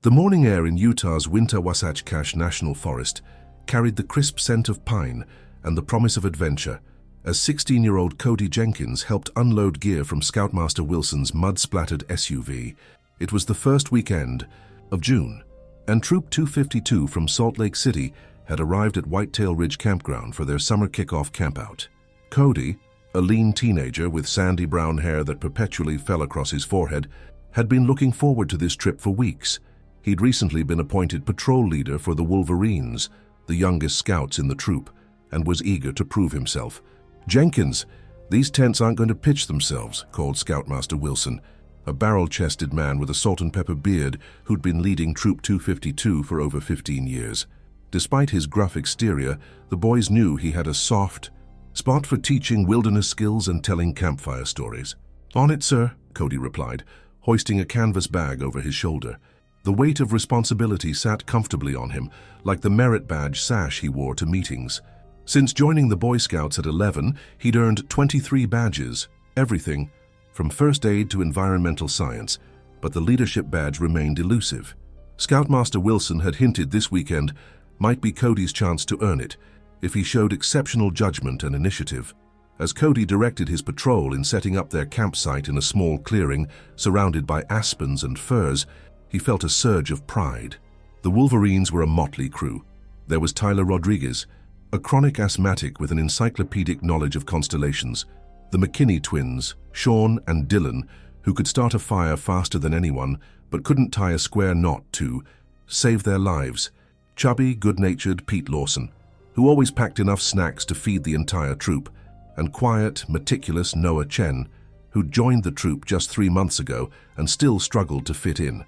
The morning air in Utah's Winter Wasatch Cache National Forest carried the crisp scent of pine and the promise of adventure as 16-year-old Cody Jenkins helped unload gear from Scoutmaster Wilson's mud-splattered SUV. It was the first weekend of June, and Troop 252 from Salt Lake City had arrived at Whitetail Ridge Campground for their summer kickoff campout. Cody, a lean teenager with sandy brown hair that perpetually fell across his forehead, had been looking forward to this trip for weeks. He'd recently been appointed patrol leader for the Wolverines, the youngest scouts in the troop, and was eager to prove himself. "Jenkins, these tents aren't going to pitch themselves," called Scoutmaster Wilson, a barrel-chested man with a salt-and-pepper beard who'd been leading Troop 252 for over 15 years. Despite his gruff exterior, the boys knew he had a soft spot for teaching wilderness skills and telling campfire stories. "On it, sir," Cody replied, hoisting a canvas bag over his shoulder. The weight of responsibility sat comfortably on him, like the merit badge sash he wore to meetings. Since joining the Boy Scouts at 11, he'd earned 23 badges, everything from first aid to environmental science, but the leadership badge remained elusive. Scoutmaster Wilson had hinted this weekend might be Cody's chance to earn it, if he showed exceptional judgment and initiative. As Cody directed his patrol in setting up their campsite in a small clearing surrounded by aspens and firs, he felt a surge of pride. The Wolverines were a motley crew. There was Tyler Rodriguez, a chronic asthmatic with an encyclopedic knowledge of constellations. The McKinney twins, Sean and Dylan, who could start a fire faster than anyone, but couldn't tie a square knot to save their lives. Chubby, good-natured Pete Lawson, who always packed enough snacks to feed the entire troop, and quiet, meticulous Noah Chen, who'd joined the troop just 3 months ago and still struggled to fit in.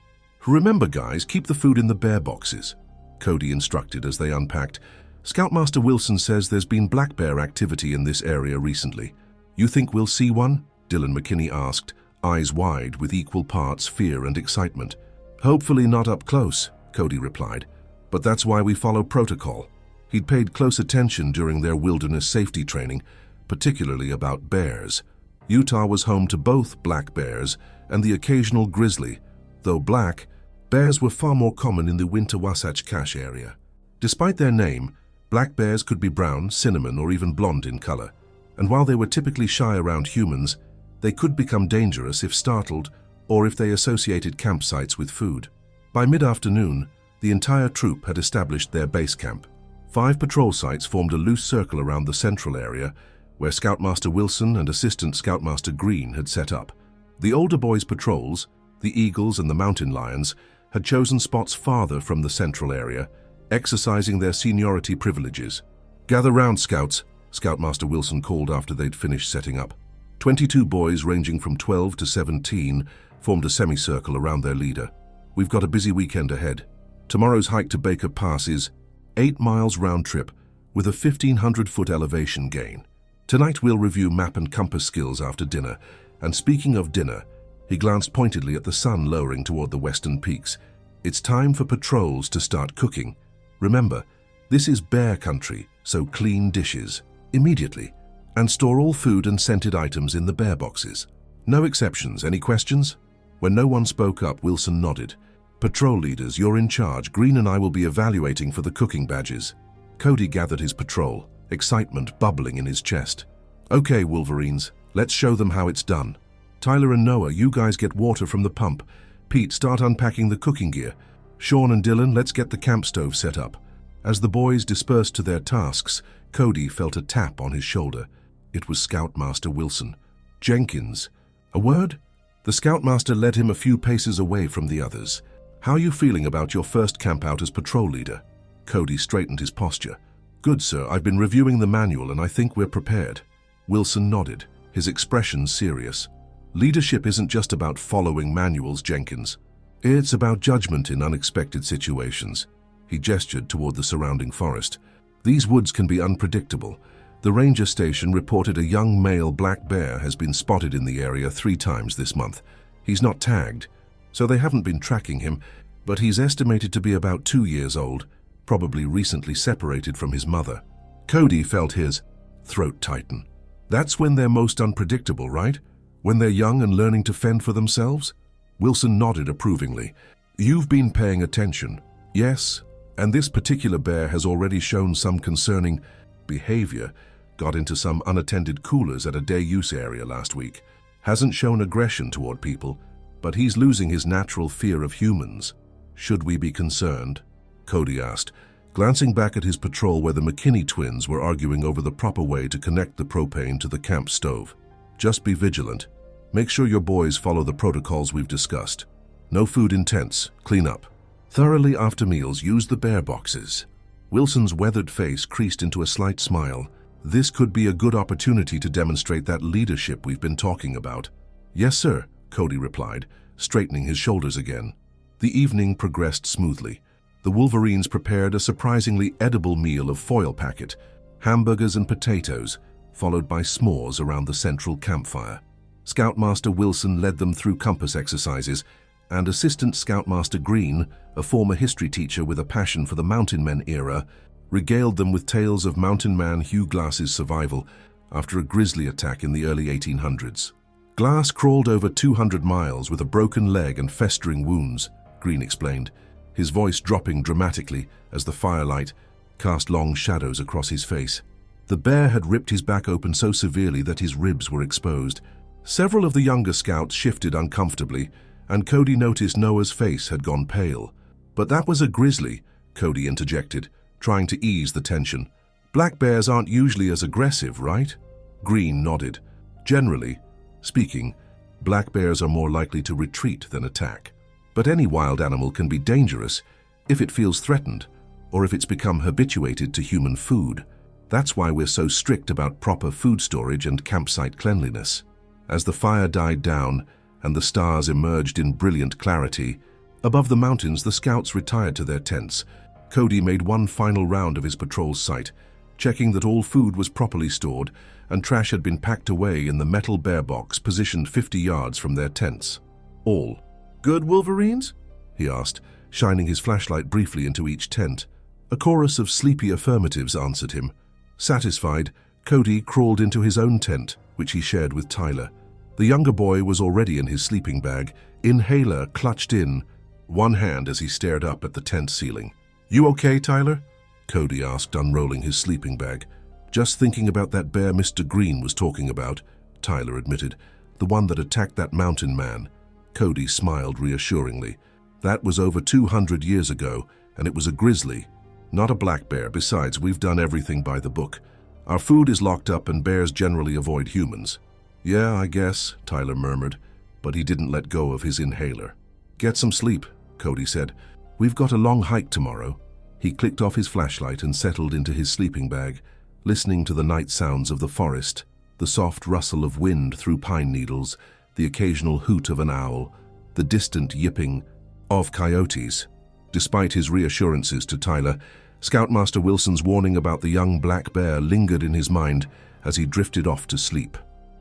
"Remember, guys, keep the food in the bear boxes," Cody instructed as they unpacked. "Scoutmaster Wilson says there's been black bear activity in this area recently. You think we'll see one?" Dylan McKinney asked, eyes wide with equal parts fear and excitement. "Hopefully not up close," Cody replied, "but that's why we follow protocol." He'd paid close attention during their wilderness safety training, particularly about bears. Utah was home to both black bears and the occasional grizzly. Though black, bears were far more common in the Winter Wasatch Cache area. Despite their name, black bears could be brown, cinnamon, or even blonde in color, and while they were typically shy around humans, they could become dangerous if startled or if they associated campsites with food. By mid-afternoon, the entire troop had established their base camp. 5 patrol sites formed a loose circle around the central area, where Scoutmaster Wilson and Assistant Scoutmaster Green had set up. The older boys' patrols, the Eagles and the Mountain Lions, had chosen spots farther from the central area, exercising their seniority privileges. "Gather round, Scouts," Scoutmaster Wilson called after they'd finished setting up. 22 boys ranging from 12 to 17 formed a semicircle around their leader. "We've got a busy weekend ahead. Tomorrow's hike to Baker Pass is 8 miles round trip with a 1,500-foot elevation gain. Tonight we'll review map and compass skills after dinner, and speaking of dinner," he glanced pointedly at the sun lowering toward the western peaks, "it's time for patrols to start cooking. Remember, this is bear country, so clean dishes immediately, and store all food and scented items in the bear boxes. No exceptions. Any questions?" When no one spoke up, Wilson nodded. "Patrol leaders, you're in charge. Green and I will be evaluating for the cooking badges." Cody gathered his patrol, excitement bubbling in his chest. "Okay, Wolverines, let's show them how it's done. Tyler and Noah, you guys get water from the pump. Pete, start unpacking the cooking gear. Sean and Dylan, let's get the camp stove set up." As the boys dispersed to their tasks, Cody felt a tap on his shoulder. It was Scoutmaster Wilson. "Jenkins, a word?" The Scoutmaster led him a few paces away from the others. "How are you feeling about your first camp out as patrol leader?" Cody straightened his posture. "Good, sir. I've been reviewing the manual and I think we're prepared." Wilson nodded, his expression serious. "Leadership isn't just about following manuals, Jenkins. It's about judgment in unexpected situations." He gestured toward the surrounding forest. "These woods can be unpredictable. The ranger station reported a young male black bear has been spotted in the area 3 times this month. He's not tagged, so they haven't been tracking him, but he's estimated to be about 2 years old, probably recently separated from his mother." Cody felt his throat tighten. "That's when they're most unpredictable, right? When they're young and learning to fend for themselves?" Wilson nodded approvingly. You've been paying attention. Yes, and this particular bear has already shown some concerning behavior. Got into some unattended coolers at a day-use area last week. Hasn't shown aggression toward people, but he's losing his natural fear of humans. Should we be concerned? Cody asked, glancing back at his patrol where the McKinney twins were arguing over the proper way to connect the propane to the camp stove. Just be vigilant. Make sure your boys follow the protocols we've discussed. No food in tents. Clean up. Thoroughly after meals, use the bear boxes. Wilson's weathered face creased into a slight smile. This could be a good opportunity to demonstrate that leadership we've been talking about. Yes, sir, Cody replied, straightening his shoulders again. The evening progressed smoothly. The Wolverines prepared a surprisingly edible meal of foil packet, hamburgers and potatoes, followed by s'mores around the central campfire. Scoutmaster Wilson led them through compass exercises, and Assistant Scoutmaster Green, a former history teacher with a passion for the Mountain Men era, regaled them with tales of Mountain Man Hugh Glass's survival after a grizzly attack in the early 1800s. Glass crawled over 200 miles with a broken leg and festering wounds, Green explained, his voice dropping dramatically as the firelight cast long shadows across his face. The bear had ripped his back open so severely that his ribs were exposed. Several of the younger scouts shifted uncomfortably, and Cody noticed Noah's face had gone pale. But that was a grizzly, Cody interjected, trying to ease the tension. Black bears aren't usually as aggressive, right? Green nodded. Generally speaking, black bears are more likely to retreat than attack. But any wild animal can be dangerous if it feels threatened or if it's become habituated to human food. That's why we're so strict about proper food storage and campsite cleanliness. As the fire died down and the stars emerged in brilliant clarity, above the mountains the scouts retired to their tents. Cody made one final round of his patrol site, checking that all food was properly stored and trash had been packed away in the metal bear box positioned 50 yards from their tents. All good, Wolverines? He asked, shining his flashlight briefly into each tent. A chorus of sleepy affirmatives answered him. Satisfied, Cody crawled into his own tent, which he shared with Tyler. The younger boy was already in his sleeping bag, inhaler clutched in one hand as he stared up at the tent ceiling. You okay, Tyler? Cody asked, unrolling his sleeping bag. Just thinking about that bear Mr. Green was talking about, Tyler admitted. The one that attacked that mountain man. Cody smiled reassuringly. That was over 200 years ago, and it was a grizzly, not a black bear. Besides, we've done everything by the book. Our food is locked up and bears generally avoid humans. Yeah, I guess, Tyler murmured, but he didn't let go of his inhaler. Get some sleep, Cody said. We've got a long hike tomorrow. He clicked off his flashlight and settled into his sleeping bag, listening to the night sounds of the forest, the soft rustle of wind through pine needles, the occasional hoot of an owl, the distant yipping of coyotes. Despite his reassurances to Tyler, Scoutmaster Wilson's warning about the young black bear lingered in his mind as he drifted off to sleep.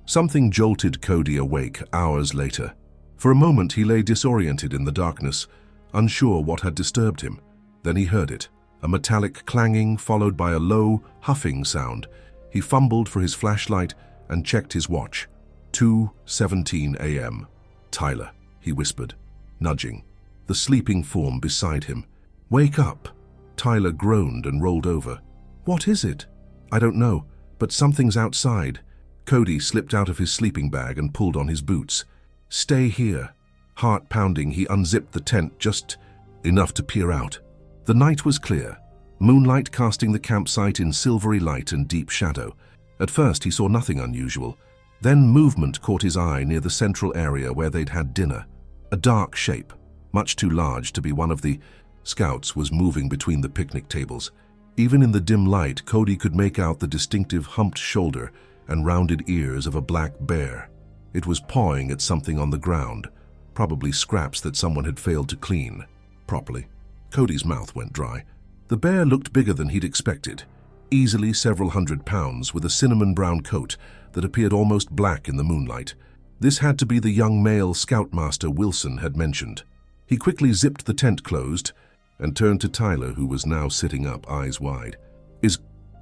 Something jolted Cody awake hours later. For a moment he lay disoriented in the darkness, unsure what had disturbed him. Then he heard it, a metallic clanging followed by a low, huffing sound. He fumbled for his flashlight and checked his watch. 2:17 a.m. Tyler, he whispered, nudging the sleeping form beside him. Wake up. Tyler groaned and rolled over. What is it? I don't know, but something's outside. Cody slipped out of his sleeping bag and pulled on his boots. Stay here. Heart pounding, he unzipped the tent just enough to peer out. The night was clear, moonlight casting the campsite in silvery light and deep shadow. At first he saw nothing unusual. Then movement caught his eye near the central area where they'd had dinner. A dark shape, much too large to be one of the scouts, was moving between the picnic tables. Even in the dim light, Cody could make out the distinctive humped shoulder and rounded ears of a black bear. It was pawing at something on the ground, probably scraps that someone had failed to clean properly. Cody's mouth went dry. The bear looked bigger than he'd expected, easily several hundred pounds, with a cinnamon-brown coat that appeared almost black in the moonlight. This had to be the young male Scoutmaster Wilson had mentioned. He quickly zipped the tent closed and turned to Tyler, who was now sitting up, eyes wide.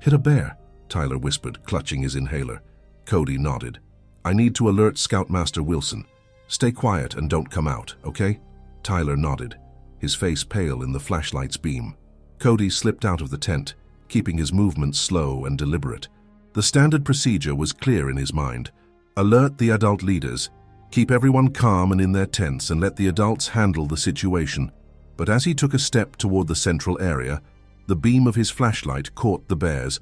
Hit a bear? Tyler whispered, clutching his inhaler. Cody nodded. I need to alert Scoutmaster Wilson. Stay quiet and don't come out, okay? Tyler nodded. his face pale in the flashlight's beam. Cody slipped out of the tent, keeping his movements slow and deliberate. The standard procedure was clear in his mind. Alert the adult leaders, keep everyone calm and in their tents, and let the adults handle the situation. But as he took a step toward the central area, the beam of his flashlight caught the bear's.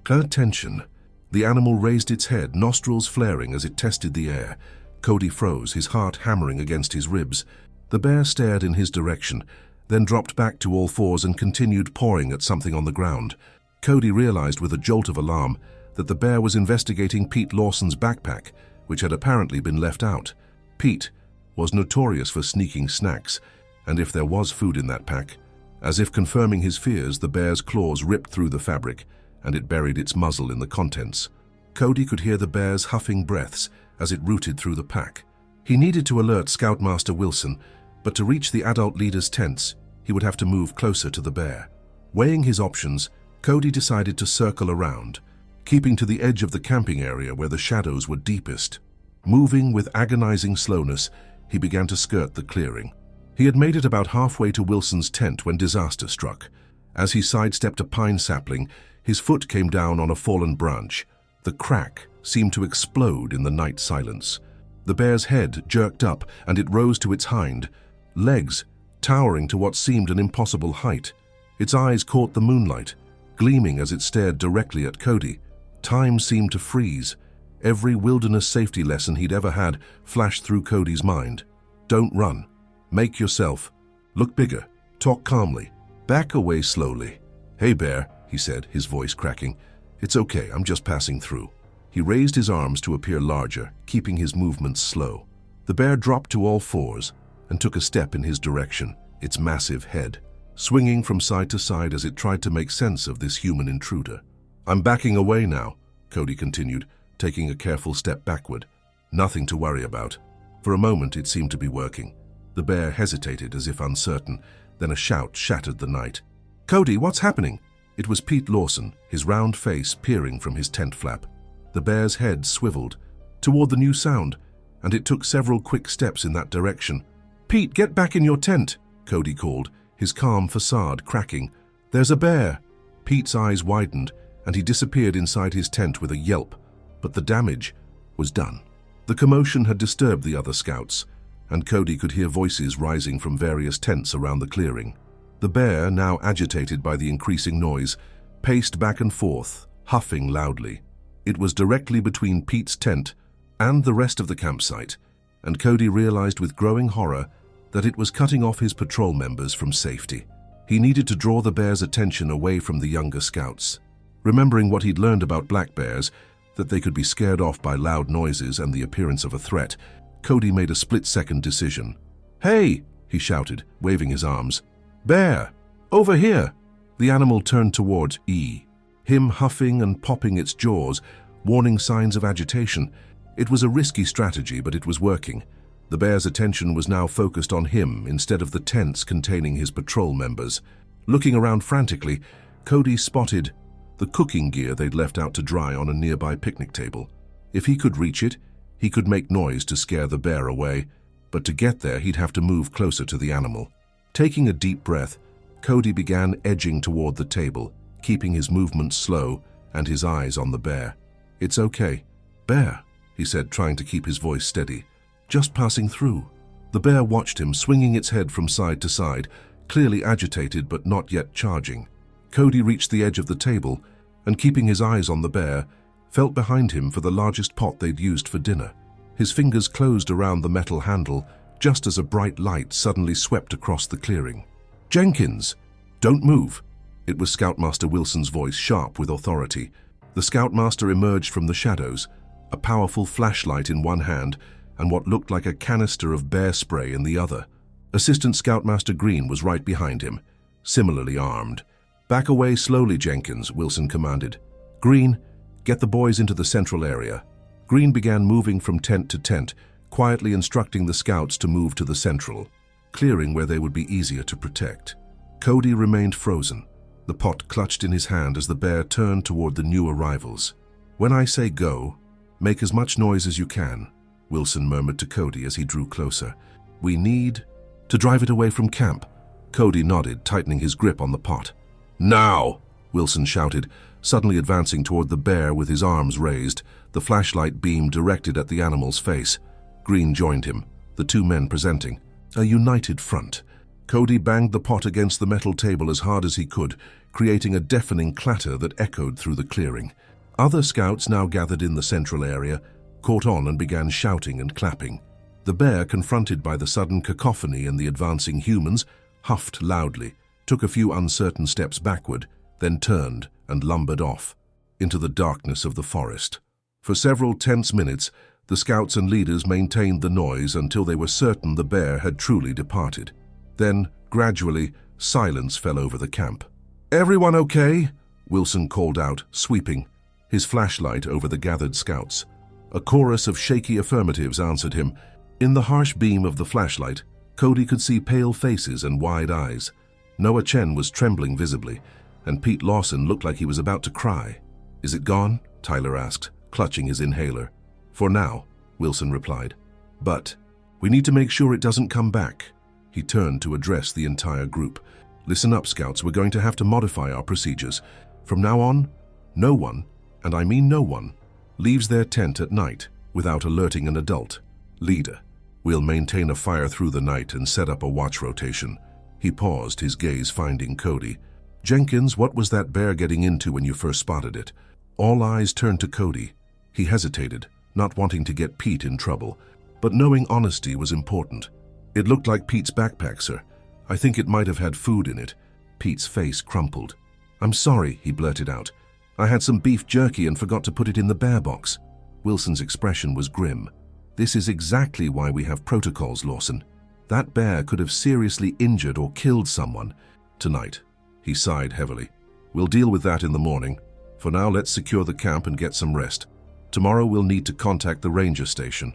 Attention. The animal raised its head, nostrils flaring as it tested the air. Cody froze, his heart hammering against his ribs. The bear stared in his direction, then dropped back to all fours and continued pawing at something on the ground. Cody realized with a jolt of alarm that the bear was investigating Pete Lawson's backpack, which had apparently been left out. Pete was notorious for sneaking snacks, and if there was food in that pack, as if confirming his fears, the bear's claws ripped through the fabric, and it buried its muzzle in the contents. Cody could hear the bear's huffing breaths as it rooted through the pack. He needed to alert Scoutmaster Wilson, but to reach the adult leader's tents, he would have to move closer to the bear. Weighing his options, Cody decided to circle around, keeping to the edge of the camping area where the shadows were deepest. Moving with agonizing slowness, he began to skirt the clearing. He had made it about halfway to Wilson's tent when disaster struck. As he sidestepped a pine sapling, his foot came down on a fallen branch. The crack seemed to explode in the night silence. The bear's head jerked up and it rose to its hind legs, towering to what seemed an impossible height. Its eyes caught the moonlight, gleaming as it stared directly at Cody. Time seemed to freeze. Every wilderness safety lesson he'd ever had flashed through Cody's mind. Don't run. Make yourself. Look bigger. Talk calmly. Back away slowly. Hey, bear, he said, his voice cracking. It's okay, I'm just passing through. He raised his arms to appear larger, keeping his movements slow. The bear dropped to all fours and took a step in his direction, its massive head swinging from side to side as it tried to make sense of this human intruder. I'm backing away now, Cody continued, taking a careful step backward. Nothing to worry about. For a moment it seemed to be working. The bear hesitated as if uncertain, then a shout shattered the night. Cody, what's happening? It was Pete Lawson, his round face peering from his tent flap. The bear's head swiveled toward the new sound, and it took several quick steps in that direction. Pete, get back in your tent, Cody called, his calm facade cracking. There's a bear. Pete's eyes widened, and he disappeared inside his tent with a yelp, but the damage was done. The commotion had disturbed the other scouts, and Cody could hear voices rising from various tents around the clearing. The bear, now agitated by the increasing noise, paced back and forth, huffing loudly. It was directly between Pete's tent and the rest of the campsite, and Cody realized with growing horror that it was cutting off his patrol members from safety. He needed to draw the bear's attention away from the younger scouts. Remembering what he'd learned about black bears, that they could be scared off by loud noises and the appearance of a threat, Cody made a split-second decision. Hey, he shouted, waving his arms. Bear, over here! The animal turned towards E, him huffing and popping its jaws, warning signs of agitation. It was a risky strategy, but it was working. The bear's attention was now focused on him instead of the tents containing his patrol members. Looking around frantically, Cody spotted the cooking gear they'd left out to dry on a nearby picnic table. If he could reach it, he could make noise to scare the bear away, but to get there he'd have to move closer to the animal. Taking a deep breath, Cody began edging toward the table, keeping his movements slow and his eyes on the bear. It's okay. Bear, he said, trying to keep his voice steady. Just passing through. The bear watched him, swinging its head from side to side, clearly agitated but not yet charging. Cody reached the edge of the table and, keeping his eyes on the bear, felt behind him for the largest pot they'd used for dinner. His fingers closed around the metal handle just as a bright light suddenly swept across the clearing. Jenkins, don't move. It was Scoutmaster Wilson's voice, sharp with authority. The Scoutmaster emerged from the shadows, a powerful flashlight in one hand and what looked like a canister of bear spray in the other. Assistant Scoutmaster Green was right behind him, similarly armed. Back away slowly, Jenkins, Wilson commanded. Green, get the boys into the central area. Green began moving from tent to tent, quietly instructing the scouts to move to the central clearing where they would be easier to protect. Cody remained frozen, the pot clutched in his hand as the bear turned toward the new arrivals. When I say go, make as much noise as you can, Wilson murmured to Cody as he drew closer. We need to drive it away from camp. Cody nodded, tightening his grip on the pot. "Now!" Wilson shouted, suddenly advancing toward the bear with his arms raised, the flashlight beam directed at the animal's face. Green joined him, the two men presenting a united front. Cody banged the pot against the metal table as hard as he could, creating a deafening clatter that echoed through the clearing. Other scouts, now gathered in the central area, caught on and began shouting and clapping. The bear, confronted by the sudden cacophony and the advancing humans, huffed loudly, took a few uncertain steps backward, then turned and lumbered off into the darkness of the forest. For several tense minutes, the scouts and leaders maintained the noise until they were certain the bear had truly departed. Then, gradually, silence fell over the camp. "Everyone okay?" Wilson called out, sweeping his flashlight over the gathered scouts. A chorus of shaky affirmatives answered him. In the harsh beam of the flashlight, Cody could see pale faces and wide eyes. Noah Chen was trembling visibly, and Pete Lawson looked like he was about to cry. "Is it gone?" Tyler asked, clutching his inhaler. "For now," Wilson replied. "But we need to make sure it doesn't come back." He turned to address the entire group. "Listen up, scouts, we're going to have to modify our procedures. From now on, no one, and I mean no one, leaves their tent at night without alerting an adult leader. We'll maintain a fire through the night and set up a watch rotation." He paused, his gaze finding Cody. "Jenkins, what was that bear getting into when you first spotted it?" All eyes turned to Cody. He hesitated, not wanting to get Pete in trouble, but knowing honesty was important. "It looked like Pete's backpack, sir. I think it might have had food in it." Pete's face crumpled. "I'm sorry," he blurted out. "I had some beef jerky and forgot to put it in the bear box." Wilson's expression was grim. "This is exactly why we have protocols, Lawson. That bear could have seriously injured or killed someone tonight." He sighed heavily. "We'll deal with that in the morning. For now, let's secure the camp and get some rest. Tomorrow we'll need to contact the ranger station."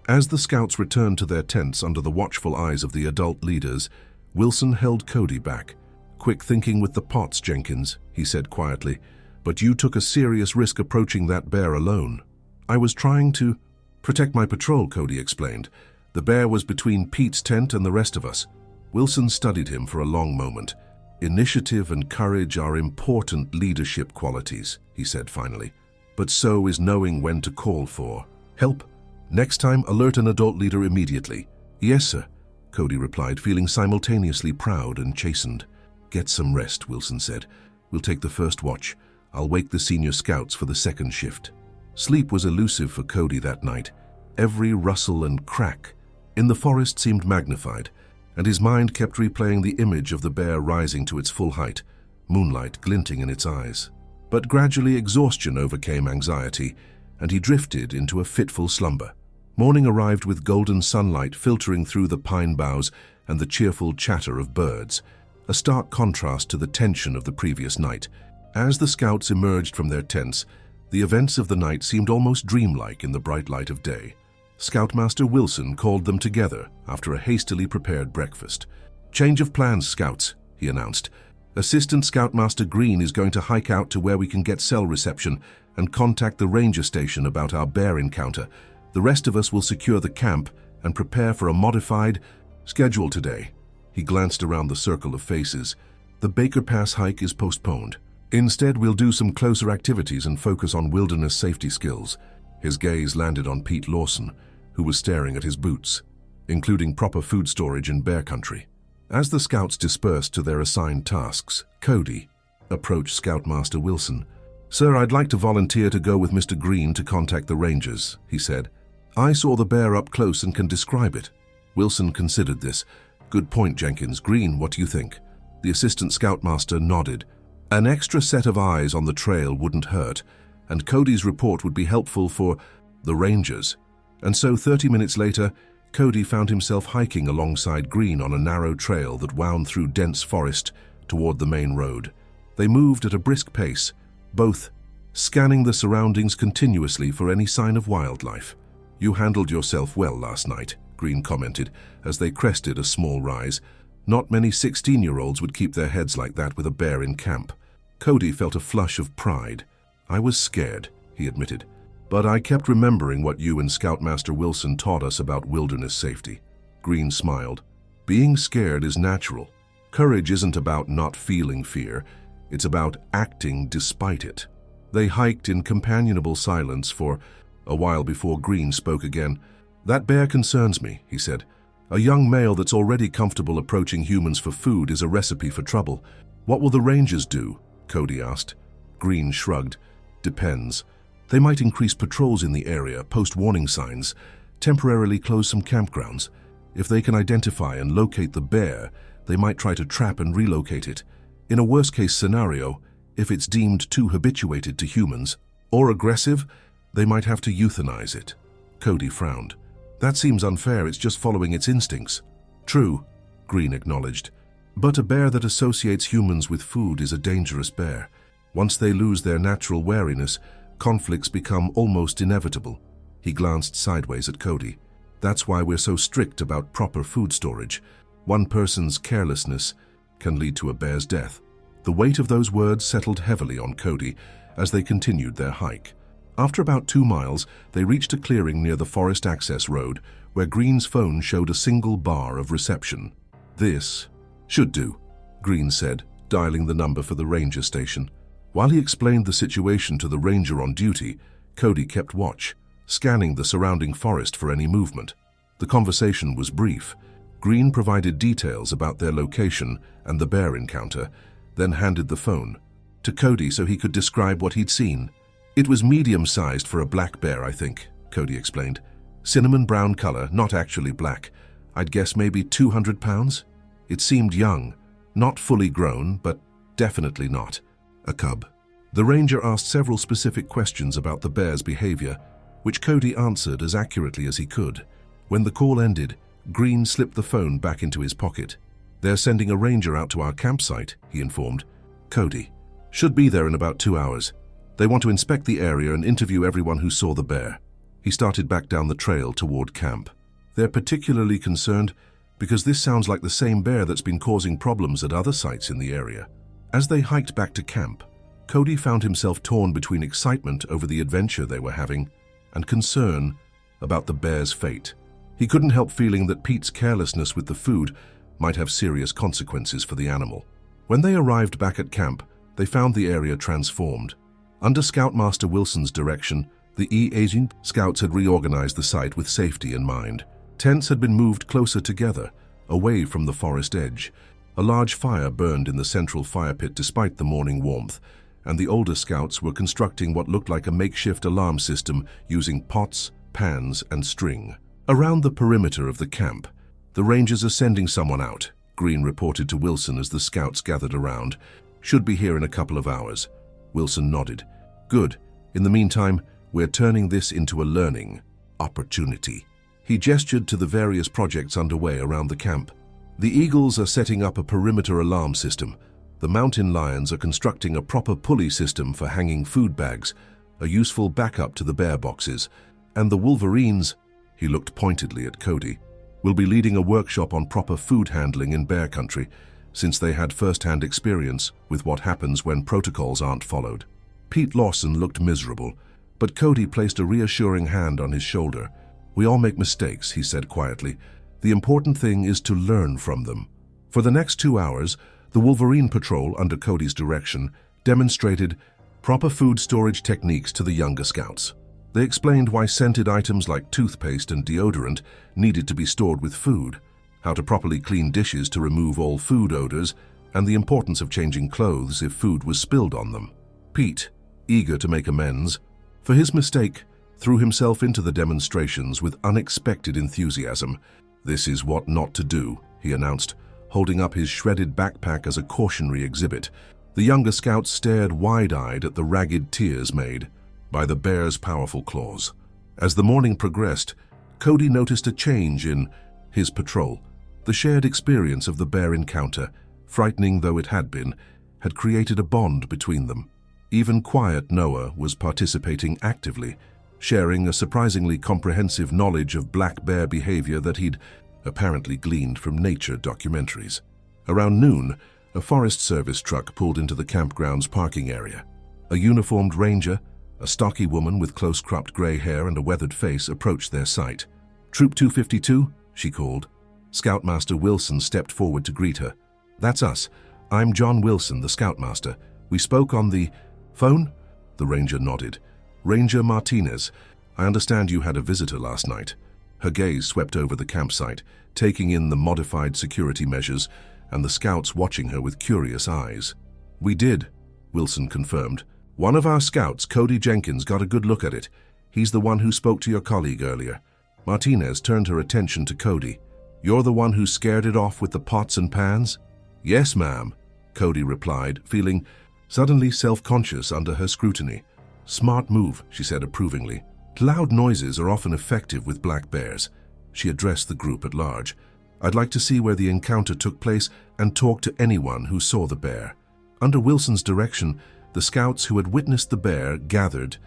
As the scouts returned to their tents under the watchful eyes of the adult leaders, Wilson held Cody back. "Quick thinking with the pots, Jenkins," he said quietly. "But you took a serious risk approaching that bear alone." "I was trying to protect my patrol," Cody explained. "The bear was between Pete's tent and the rest of us." Wilson studied him for a long moment. "Initiative and courage are important leadership qualities," he said finally. "But so is knowing when to call for help. Next time, alert an adult leader immediately." "Yes, sir," Cody replied, feeling simultaneously proud and chastened. "Get some rest," Wilson said. "We'll take the first watch. I'll wake the senior scouts for the second shift." Sleep was elusive for Cody that night. Every rustle and crack in the forest seemed magnified, and his mind kept replaying the image of the bear rising to its full height, moonlight glinting in its eyes. But gradually exhaustion overcame anxiety, and he drifted into a fitful slumber. Morning arrived with golden sunlight filtering through the pine boughs and the cheerful chatter of birds, a stark contrast to the tension of the previous night. As the scouts emerged from their tents, the events of the night seemed almost dreamlike in the bright light of day. Scoutmaster Wilson called them together after a hastily prepared breakfast. "Change of plans, scouts," he announced. "Assistant Scoutmaster Green is going to hike out to where we can get cell reception and contact the ranger station about our bear encounter. The rest of us will secure the camp and prepare for a modified schedule today." He glanced around the circle of faces. "The Baker Pass hike is postponed. Instead, we'll do some closer activities and focus on wilderness safety skills." His gaze landed on Pete Lawson, who was staring at his boots, including proper food storage in bear country. As the scouts dispersed to their assigned tasks, Cody approached Scoutmaster Wilson. "Sir, I'd like to volunteer to go with Mr. Green to contact the rangers," he said. "I saw the bear up close and can describe it." Wilson considered this. "Good point, Jenkins. Green, what do you think?" The assistant scoutmaster nodded. An extra set of eyes on the trail wouldn't hurt, and Cody's report would be helpful for the rangers. And so 30 minutes later, Cody found himself hiking alongside Green on a narrow trail that wound through dense forest toward the main road. They moved at a brisk pace, both scanning the surroundings continuously for any sign of wildlife. "You handled yourself well last night," Green commented as they crested a small rise. "Not many 16-year-olds would keep their heads like that with a bear in camp." Cody felt a flush of pride. "I was scared," he admitted, "but I kept remembering what you and Scoutmaster Wilson taught us about wilderness safety." Green smiled. "Being scared is natural. Courage isn't about not feeling fear, it's about acting despite it. They hiked in companionable silence for a while before Green spoke again. "That bear concerns me," he said. "A young male that's already comfortable approaching humans for food is a recipe for trouble. What will the rangers do?" Cody asked. Green shrugged. "Depends. They might increase patrols in the area, post warning signs, temporarily close some campgrounds. If they can identify and locate the bear, they might try to trap and relocate it. In a worst-case scenario, if it's deemed too habituated to humans or aggressive, they might have to euthanize it." Cody frowned. "That seems unfair. It's just following its instincts." "True," Green acknowledged. "But a bear that associates humans with food is a dangerous bear. Once they lose their natural wariness, conflicts become almost inevitable." He glanced sideways at Cody. "That's why we're so strict about proper food storage. One person's carelessness can lead to a bear's death." The weight of those words settled heavily on Cody as they continued their hike. After about 2 miles, they reached a clearing near the forest access road where Green's phone showed a single bar of reception. "This should do," Green said, dialing the number for the ranger station. While he explained the situation to the ranger on duty, Cody kept watch, scanning the surrounding forest for any movement. The conversation was brief. Green provided details about their location and the bear encounter, then handed the phone to Cody so he could describe what he'd seen. "It was medium-sized for a black bear, I think," Cody explained. "Cinnamon brown color, not actually black. I'd guess maybe 200 pounds. It seemed young, not fully grown, but definitely not a cub." The ranger asked several specific questions about the bear's behavior, which Cody answered as accurately as he could. When the call ended, Green slipped the phone back into his pocket. "They're sending a ranger out to our campsite," he informed. "Cody, should be there in about 2 hours. They want to inspect the area and interview everyone who saw the bear." He started back down the trail toward camp. "They're particularly concerned because this sounds like the same bear that's been causing problems at other sites in the area." As they hiked back to camp, Cody found himself torn between excitement over the adventure they were having and concern about the bear's fate. He couldn't help feeling that Pete's carelessness with the food might have serious consequences for the animal. When they arrived back at camp, they found the area transformed. Under Scoutmaster Wilson's direction, the E-Agent scouts had reorganized the site with safety in mind. Tents had been moved closer together, away from the forest edge. A large fire burned in the central fire pit despite the morning warmth, and the older scouts were constructing what looked like a makeshift alarm system using pots, pans, and string. Around the perimeter of the camp, "The rangers are sending someone out," Green reported to Wilson as the scouts gathered around. "Should be here in a couple of hours." Wilson nodded. "Good. In the meantime, we're turning this into a learning opportunity." He gestured to the various projects underway around the camp. "The Eagles are setting up a perimeter alarm system. The Mountain Lions are constructing a proper pulley system for hanging food bags, a useful backup to the bear boxes. And the Wolverines," he looked pointedly at Cody, "will be leading a workshop on proper food handling in bear country, since they had first-hand experience with what happens when protocols aren't followed." Pete Lawson looked miserable, but Cody placed a reassuring hand on his shoulder. "We all make mistakes," he said quietly. "The important thing is to learn from them." For the next 2 hours, the Wolverine Patrol, under Cody's direction, demonstrated proper food storage techniques to the younger scouts. They explained why scented items like toothpaste and deodorant needed to be stored with food, how to properly clean dishes to remove all food odors, and the importance of changing clothes if food was spilled on them. Pete, eager to make amends for his mistake, threw himself into the demonstrations with unexpected enthusiasm. "This is what not to do," he announced, holding up his shredded backpack as a cautionary exhibit. The younger scouts stared wide-eyed at the ragged tears made by the bear's powerful claws. As the morning progressed, Cody noticed a change in his patrol. The shared experience of the bear encounter, frightening though it had been, had created a bond between them. Even quiet Noah was participating actively, sharing a surprisingly comprehensive knowledge of black bear behavior that he'd apparently gleaned from nature documentaries. Around noon, a Forest Service truck pulled into the campground's parking area. A uniformed ranger, a stocky woman with close-cropped gray hair and a weathered face, approached their site. "Troop 252, she called. Scoutmaster Wilson stepped forward to greet her. "That's us. I'm John Wilson, the Scoutmaster. We spoke on the phone?" The ranger nodded. "Ranger Martinez, I understand you had a visitor last night." Her gaze swept over the campsite, taking in the modified security measures and the scouts watching her with curious eyes. "We did," Wilson confirmed. "One of our scouts, Cody Jenkins, got a good look at it. He's the one who spoke to your colleague earlier." Martinez turned her attention to Cody. "You're the one who scared it off with the pots and pans?" "Yes, ma'am," Cody replied, feeling suddenly self-conscious under her scrutiny. "Smart move," she said approvingly. "Loud noises are often effective with black bears." She addressed the group at large. "I'd like to see where the encounter took place and talk to anyone who saw the bear." Under Wilson's direction, the scouts who had witnessed the bear gathered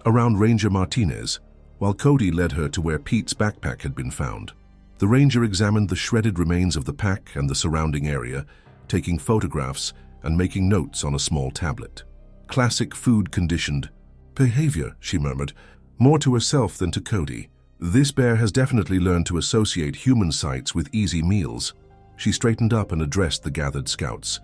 around Ranger Martinez, while Cody led her to where Pete's backpack had been found. The ranger examined the shredded remains of the pack and the surrounding area, taking photographs and making notes on a small tablet. "Classic food-conditioned behavior," she murmured, more to herself than to Cody. "This bear has definitely learned to associate human sights with easy meals." She straightened up and addressed the gathered scouts.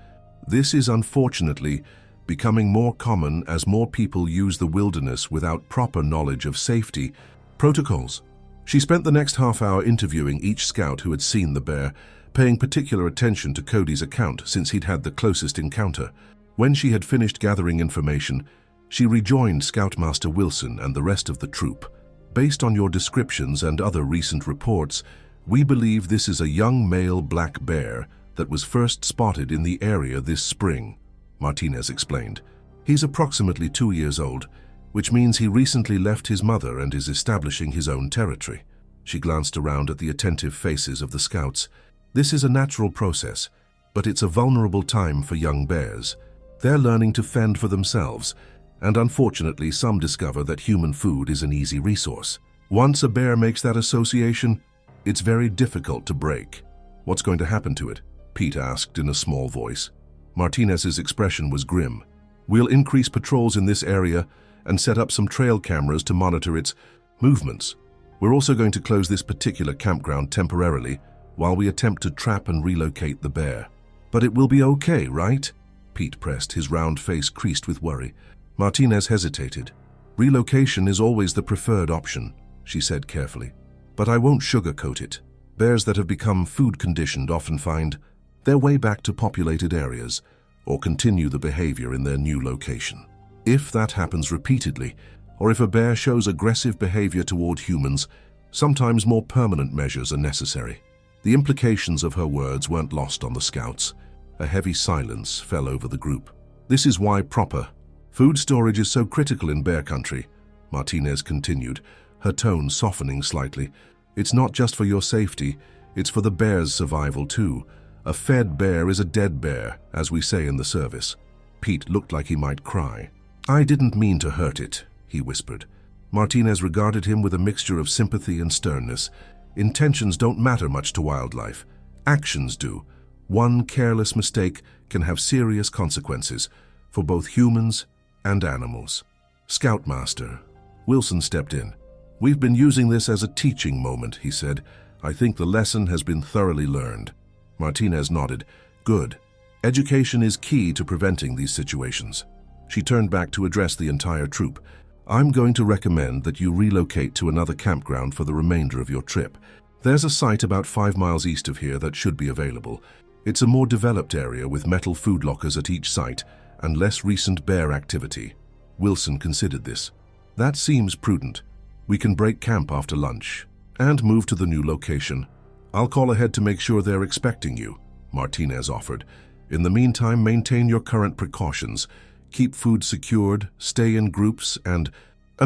"This is unfortunately becoming more common as more people use the wilderness without proper knowledge of safety protocols." She spent the next half hour interviewing each scout who had seen the bear, paying particular attention to Cody's account since he'd had the closest encounter. When she had finished gathering information, she rejoined Scoutmaster Wilson and the rest of the troop. "Based on your descriptions and other recent reports, we believe this is a young male black bear that was first spotted in the area this spring," Martinez explained. "He's approximately 2 years old, which means he recently left his mother and is establishing his own territory." She glanced around at the attentive faces of the scouts. "This is a natural process, but it's a vulnerable time for young bears. They're learning to fend for themselves, and unfortunately some discover that human food is an easy resource. Once a bear makes that association, it's very difficult to break." "What's going to happen to it?" Pete asked in a small voice. Martinez's expression was grim. "We'll increase patrols in this area and set up some trail cameras to monitor its movements. We're also going to close this particular campground temporarily while we attempt to trap and relocate the bear." "But it will be okay, right?" Pete pressed, his round face creased with worry. Martinez hesitated. "Relocation is always the preferred option," she said carefully. "But I won't sugarcoat it. Bears that have become food-conditioned often find their way back to populated areas or continue the behavior in their new location. If that happens repeatedly, or if a bear shows aggressive behavior toward humans, sometimes more permanent measures are necessary." The implications of her words weren't lost on the scouts. A heavy silence fell over the group. "This is why proper food storage is so critical in bear country," Martinez continued, her tone softening slightly. "It's not just for your safety, it's for the bear's survival too. A fed bear is a dead bear, as we say in the service." Pete looked like he might cry. "I didn't mean to hurt it," he whispered. Martinez regarded him with a mixture of sympathy and sternness. "Intentions don't matter much to wildlife. Actions do. One careless mistake can have serious consequences for both humans and animals." "Scoutmaster." Wilson stepped in. "We've been using this as a teaching moment," he said. "I think the lesson has been thoroughly learned." Martinez nodded. "Good. Education is key to preventing these situations." She turned back to address the entire troop. "I'm going to recommend that you relocate to another campground for the remainder of your trip. There's a site about 5 miles east of here that should be available. It's a more developed area with metal food lockers at each site and less recent bear activity." Wilson considered this. "That seems prudent. We can break camp after lunch and move to the new location. I'll call ahead to make sure they're expecting you," Martinez offered. "In the meantime, maintain your current precautions. Keep food secured, stay in groups, and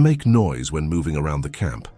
make noise when moving around the camp."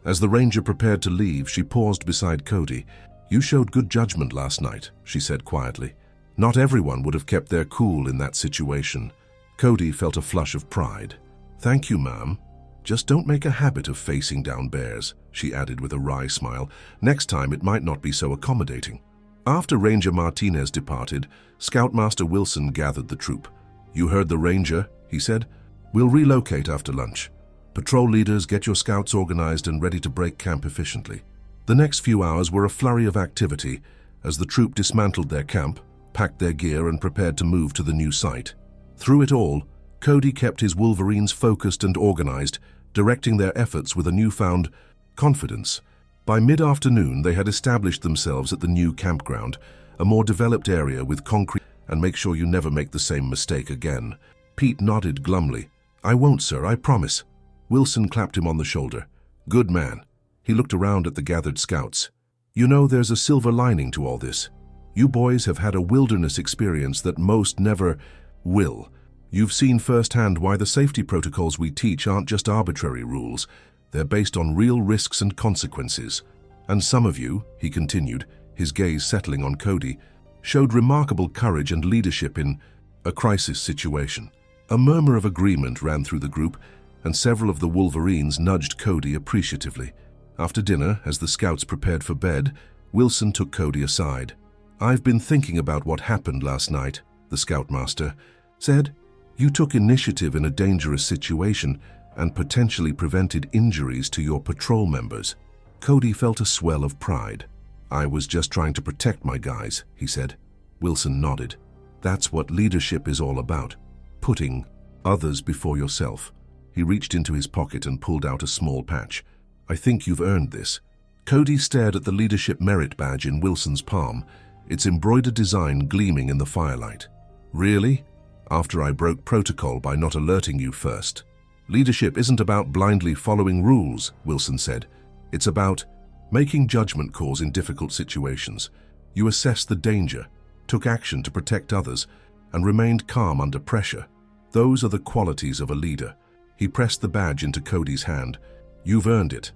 As the ranger prepared to leave, she paused beside Cody. "You showed good judgment last night," she said quietly. "Not everyone would have kept their cool in that situation." Cody felt a flush of pride. "Thank you, ma'am. Just don't make a habit of facing down bears," she added with a wry smile. "Next time it might not be so accommodating." After Ranger Martinez departed, Scoutmaster Wilson gathered the troop. "You heard the ranger," he said. "We'll relocate after lunch. Patrol leaders, get your scouts organized and ready to break camp efficiently." The next few hours were a flurry of activity as the troop dismantled their camp, packed their gear and prepared to move to the new site. Through it all, Cody kept his Wolverines focused and organized, directing their efforts with a newfound confidence. By mid-afternoon, they had established themselves at the new campground, a more developed area with concrete. And make sure you never make the same mistake again. Pete nodded glumly. I won't, sir, I promise. Wilson clapped him on the shoulder. Good man. He looked around at the gathered scouts. You know, there's a silver lining to all this. You boys have had a wilderness experience that most never will. You've seen firsthand why the safety protocols we teach aren't just arbitrary rules. They're based on real risks and consequences. And some of you, he continued, his gaze settling on Cody, showed remarkable courage and leadership in a crisis situation. A murmur of agreement ran through the group, and several of the Wolverines nudged Cody appreciatively. After dinner, as the scouts prepared for bed, Wilson took Cody aside. I've been thinking about what happened last night, the scoutmaster said. You took initiative in a dangerous situation and potentially prevented injuries to your patrol members. Cody felt a swell of pride. I was just trying to protect my guys, he said. Wilson nodded. That's what leadership is all about. Putting others before yourself. He reached into his pocket and pulled out a small patch. I think you've earned this. Cody stared at the leadership merit badge in Wilson's palm, its embroidered design gleaming in the firelight. Really? After I broke protocol by not alerting you first. Leadership isn't about blindly following rules, Wilson said. It's about making judgment calls in difficult situations. You assessed the danger, took action to protect others, and remained calm under pressure. Those are the qualities of a leader. He pressed the badge into Cody's hand. You've earned it.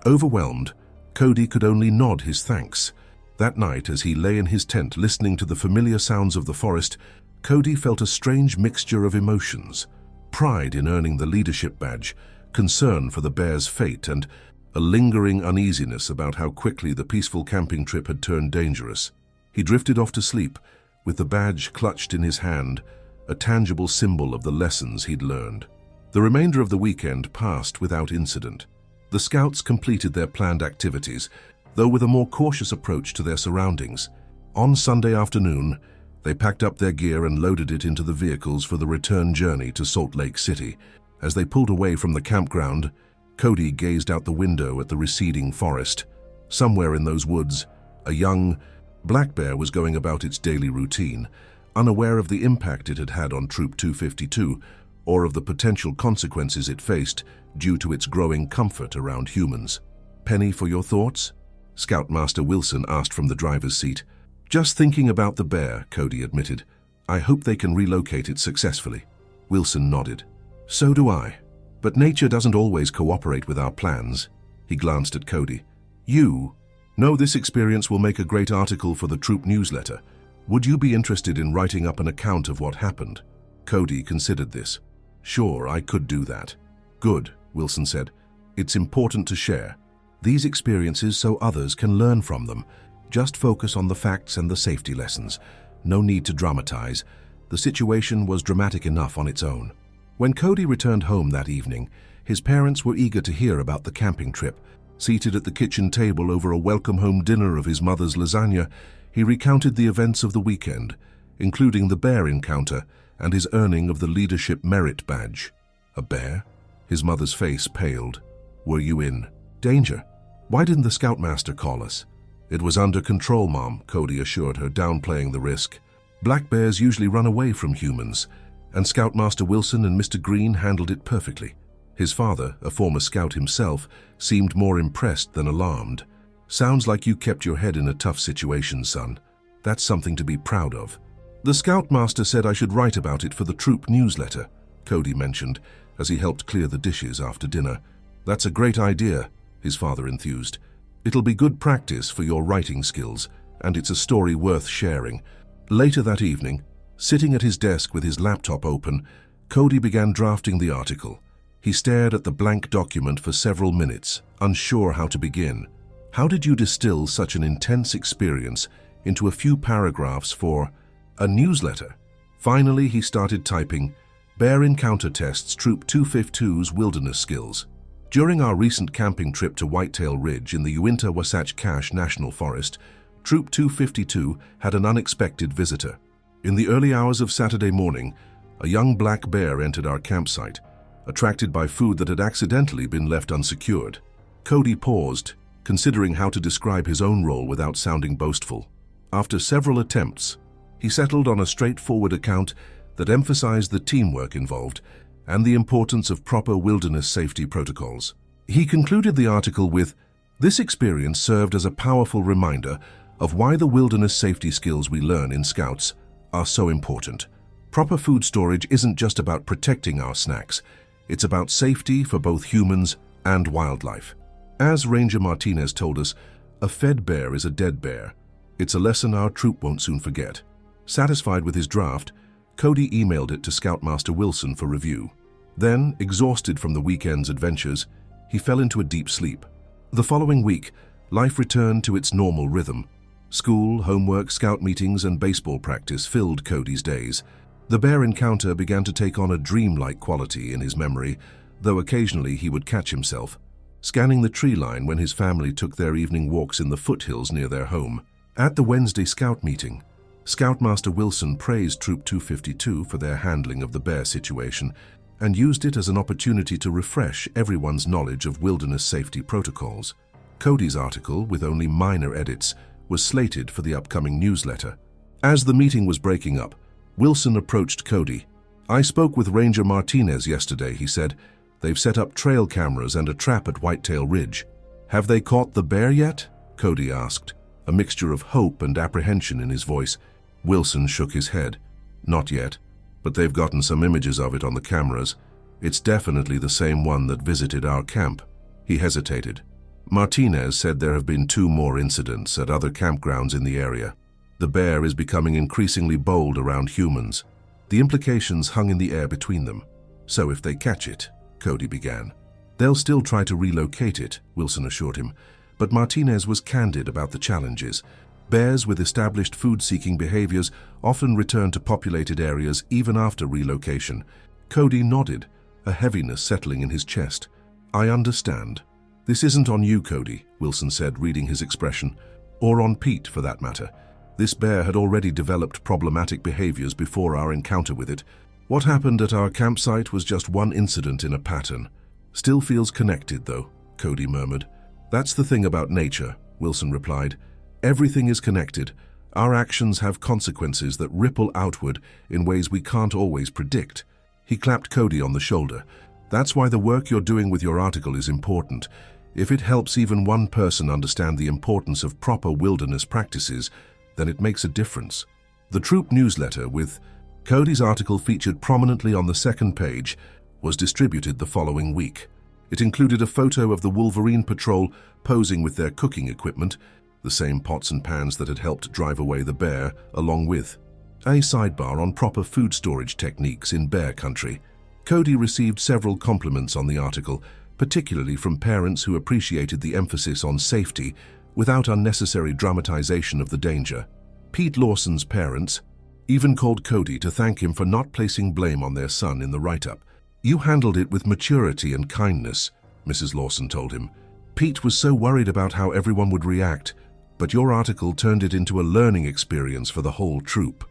Overwhelmed, Cody could only nod his thanks. That night, as he lay in his tent listening to the familiar sounds of the forest, Cody felt a strange mixture of emotions. Pride in earning the leadership badge, concern for the bear's fate, and a lingering uneasiness about how quickly the peaceful camping trip had turned dangerous. He drifted off to sleep, with the badge clutched in his hand, a tangible symbol of the lessons he'd learned. The remainder of the weekend passed without incident. The scouts completed their planned activities, though with a more cautious approach to their surroundings. On Sunday afternoon, they packed up their gear and loaded it into the vehicles for the return journey to Salt Lake City. As they pulled away from the campground, Cody gazed out the window at the receding forest. Somewhere in those woods, a young black bear was going about its daily routine, unaware of the impact it had had on Troop 252 or of the potential consequences it faced due to its growing comfort around humans. Penny for your thoughts? Scoutmaster Wilson asked from the driver's seat. Just thinking about the bear, Cody admitted. I hope they can relocate it successfully. Wilson nodded. So do I. But nature doesn't always cooperate with our plans. He glanced at Cody. You know this experience will make a great article for the troop newsletter. Would you be interested in writing up an account of what happened? Cody considered this. Sure, I could do that. Good, Wilson said. It's important to share these experiences so others can learn from them. Just focus on the facts and the safety lessons. No need to dramatize. The situation was dramatic enough on its own. When Cody returned home that evening, his parents were eager to hear about the camping trip. Seated at the kitchen table over a welcome-home dinner of his mother's lasagna, he recounted the events of the weekend, including the bear encounter and his earning of the Leadership Merit Badge. A bear? His mother's face paled. Were you in danger? Why didn't the Scoutmaster call us? It was under control, Mom, Cody assured her, downplaying the risk. Black bears usually run away from humans, and Scoutmaster Wilson and Mr. Green handled it perfectly. His father, a former scout himself, seemed more impressed than alarmed. Sounds like you kept your head in a tough situation, son. That's something to be proud of. The Scoutmaster said I should write about it for the troop newsletter, Cody mentioned, as he helped clear the dishes after dinner. That's a great idea, his father enthused. It'll be good practice for your writing skills, and it's a story worth sharing. Later that evening, sitting at his desk with his laptop open, Cody began drafting the article. He stared at the blank document for several minutes, unsure how to begin. How did you distill such an intense experience into a few paragraphs for a newsletter? Finally, he started typing, Bear Encounter Tests Troop 252's Wilderness Skills. During our recent camping trip to Whitetail Ridge in the Uinta Wasatch Cache National Forest, Troop 252 had an unexpected visitor. In the early hours of Saturday morning, a young black bear entered our campsite, attracted by food that had accidentally been left unsecured. Cody paused, considering how to describe his own role without sounding boastful. After several attempts, he settled on a straightforward account that emphasized the teamwork involved and the importance of proper wilderness safety protocols. He concluded the article with, "This experience served as a powerful reminder of why the wilderness safety skills we learn in Scouts are so important. Proper food storage isn't just about protecting our snacks, it's about safety for both humans and wildlife." As Ranger Martinez told us, a fed bear is a dead bear. It's a lesson our troop won't soon forget. Satisfied with his draft, Cody emailed it to Scoutmaster Wilson for review. Then, exhausted from the weekend's adventures, he fell into a deep sleep. The following week, life returned to its normal rhythm. School, homework, scout meetings, and baseball practice filled Cody's days. The bear encounter began to take on a dreamlike quality in his memory, though occasionally he would catch himself scanning the tree line when his family took their evening walks in the foothills near their home. At the Wednesday scout meeting, Scoutmaster Wilson praised Troop 252 for their handling of the bear situation and used it as an opportunity to refresh everyone's knowledge of wilderness safety protocols. Cody's article, with only minor edits, was slated for the upcoming newsletter. As the meeting was breaking up, Wilson approached Cody. "I spoke with Ranger Martinez yesterday," he said. "They've set up trail cameras and a trap at Whitetail Ridge." "Have they caught the bear yet?" Cody asked, a mixture of hope and apprehension in his voice. Wilson shook his head. "Not yet, but they've gotten some images of it on the cameras. It's definitely the same one that visited our camp." He hesitated. "Martinez said there have been 2 more incidents at other campgrounds in the area. The bear is becoming increasingly bold around humans." The implications hung in the air between them. "So if they catch it," Cody began. "They'll still try to relocate it," Wilson assured him, but Martinez was candid about the challenges. Bears with established food-seeking behaviors often return to populated areas even after relocation. Cody nodded, a heaviness settling in his chest. "I understand. This isn't on you, Cody," Wilson said, reading his expression, "or on Pete, for that matter. This bear had already developed problematic behaviors before our encounter with it. What happened at our campsite was just one incident in a pattern. Still feels connected, though," Cody murmured. "That's the thing about nature," Wilson replied. "Everything is connected. Our actions have consequences that ripple outward in ways we can't always predict." He clapped Cody on the shoulder. "That's why the work you're doing with your article is important. If it helps even one person understand the importance of proper wilderness practices, then it makes a difference." The troop newsletter, with Cody's article featured prominently on the second page, was distributed the following week. It included a photo of the Wolverine Patrol posing with their cooking equipment, the same pots and pans that had helped drive away the bear, along with a sidebar on proper food storage techniques in bear country. Cody received several compliments on the article, particularly from parents who appreciated the emphasis on safety without unnecessary dramatization of the danger. Pete Lawson's parents even called Cody to thank him for not placing blame on their son in the write-up. "You handled it with maturity and kindness," Mrs. Lawson told him. "Pete was so worried about how everyone would react, but your article turned it into a learning experience for the whole troop."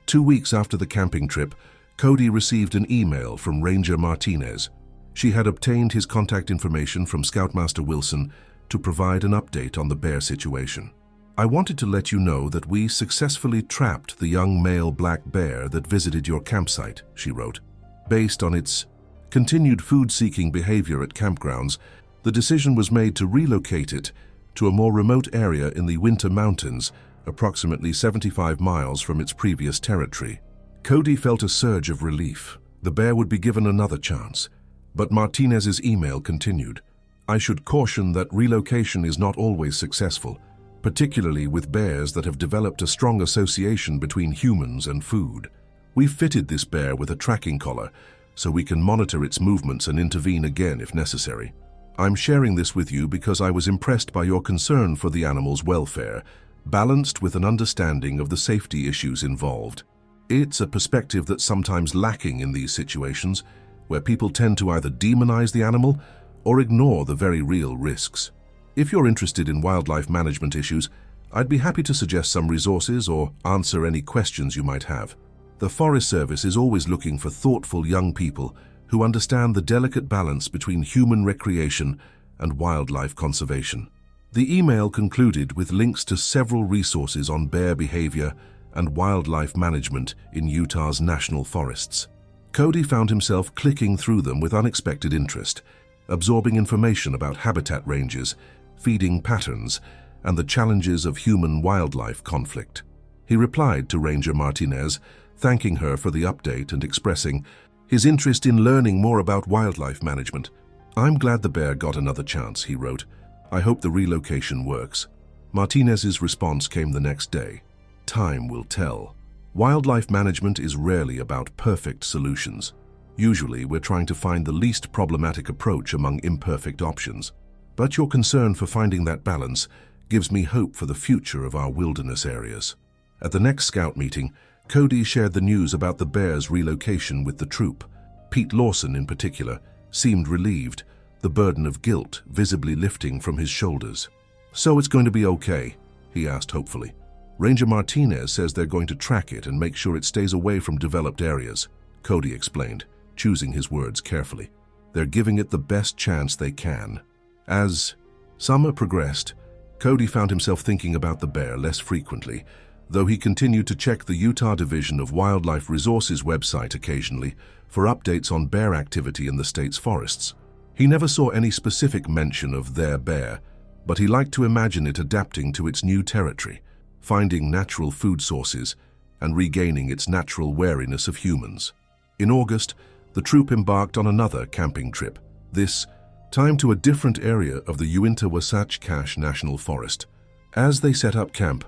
2 weeks after the camping trip, Cody received an email from Ranger Martinez. She had obtained his contact information from Scoutmaster Wilson to provide an update on the bear situation. "I wanted to let you know that we successfully trapped the young male black bear that visited your campsite," she wrote. "Based on its continued food-seeking behavior at campgrounds, the decision was made to relocate it to a more remote area in the Winter Mountains, approximately 75 miles from its previous territory." Cody felt a surge of relief. The bear would be given another chance. But Martinez's email continued. "I should caution that relocation is not always successful, particularly with bears that have developed a strong association between humans and food. We've fitted this bear with a tracking collar so we can monitor its movements and intervene again if necessary. I'm sharing this with you because I was impressed by your concern for the animal's welfare, balanced with an understanding of the safety issues involved. It's a perspective that's sometimes lacking in these situations, where people tend to either demonize the animal or ignore the very real risks. If you're interested in wildlife management issues, I'd be happy to suggest some resources or answer any questions you might have. The Forest Service is always looking for thoughtful young people who understand the delicate balance between human recreation and wildlife conservation. The email concluded with links to several resources on bear behavior and wildlife management in Utah's national forests. Cody found himself clicking through them with unexpected interest, absorbing information about habitat ranges, feeding patterns, and the challenges of human-wildlife conflict. He replied to Ranger Martinez, thanking her for the update and expressing his interest in learning more about wildlife management. "I'm glad the bear got another chance," he wrote. "I hope the relocation works." Martinez's response came the next day. "Time will tell. Wildlife management is rarely about perfect solutions. Usually, we're trying to find the least problematic approach among imperfect options. But your concern for finding that balance gives me hope for the future of our wilderness areas." At the next scout meeting, Cody shared the news about the bear's relocation with the troop. Pete Lawson, in particular, seemed relieved, the burden of guilt visibly lifting from his shoulders. "So it's going to be okay?" he asked hopefully. "Ranger Martinez says they're going to track it and make sure it stays away from developed areas," Cody explained, choosing his words carefully. "They're giving it the best chance they can." As summer progressed, Cody found himself thinking about the bear less frequently, though he continued to check the Utah Division of Wildlife Resources website occasionally for updates on bear activity in the state's forests. He never saw any specific mention of their bear, but he liked to imagine it adapting to its new territory, finding natural food sources, and regaining its natural wariness of humans. In August, the troop embarked on another camping trip, this time to a different area of the Uinta-Wasatch Cache National Forest. As they set up camp,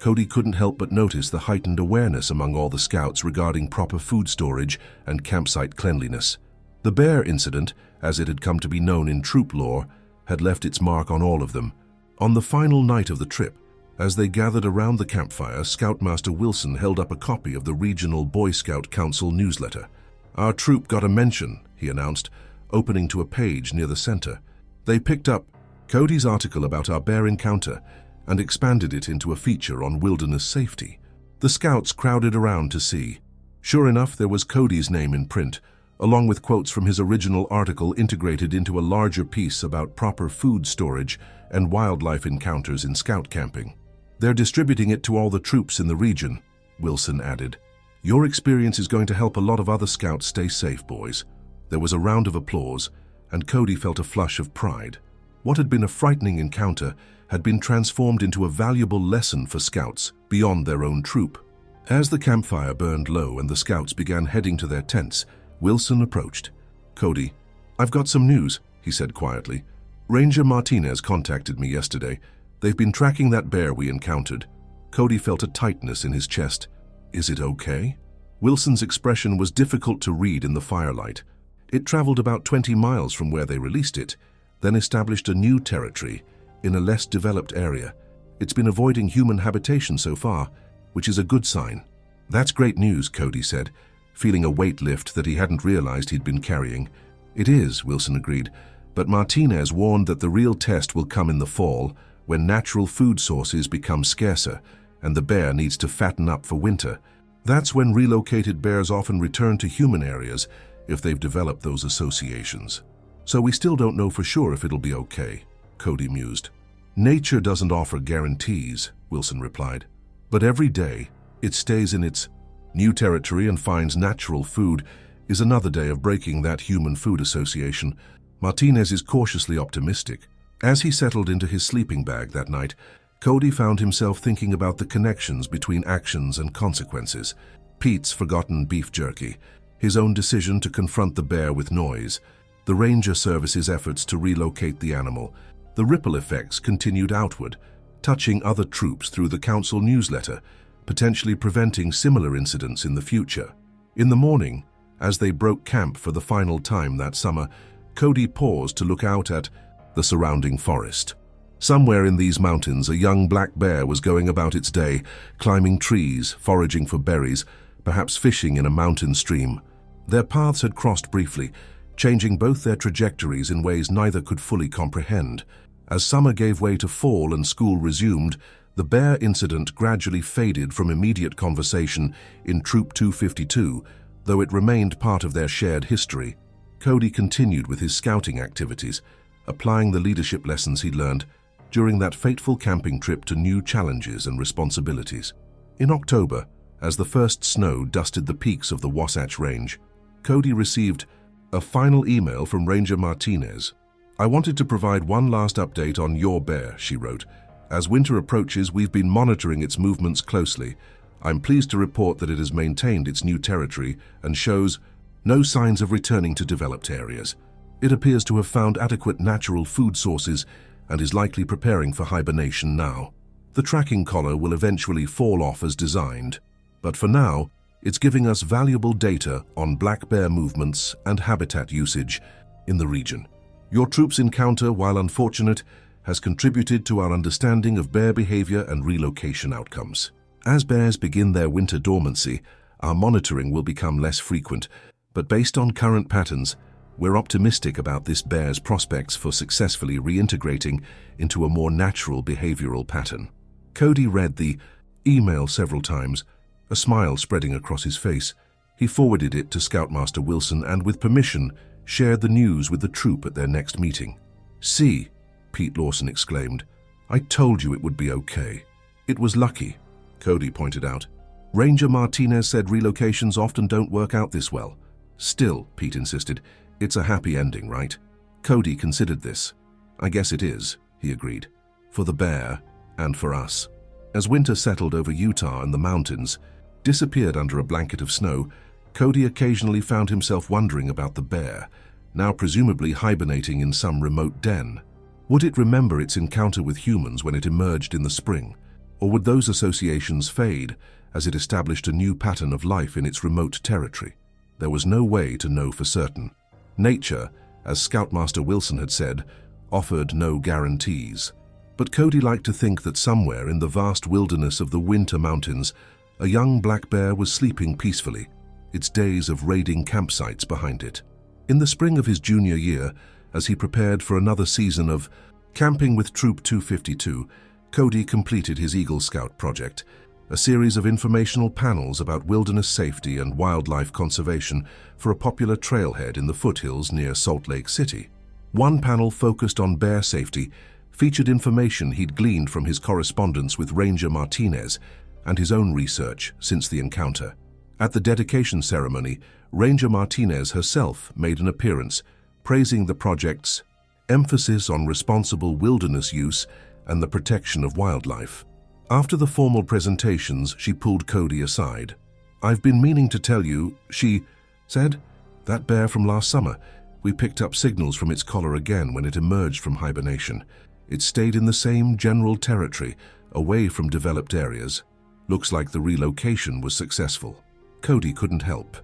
Cody couldn't help but notice the heightened awareness among all the scouts regarding proper food storage and campsite cleanliness. The bear incident, as it had come to be known in troop lore, had left its mark on all of them. On the final night of the trip, as they gathered around the campfire, Scoutmaster Wilson held up a copy of the Regional Boy Scout Council newsletter. "Our troop got a mention," he announced, opening to a page near the center. They picked up Cody's article about our bear encounter and expanded it into a feature on wilderness safety. The scouts crowded around to see. Sure enough, there was Cody's name in print, along with quotes from his original article integrated into a larger piece about proper food storage and wildlife encounters in scout camping. "They're distributing it to all the troops in the region," Wilson added. "Your experience is going to help a lot of other scouts stay safe, boys." There was a round of applause, and Cody felt a flush of pride. What had been a frightening encounter had been transformed into a valuable lesson for scouts beyond their own troop. As the campfire burned low and the scouts began heading to their tents, Wilson approached. "Cody, I've got some news," he said quietly. "Ranger Martinez contacted me yesterday. They've been tracking that bear we encountered." Cody felt a tightness in his chest. "Is it okay?" Wilson's expression was difficult to read in the firelight. It traveled about 20 miles from where they released it, then established a new territory in a less developed area. It's been avoiding human habitation so far, which is a good sign. "That's great news," Cody said, feeling a weight lift that he hadn't realized he'd been carrying. "It is," Wilson agreed, "but Martinez warned that the real test will come in the fall, when natural food sources become scarcer and the bear needs to fatten up for winter. That's when relocated bears often return to human areas if they've developed those associations. So we still don't know for sure if it'll be okay," Cody mused. "Nature doesn't offer guarantees," Wilson replied. "But every day it stays in its new territory and finds natural food is another day of breaking that human food association." Martinez is cautiously optimistic. As he settled into his sleeping bag that night, Cody found himself thinking about the connections between actions and consequences. Pete's forgotten beef jerky, his own decision to confront the bear with noise, the Ranger Service's efforts to relocate the animal. The ripple effects continued outward, touching other troops through the council newsletter, potentially preventing similar incidents in the future. In the morning, as they broke camp for the final time that summer, Cody paused to look out at the surrounding forest. Somewhere in these mountains, a young black bear was going about its day, climbing trees, foraging for berries, perhaps fishing in a mountain stream. Their paths had crossed briefly, changing both their trajectories in ways neither could fully comprehend. As summer gave way to fall and school resumed, The bear incident gradually faded from immediate conversation in Troop 252, though it remained part of their shared history. Cody continued with his scouting activities, applying the leadership lessons he'd learned during that fateful camping trip to new challenges and responsibilities. In October, as the first snow dusted the peaks of the Wasatch Range, Cody received a final email from Ranger Martinez. "I wanted to provide one last update on your bear," she wrote. "As winter approaches, we've been monitoring its movements closely. I'm pleased to report that it has maintained its new territory and shows no signs of returning to developed areas. It appears to have found adequate natural food sources and is likely preparing for hibernation now. The tracking collar will eventually fall off as designed, but for now, it's giving us valuable data on black bear movements and habitat usage in the region. Your troops' encounter, while unfortunate, has contributed to our understanding of bear behavior and relocation outcomes. As bears begin their winter dormancy, our monitoring will become less frequent, but based on current patterns, we're optimistic about this bear's prospects for successfully reintegrating into a more natural behavioral pattern." Cody read the email several times, a smile spreading across his face. He forwarded it to Scoutmaster Wilson and, with permission, shared the news with the troop at their next meeting. "See," Pete Lawson exclaimed, "I told you it would be okay." "It was lucky," Cody pointed out. "Ranger Martinez said relocations often don't work out this well." "Still," Pete insisted, "it's a happy ending, right?" Cody considered this. "I guess it is," he agreed, "for the bear and for us." As winter settled over Utah and the mountains, disappeared under a blanket of snow, Cody occasionally found himself wondering about the bear, now presumably hibernating in some remote den. Would it remember its encounter with humans when it emerged in the spring? Or would those associations fade as it established a new pattern of life in its remote territory? There was no way to know for certain. Nature, as Scoutmaster Wilson had said, offered no guarantees. But Cody liked to think that somewhere in the vast wilderness of the winter mountains, a young black bear was sleeping peacefully, its days of raiding campsites behind it. In the spring of his junior year, as he prepared for another season of camping with Troop 252, Cody completed his Eagle Scout project, a series of informational panels about wilderness safety and wildlife conservation for a popular trailhead in the foothills near Salt Lake City. One panel focused on bear safety featured information he'd gleaned from his correspondence with Ranger Martinez and his own research since the encounter. At the dedication ceremony, Ranger Martinez herself made an appearance, praising the project's emphasis on responsible wilderness use and the protection of wildlife. After the formal presentations, she pulled Cody aside. "I've been meaning to tell you," she said. "That bear from last summer, we picked up signals from its collar again when it emerged from hibernation. It stayed in the same general territory, away from developed areas. Looks like the relocation was successful." Cody couldn't help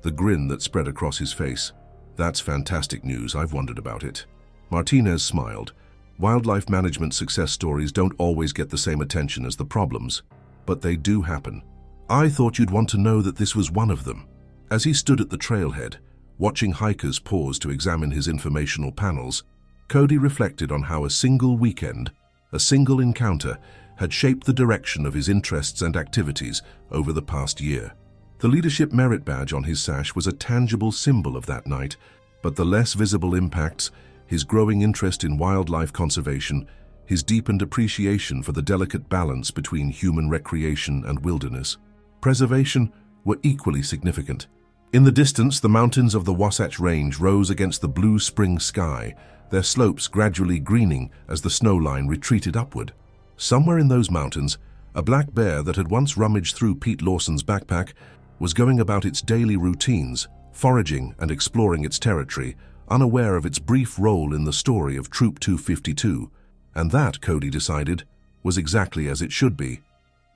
the grin that spread across his face. "That's fantastic news. I've wondered about it." Martinez smiled. Wildlife management success stories don't always get the same attention as the problems, but they do happen. "I thought you'd want to know that this was one of them." As he stood at the trailhead, watching hikers pause to examine his informational panels, Cody reflected on how a single weekend, a single encounter, had shaped the direction of his interests and activities over the past year. The Leadership Merit Badge on his sash was a tangible symbol of that night, but the less visible impacts, his growing interest in wildlife conservation, his deepened appreciation for the delicate balance between human recreation and wilderness preservation, were equally significant. In the distance, the mountains of the Wasatch Range rose against the blue spring sky, their slopes gradually greening as the snow line retreated upward. Somewhere in those mountains, a black bear that had once rummaged through Pete Lawson's backpack was going about its daily routines, foraging and exploring its territory, unaware of its brief role in the story of Troop 252. And that, Cody decided, was exactly as it should be.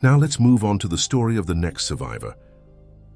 Now let's move on to the story of the next survivor.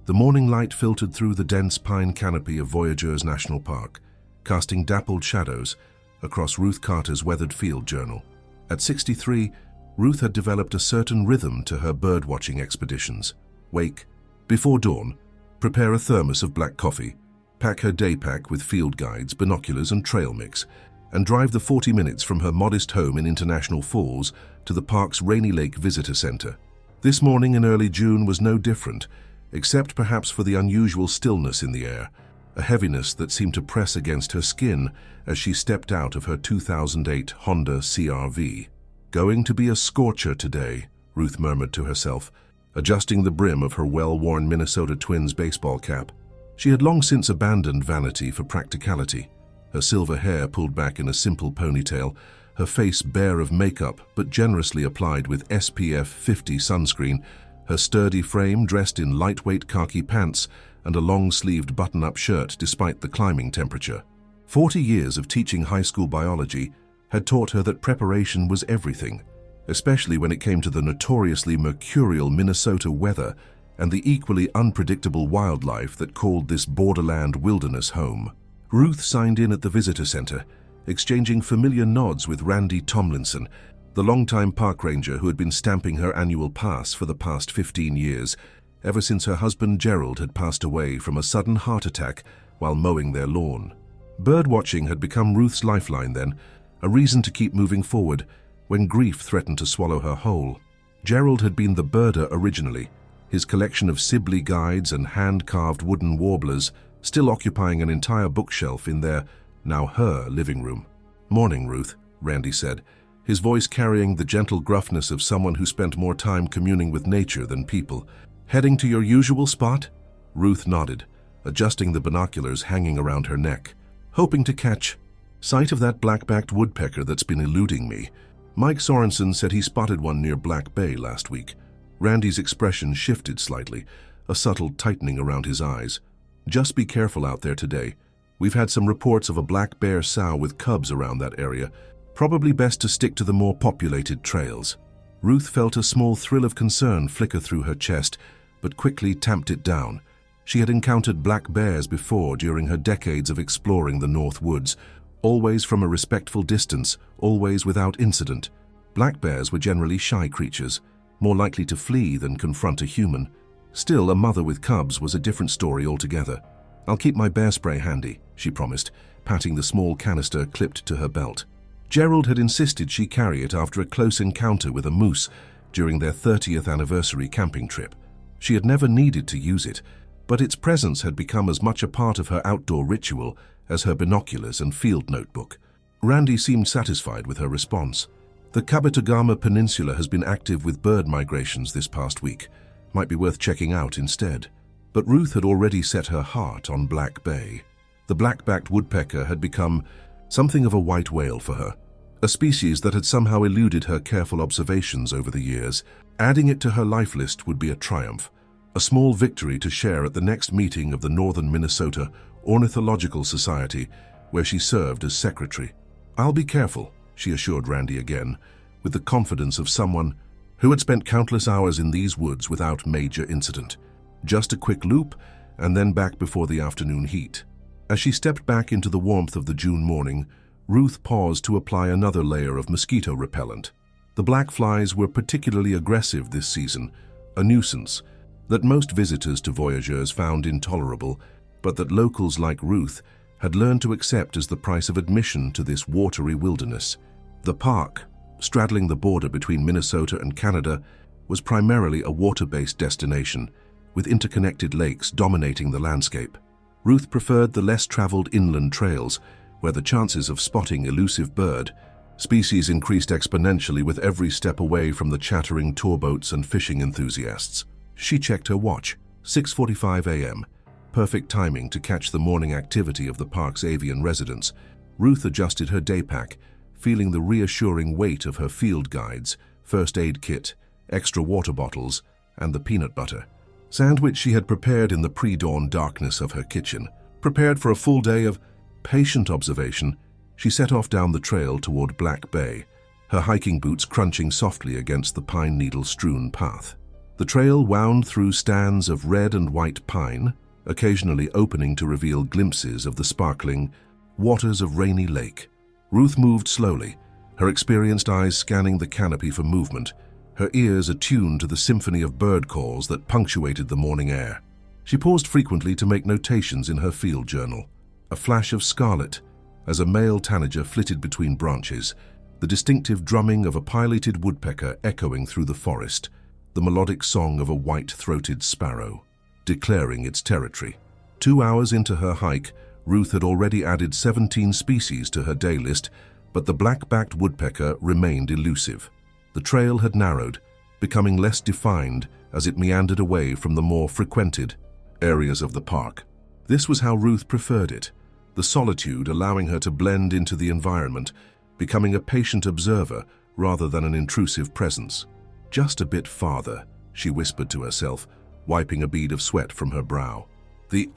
The morning light filtered through the dense pine canopy of Voyageurs National Park, casting dappled shadows across Ruth Carter's weathered field journal. At 63, Ruth had developed a certain rhythm to her bird-watching expeditions. Wake before dawn, prepare a thermos of black coffee, pack her day pack with field guides, binoculars and trail mix, and drive the 40 minutes from her modest home in International Falls to the park's Rainy Lake Visitor Center. This morning in early June was no different, except perhaps for the unusual stillness in the air, a heaviness that seemed to press against her skin as she stepped out of her 2008 Honda CR-V. "Going to be a scorcher today," Ruth murmured to herself, adjusting the brim of her well-worn Minnesota Twins baseball cap. She had long since abandoned vanity for practicality, her silver hair pulled back in a simple ponytail, her face bare of makeup but generously applied with SPF 50 sunscreen, her sturdy frame dressed in lightweight khaki pants and a long-sleeved button-up shirt despite the climbing temperature. 40 years of teaching high school biology had taught her that preparation was everything, especially when it came to the notoriously mercurial Minnesota weather and the equally unpredictable wildlife that called this borderland wilderness home. Ruth signed in at the visitor center, exchanging familiar nods with Randy Tomlinson, the longtime park ranger who had been stamping her annual pass for the past 15 years, ever since her husband Gerald had passed away from a sudden heart attack while mowing their lawn. Bird-watching had become Ruth's lifeline then, a reason to keep moving forward when grief threatened to swallow her whole. Gerald had been the birder originally, his collection of Sibley guides and hand-carved wooden warblers still occupying an entire bookshelf in their, now her, living room. "Morning, Ruth," Randy said, his voice carrying the gentle gruffness of someone who spent more time communing with nature than people. "Heading to your usual spot?" Ruth nodded, adjusting the binoculars hanging around her neck. "Hoping to catch sight of that black-backed woodpecker that's been eluding me. Mike Sorensen said he spotted one near Black Bay last week." Randy's expression shifted slightly, a subtle tightening around his eyes. "Just be careful out there today. We've had some reports of a black bear sow with cubs around that area. Probably best to stick to the more populated trails." Ruth felt a small thrill of concern flicker through her chest, but quickly tamped it down. She had encountered black bears before during her decades of exploring the North Woods, always from a respectful distance, always without incident. Black bears were generally shy creatures, more likely to flee than confront a human. Still, a mother with cubs was a different story altogether. "I'll keep my bear spray handy," she promised, patting the small canister clipped to her belt. Gerald had insisted she carry it after a close encounter with a moose during their 30th anniversary camping trip. She had never needed to use it, but its presence had become as much a part of her outdoor ritual as her binoculars and field notebook. Randy seemed satisfied with her response. "The Kabetogama Peninsula has been active with bird migrations this past week. Might be worth checking out instead." But Ruth had already set her heart on Black Bay. The black-backed woodpecker had become something of a white whale for her, a species that had somehow eluded her careful observations over the years. Adding it to her life list would be a triumph, a small victory to share at the next meeting of the Northern Minnesota Ornithological Society, where she served as secretary. "I'll be careful," she assured Randy again, with the confidence of someone who had spent countless hours in these woods without major incident. Just a quick loop, and then back before the afternoon heat. As she stepped back into the warmth of the June morning, Ruth paused to apply another layer of mosquito repellent. The black flies were particularly aggressive this season, a nuisance that most visitors to Voyageurs found intolerable, but that locals like Ruth had learned to accept as the price of admission to this watery wilderness. The park, straddling the border between Minnesota and Canada, was primarily a water-based destination, with interconnected lakes dominating the landscape. Ruth preferred the less-traveled inland trails, where the chances of spotting elusive bird species increased exponentially with every step away from the chattering tour boats and fishing enthusiasts. She checked her watch, 6:45 a.m., perfect timing to catch the morning activity of the park's avian residents. Ruth adjusted her day pack, feeling the reassuring weight of her field guides, first aid kit, extra water bottles, and the peanut butter sandwich she had prepared in the pre-dawn darkness of her kitchen. Prepared for a full day of patient observation, she set off down the trail toward Black Bay, her hiking boots crunching softly against the pine needle-strewn path. The trail wound through stands of red and white pine, occasionally opening to reveal glimpses of the sparkling waters of Rainy Lake. Ruth moved slowly, her experienced eyes scanning the canopy for movement, her ears attuned to the symphony of bird calls that punctuated the morning air. She paused frequently to make notations in her field journal. A flash of scarlet, as a male tanager flitted between branches, the distinctive drumming of a pileated woodpecker echoing through the forest, the melodic song of a white-throated sparrow, declaring its territory. 2 hours into her hike, Ruth had already added 17 species to her day list, but the black-backed woodpecker remained elusive. The trail had narrowed, becoming less defined as it meandered away from the more frequented areas of the park. This was how Ruth preferred it, the solitude allowing her to blend into the environment, becoming a patient observer rather than an intrusive presence. Just a bit farther, she whispered to herself, wiping a bead of sweat from her brow. The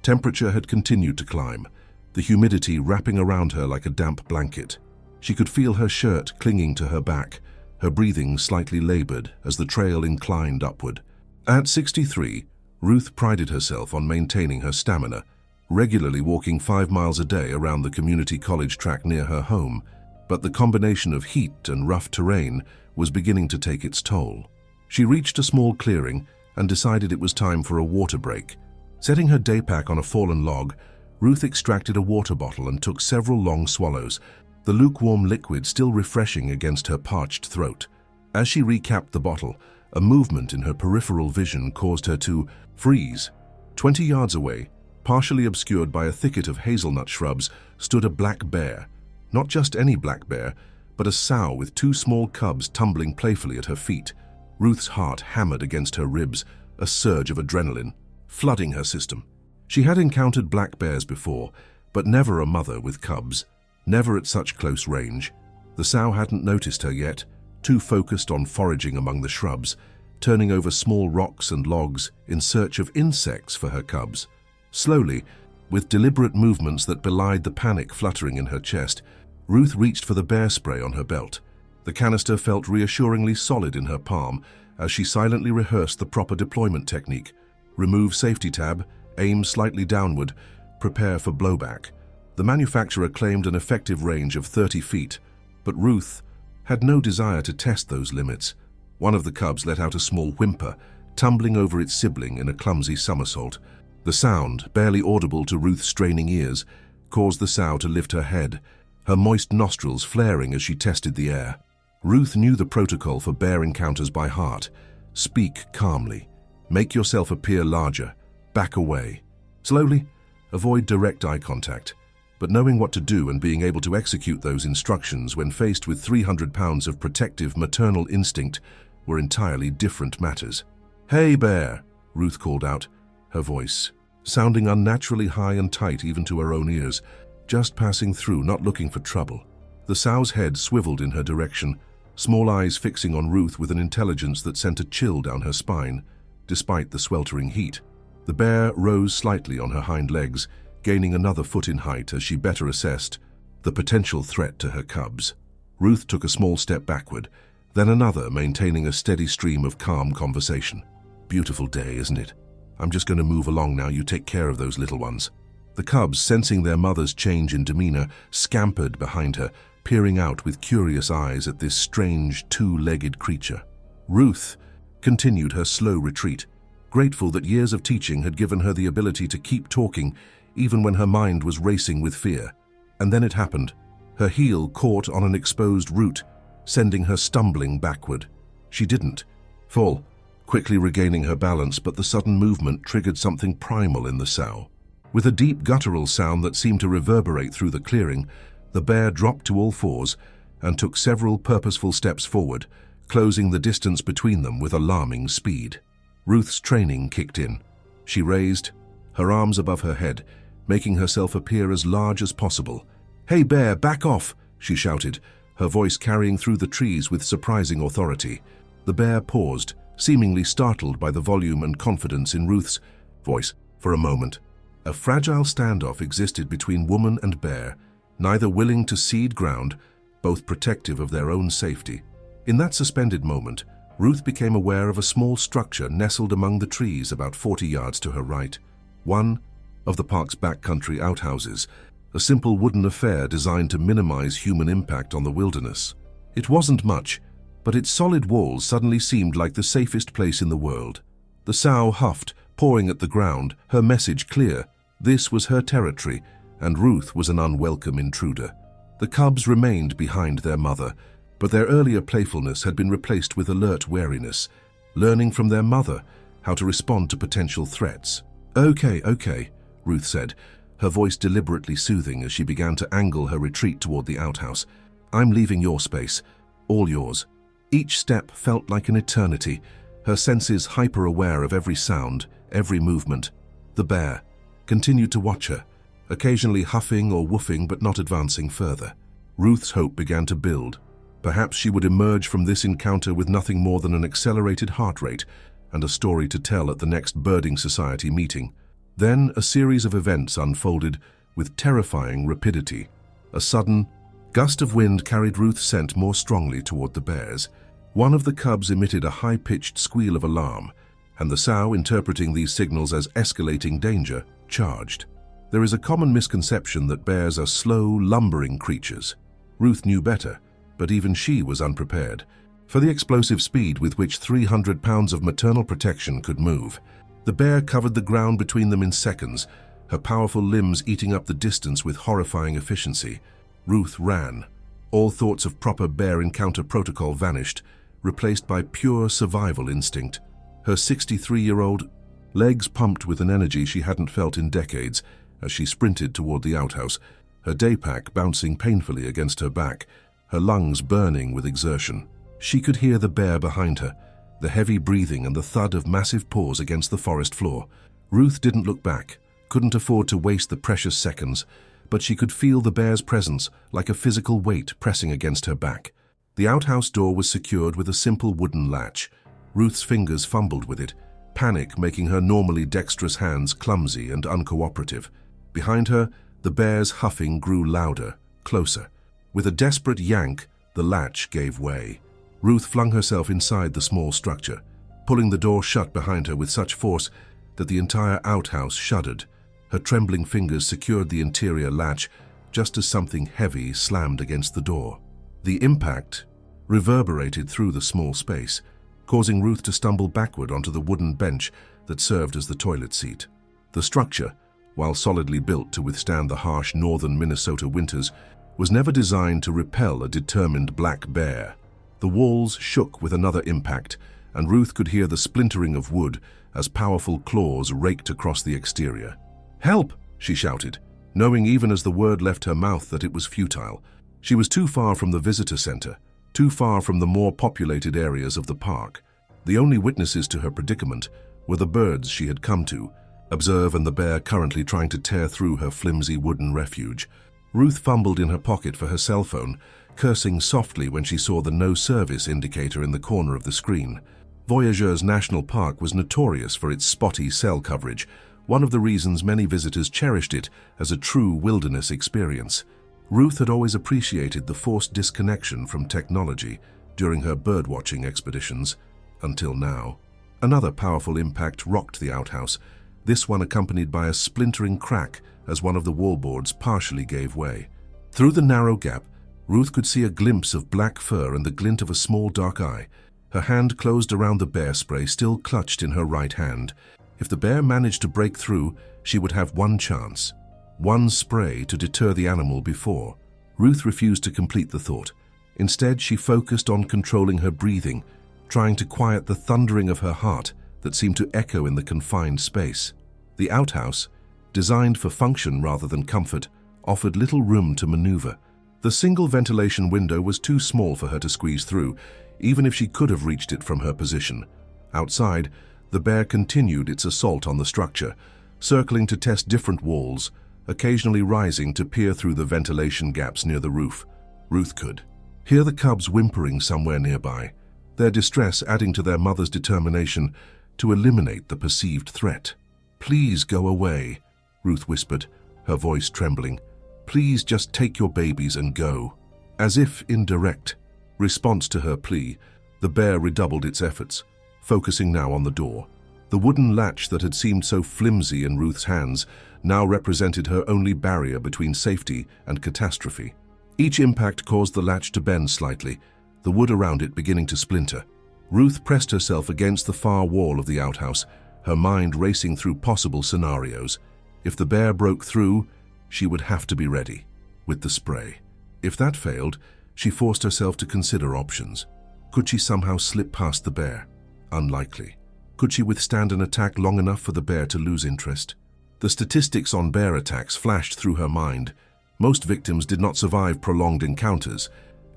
temperature had continued to climb, the humidity wrapping around her like a damp blanket. She could feel her shirt clinging to her back, her breathing slightly labored as the trail inclined upward. At 63, Ruth prided herself on maintaining her stamina, regularly walking 5 miles a day around the community college track near her home, but the combination of heat and rough terrain was beginning to take its toll. She reached a small clearing and decided it was time for a water break. Setting her day pack on a fallen log, Ruth extracted a water bottle and took several long swallows, the lukewarm liquid still refreshing against her parched throat. As she recapped the bottle, a movement in her peripheral vision caused her to freeze. 20 yards away, partially obscured by a thicket of hazelnut shrubs, stood a black bear. Not just any black bear, but a sow with 2 small cubs tumbling playfully at her feet. Ruth's heart hammered against her ribs, a surge of adrenaline flooding her system. She had encountered black bears before, but never a mother with cubs, never at such close range. The sow hadn't noticed her yet, too focused on foraging among the shrubs, turning over small rocks and logs in search of insects for her cubs. Slowly, with deliberate movements that belied the panic fluttering in her chest, Ruth reached for the bear spray on her belt. The canister felt reassuringly solid in her palm as she silently rehearsed the proper deployment technique. Remove safety tab, aim slightly downward, prepare for blowback. The manufacturer claimed an effective range of 30 feet, but Ruth had no desire to test those limits. One of the cubs let out a small whimper, tumbling over its sibling in a clumsy somersault. The sound, barely audible to Ruth's straining ears, caused the sow to lift her head, her moist nostrils flaring as she tested the air. Ruth knew the protocol for bear encounters by heart. Speak calmly. Make yourself appear larger. Back away. Slowly, avoid direct eye contact. But knowing what to do and being able to execute those instructions when faced with 300 pounds of protective maternal instinct were entirely different matters. "Hey, bear," Ruth called out, her voice sounding unnaturally high and tight even to her own ears, just passing through, not looking for trouble. The sow's head swiveled in her direction, small eyes fixing on Ruth with an intelligence that sent a chill down her spine, despite the sweltering heat. The bear rose slightly on her hind legs, gaining another foot in height as she better assessed the potential threat to her cubs. Ruth took a small step backward, then another, maintaining a steady stream of calm conversation. "Beautiful day, isn't it? I'm just going to move along now. You take care of those little ones." The cubs, sensing their mother's change in demeanor, scampered behind her, peering out with curious eyes at this strange, 2-legged creature. Ruth continued her slow retreat, grateful that years of teaching had given her the ability to keep talking even when her mind was racing with fear. And then it happened. Her heel caught on an exposed root, sending her stumbling backward. She didn't fall, quickly regaining her balance, but the sudden movement triggered something primal in the sow. With a deep guttural sound that seemed to reverberate through the clearing, the bear dropped to all fours and took several purposeful steps forward, closing the distance between them with alarming speed. Ruth's training kicked in. She raised her arms above her head, making herself appear as large as possible. "Hey bear, back off!" she shouted, her voice carrying through the trees with surprising authority. The bear paused, seemingly startled by the volume and confidence in Ruth's voice. For a moment, a fragile standoff existed between woman and bear, neither willing to cede ground, both protective of their own safety. In that suspended moment, Ruth became aware of a small structure nestled among the trees about 40 yards to her right. One of the park's backcountry outhouses, a simple wooden affair designed to minimize human impact on the wilderness. It wasn't much, but its solid walls suddenly seemed like the safest place in the world. The sow huffed, pawing at the ground, her message clear. This was her territory, and Ruth was an unwelcome intruder. The cubs remained behind their mother, but their earlier playfulness had been replaced with alert wariness, learning from their mother how to respond to potential threats. Okay, Ruth said, her voice deliberately soothing as she began to angle her retreat toward the outhouse. I'm leaving your space, all yours. Each step felt like an eternity, her senses hyper-aware of every sound, every movement. The bear continued to watch her, occasionally huffing or woofing but not advancing further. Ruth's hope began to build. Perhaps she would emerge from this encounter with nothing more than an accelerated heart rate and a story to tell at the next Birding Society meeting. Then a series of events unfolded with terrifying rapidity. A sudden gust of wind carried Ruth's scent more strongly toward the bears. One of the cubs emitted a high-pitched squeal of alarm, and the sow, interpreting these signals as escalating danger, charged. There is a common misconception that bears are slow, lumbering creatures. Ruth knew better, but even she was unprepared for the explosive speed with which 300 pounds of maternal protection could move. The bear covered the ground between them in seconds, her powerful limbs eating up the distance with horrifying efficiency. Ruth ran. All thoughts of proper bear encounter protocol vanished, replaced by pure survival instinct. Her 63-year-old legs pumped with an energy she hadn't felt in decades as she sprinted toward the outhouse, her daypack bouncing painfully against her back, her lungs burning with exertion. She could hear the bear behind her, the heavy breathing and the thud of massive paws against the forest floor. Ruth didn't look back, couldn't afford to waste the precious seconds, but she could feel the bear's presence like a physical weight pressing against her back. The outhouse door was secured with a simple wooden latch. Ruth's fingers fumbled with it, panic making her normally dexterous hands clumsy and uncooperative. Behind her, the bear's huffing grew louder, closer. With a desperate yank, the latch gave way. Ruth flung herself inside the small structure, pulling the door shut behind her with such force that the entire outhouse shuddered. Her trembling fingers secured the interior latch just as something heavy slammed against the door. The impact reverberated through the small space, causing Ruth to stumble backward onto the wooden bench that served as the toilet seat. The structure, while solidly built to withstand the harsh northern Minnesota winters, was never designed to repel a determined black bear. The walls shook with another impact, and Ruth could hear the splintering of wood as powerful claws raked across the exterior. "Help!" she shouted, knowing even as the word left her mouth that it was futile. She was too far from the visitor center, too far from the more populated areas of the park. The only witnesses to her predicament were the birds she had come to observe and the bear currently trying to tear through her flimsy wooden refuge. Ruth fumbled in her pocket for her cell phone, cursing softly when she saw the no service indicator in the corner of the screen. Voyageurs National Park was notorious for its spotty cell coverage, one of the reasons many visitors cherished it as a true wilderness experience. Ruth had always appreciated the forced disconnection from technology during her birdwatching expeditions, until now. Another powerful impact rocked the outhouse, this one accompanied by a splintering crack as one of the wallboards partially gave way. Through the narrow gap, Ruth could see a glimpse of black fur and the glint of a small dark eye. Her hand closed around the bear spray still clutched in her right hand. If the bear managed to break through, she would have one chance. One spray to deter the animal before. Ruth refused to complete the thought. Instead, she focused on controlling her breathing, trying to quiet the thundering of her heart that seemed to echo in the confined space. The outhouse, designed for function rather than comfort, offered little room to maneuver. The single ventilation window was too small for her to squeeze through, even if she could have reached it from her position. Outside, the bear continued its assault on the structure, circling to test different walls, occasionally rising to peer through the ventilation gaps near the roof. Ruth could hear the cubs whimpering somewhere nearby, their distress adding to their mother's determination to eliminate the perceived threat. "Please go away," Ruth whispered, her voice trembling. "Please just take your babies and go." As if in direct response to her plea, the bear redoubled its efforts, focusing now on the door. The wooden latch that had seemed so flimsy in Ruth's hands now represented her only barrier between safety and catastrophe. Each impact caused the latch to bend slightly, the wood around it beginning to splinter. Ruth pressed herself against the far wall of the outhouse, her mind racing through possible scenarios. If the bear broke through, She would have to be ready, with the spray. If that failed, she forced herself to consider options. Could she somehow slip past the bear? Unlikely. Could she withstand an attack long enough for the bear to lose interest? The statistics on bear attacks flashed through her mind. Most victims did not survive prolonged encounters,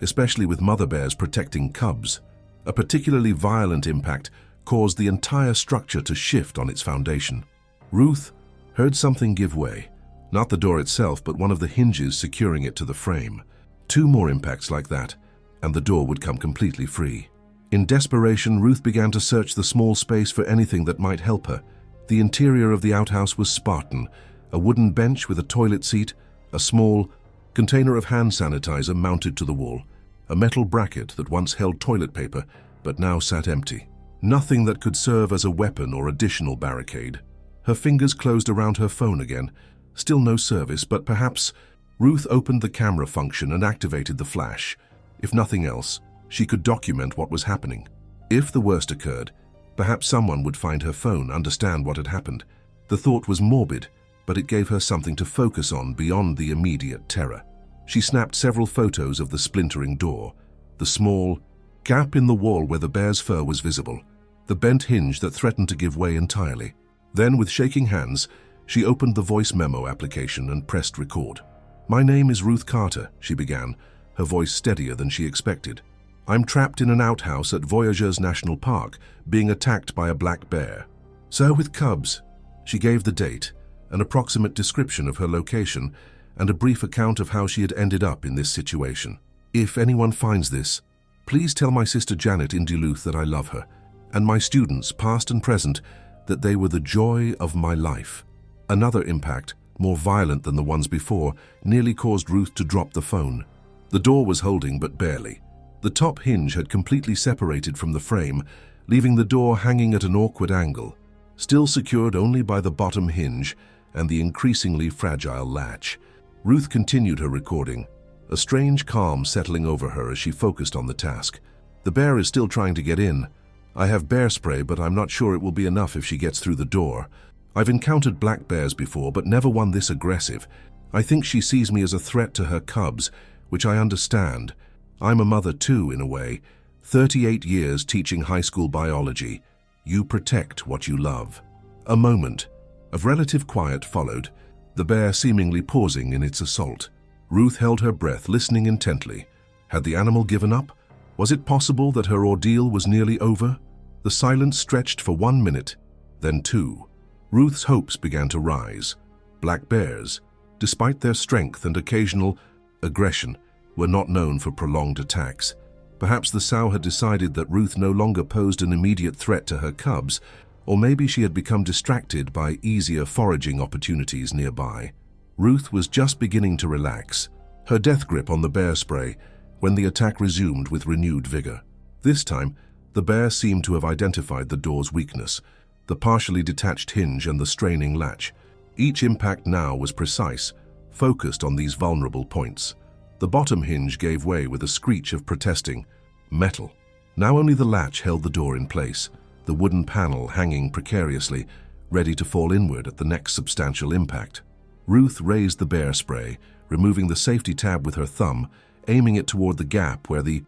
especially with mother bears protecting cubs. A particularly violent impact caused the entire structure to shift on its foundation. Ruth heard something give way, not the door itself, but one of the hinges securing it to the frame. 2 more impacts like that, and the door would come completely free. In desperation, Ruth began to search the small space for anything that might help her. The interior of the outhouse was Spartan: a wooden bench with a toilet seat, a small container of hand sanitizer mounted to the wall, a metal bracket that once held toilet paper but now sat empty. Nothing that could serve as a weapon or additional barricade. Her fingers closed around her phone again. Still no service, but perhaps. Ruth opened the camera function and activated the flash. If nothing else, she could document what was happening. If the worst occurred, perhaps someone would find her phone, understand what had happened. The thought was morbid, but it gave her something to focus on beyond the immediate terror. She snapped several photos of the splintering door, the small gap in the wall where the bear's fur was visible, the bent hinge that threatened to give way entirely. Then, with shaking hands, she opened the voice memo application and pressed record. "My name is Ruth Carter," she began, her voice steadier than she expected. "I'm trapped in an outhouse at Voyageurs National Park, being attacked by a black bear. Sir, with cubs." She gave the date, an approximate description of her location, and a brief account of how she had ended up in this situation. "If anyone finds this, please tell my sister Janet in Duluth that I love her, and my students, past and present, that they were the joy of my life." Another impact, more violent than the ones before, nearly caused Ruth to drop the phone. The door was holding, but barely. The top hinge had completely separated from the frame, leaving the door hanging at an awkward angle, still secured only by the bottom hinge and the increasingly fragile latch. Ruth continued her recording, a strange calm settling over her as she focused on the task. "The bear is still trying to get in. I have bear spray, but I'm not sure it will be enough if she gets through the door. I've encountered black bears before, but never one this aggressive. I think she sees me as a threat to her cubs, which I understand. I'm a mother too, in a way. 38 years teaching high school biology. You protect what you love." A moment of relative quiet followed, the bear seemingly pausing in its assault. Ruth held her breath, listening intently. Had the animal given up? Was it possible that her ordeal was nearly over? The silence stretched for 1 minute, then 2. Ruth's hopes began to rise. Black bears, despite their strength and occasional aggression, were not known for prolonged attacks. Perhaps the sow had decided that Ruth no longer posed an immediate threat to her cubs, or maybe she had become distracted by easier foraging opportunities nearby. Ruth was just beginning to relax, her death grip on the bear spray, when the attack resumed with renewed vigor. This time, the bear seemed to have identified the door's weakness, the partially detached hinge and the straining latch. Each impact now was precise, focused on these vulnerable points. The bottom hinge gave way with a screech of protesting metal. Now only the latch held the door in place, the wooden panel hanging precariously, ready to fall inward at the next substantial impact. Ruth raised the bear spray, removing the safety tab with her thumb, aiming it toward the gap where the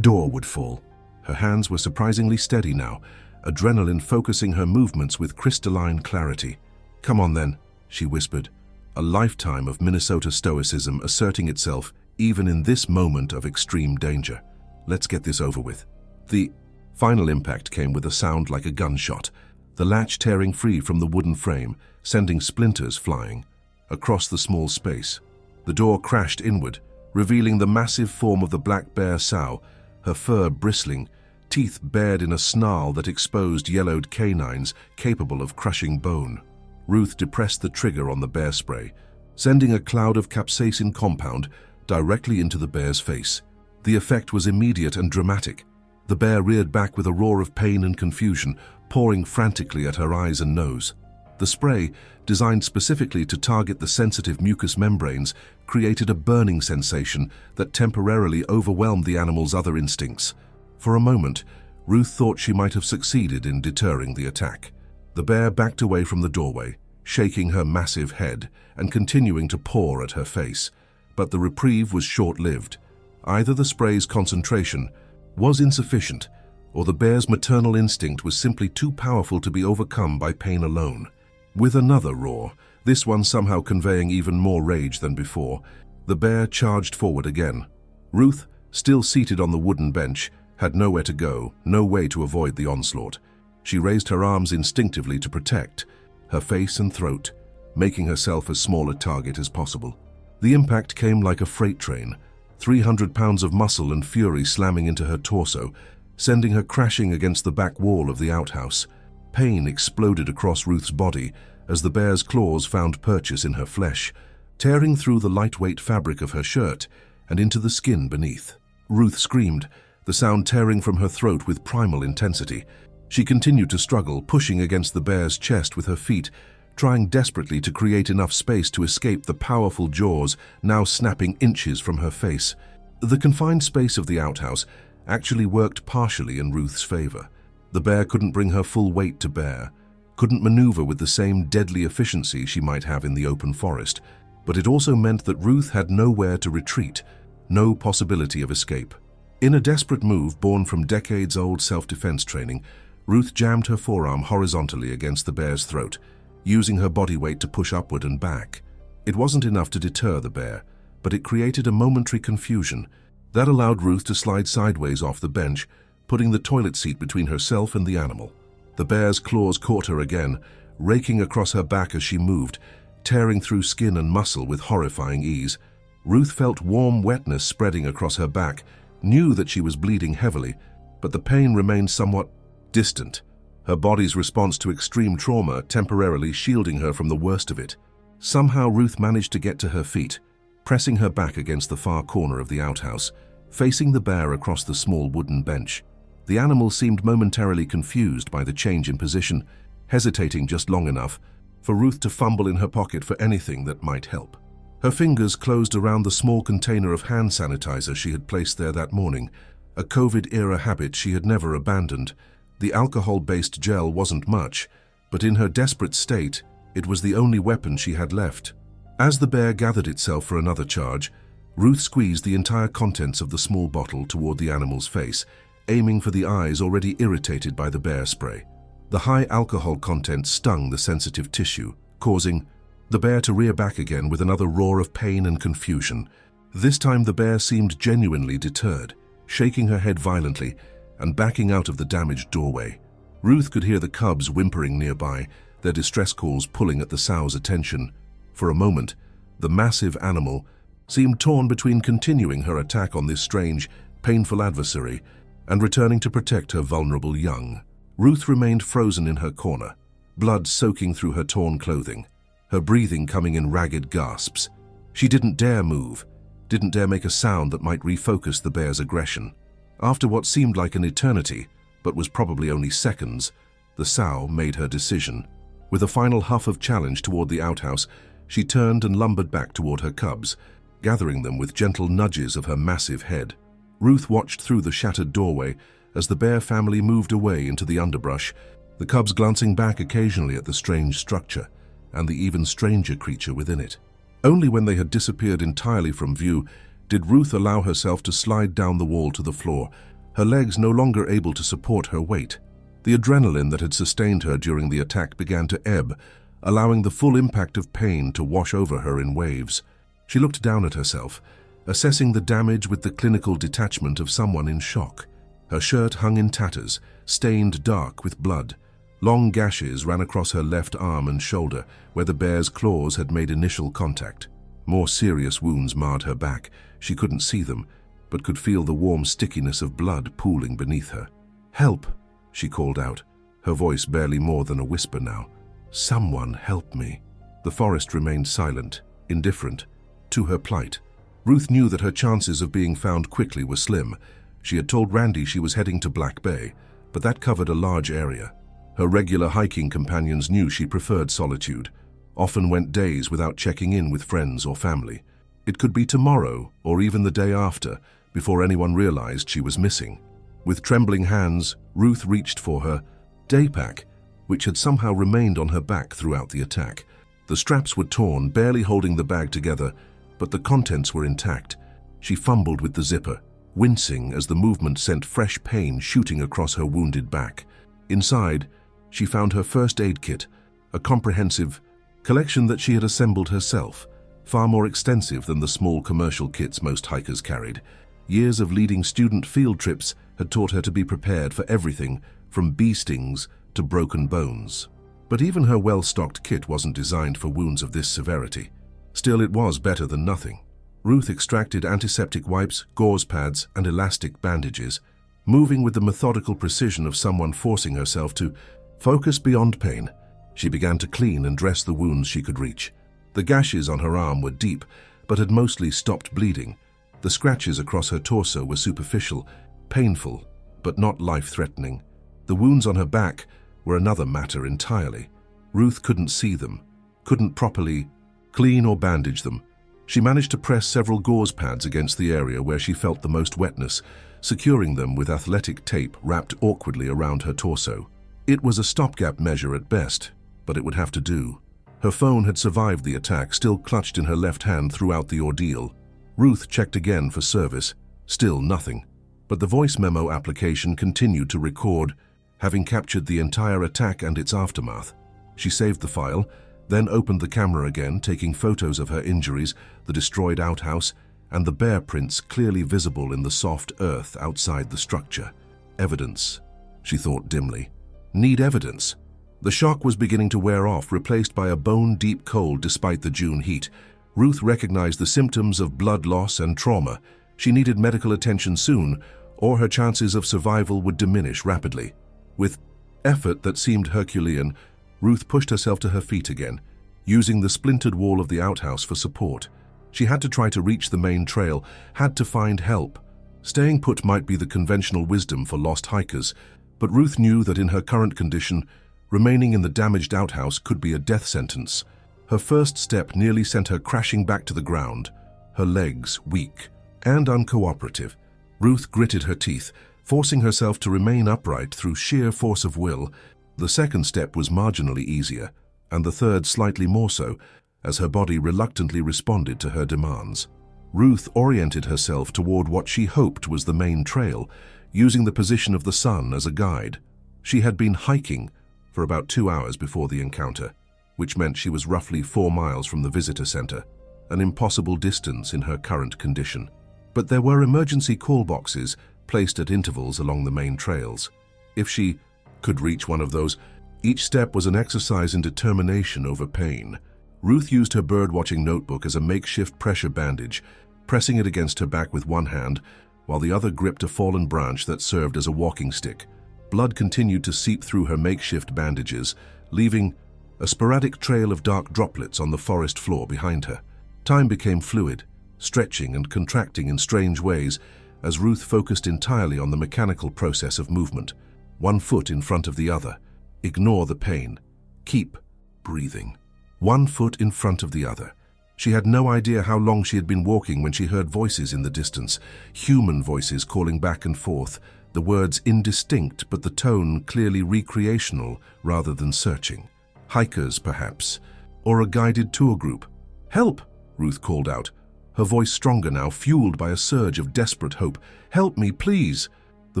door would fall. Her hands were surprisingly steady now, adrenaline focusing her movements with crystalline clarity. "Come on then," she whispered, a lifetime of Minnesota stoicism asserting itself even in this moment of extreme danger. "Let's get this over with." The final impact came with a sound like a gunshot, the latch tearing free from the wooden frame, sending splinters flying across the small space. The door crashed inward, revealing the massive form of the black bear sow, her fur bristling, teeth bared in a snarl that exposed yellowed canines capable of crushing bone. Ruth depressed the trigger on the bear spray, sending a cloud of capsaicin compound directly into the bear's face. The effect was immediate and dramatic. The bear reared back with a roar of pain and confusion, pouring frantically at her eyes and nose. The spray, designed specifically to target the sensitive mucous membranes, created a burning sensation that temporarily overwhelmed the animal's other instincts. For a moment, Ruth thought she might have succeeded in deterring the attack. The bear backed away from the doorway, shaking her massive head and continuing to paw at her face. But the reprieve was short-lived. Either the spray's concentration was insufficient, or the bear's maternal instinct was simply too powerful to be overcome by pain alone. With another roar, this one somehow conveying even more rage than before, the bear charged forward again. Ruth, still seated on the wooden bench, had nowhere to go, no way to avoid the onslaught. She raised her arms instinctively to protect her face and throat, making herself as small a target as possible. The impact came like a freight train, 300 pounds of muscle and fury slamming into her torso, sending her crashing against the back wall of the outhouse. Pain exploded across Ruth's body as the bear's claws found purchase in her flesh, tearing through the lightweight fabric of her shirt and into the skin beneath. Ruth screamed, the sound tearing from her throat with primal intensity. She continued to struggle, pushing against the bear's chest with her feet, trying desperately to create enough space to escape the powerful jaws now snapping inches from her face. The confined space of the outhouse actually worked partially in Ruth's favor. The bear couldn't bring her full weight to bear, couldn't maneuver with the same deadly efficiency she might have in the open forest, but it also meant that Ruth had nowhere to retreat, no possibility of escape. In a desperate move born from decades-old self-defense training, Ruth jammed her forearm horizontally against the bear's throat, using her body weight to push upward and back. It wasn't enough to deter the bear, but it created a momentary confusion that allowed Ruth to slide sideways off the bench, putting the toilet seat between herself and the animal. The bear's claws caught her again, raking across her back as she moved, tearing through skin and muscle with horrifying ease. Ruth felt warm wetness spreading across her back, knew that she was bleeding heavily, but the pain remained somewhat distant, her body's response to extreme trauma temporarily shielding her from the worst of it. Somehow Ruth managed to get to her feet, pressing her back against the far corner of the outhouse, facing the bear across the small wooden bench. The animal seemed momentarily confused by the change in position, hesitating just long enough for Ruth to fumble in her pocket for anything that might help. Her fingers closed around the small container of hand sanitizer she had placed there that morning, a COVID-era habit she had never abandoned. The alcohol-based gel wasn't much, but in her desperate state, it was the only weapon she had left. As the bear gathered itself for another charge, Ruth squeezed the entire contents of the small bottle toward the animal's face, aiming for the eyes already irritated by the bear spray. The high alcohol content stung the sensitive tissue, causing the bear to rear back again with another roar of pain and confusion. This time the bear seemed genuinely deterred, shaking her head violently and backing out of the damaged doorway. Ruth could hear the cubs whimpering nearby, their distress calls pulling at the sow's attention. For a moment, the massive animal seemed torn between continuing her attack on this strange, painful adversary and returning to protect her vulnerable young. Ruth remained frozen in her corner, blood soaking through her torn clothing, her breathing coming in ragged gasps. She didn't dare move, didn't dare make a sound that might refocus the bear's aggression. After what seemed like an eternity, but was probably only seconds, the sow made her decision. With a final huff of challenge toward the outhouse, she turned and lumbered back toward her cubs, gathering them with gentle nudges of her massive head. Ruth watched through the shattered doorway as the bear family moved away into the underbrush, the cubs glancing back occasionally at the strange structure and the even stranger creature within it. Only when they had disappeared entirely from view did Ruth allow herself to slide down the wall to the floor, her legs no longer able to support her weight. The adrenaline that had sustained her during the attack began to ebb, allowing the full impact of pain to wash over her in waves. She looked down at herself, assessing the damage with the clinical detachment of someone in shock. Her shirt hung in tatters, stained dark with blood. Long gashes ran across her left arm and shoulder, where the bear's claws had made initial contact. More serious wounds marred her back. She couldn't see them, but could feel the warm stickiness of blood pooling beneath her. "Help!" she called out, her voice barely more than a whisper now. "Someone help me." The forest remained silent, indifferent to her plight. Ruth knew that her chances of being found quickly were slim. She had told Randy she was heading to Black Bay, but that covered a large area. Her regular hiking companions knew she preferred solitude, often went days without checking in with friends or family. It could be tomorrow, or even the day after, before anyone realized she was missing. With trembling hands, Ruth reached for her day pack, which had somehow remained on her back throughout the attack. The straps were torn, barely holding the bag together, but the contents were intact. She fumbled with the zipper, wincing as the movement sent fresh pain shooting across her wounded back. Inside, she found her first aid kit, a comprehensive collection that she had assembled herself, far more extensive than the small commercial kits most hikers carried. Years of leading student field trips had taught her to be prepared for everything from bee stings to broken bones. But even her well-stocked kit wasn't designed for wounds of this severity. Still, it was better than nothing. Ruth extracted antiseptic wipes, gauze pads, and elastic bandages, moving with the methodical precision of someone forcing herself to focus beyond pain. She began to clean and dress the wounds she could reach. The gashes on her arm were deep, but had mostly stopped bleeding. The scratches across her torso were superficial, painful, but not life-threatening. The wounds on her back were another matter entirely. Ruth couldn't see them, couldn't properly clean or bandage them. She managed to press several gauze pads against the area where she felt the most wetness, securing them with athletic tape wrapped awkwardly around her torso. It was a stopgap measure at best, but it would have to do. Her phone had survived the attack, still clutched in her left hand throughout the ordeal. Ruth checked again for service. Still nothing. But the voice memo application continued to record, having captured the entire attack and its aftermath. She saved the file, then opened the camera again, taking photos of her injuries, the destroyed outhouse, and the bear prints clearly visible in the soft earth outside the structure. Evidence, she thought dimly. Need evidence. The shock was beginning to wear off, replaced by a bone-deep cold despite the June heat. Ruth recognized the symptoms of blood loss and trauma. She needed medical attention soon, or her chances of survival would diminish rapidly. With effort that seemed Herculean, Ruth pushed herself to her feet again, using the splintered wall of the outhouse for support. She had to try to reach the main trail, had to find help. Staying put might be the conventional wisdom for lost hikers, but Ruth knew that in her current condition, remaining in the damaged outhouse could be a death sentence. Her first step nearly sent her crashing back to the ground, her legs weak and uncooperative. Ruth gritted her teeth, forcing herself to remain upright through sheer force of will. The second step was marginally easier, and the third slightly more so, as her body reluctantly responded to her demands. Ruth oriented herself toward what she hoped was the main trail, using the position of the sun as a guide. She had been hiking for about 2 hours before the encounter, which meant she was roughly 4 miles from the visitor center, an impossible distance in her current condition. But there were emergency call boxes placed at intervals along the main trails. If she could reach one of those, each step was an exercise in determination over pain. Ruth used her bird-watching notebook as a makeshift pressure bandage, pressing it against her back with one hand, while the other gripped a fallen branch that served as a walking stick. Blood continued to seep through her makeshift bandages, leaving a sporadic trail of dark droplets on the forest floor behind her. Time became fluid, stretching and contracting in strange ways as Ruth focused entirely on the mechanical process of movement. One foot in front of the other. Ignore the pain. Keep breathing. One foot in front of the other. She had no idea how long she had been walking when she heard voices in the distance, human voices calling back and forth, the words indistinct but the tone clearly recreational rather than searching. Hikers, perhaps, or a guided tour group. "Help!" Ruth called out, her voice stronger now, fueled by a surge of desperate hope. "Help me, please!" The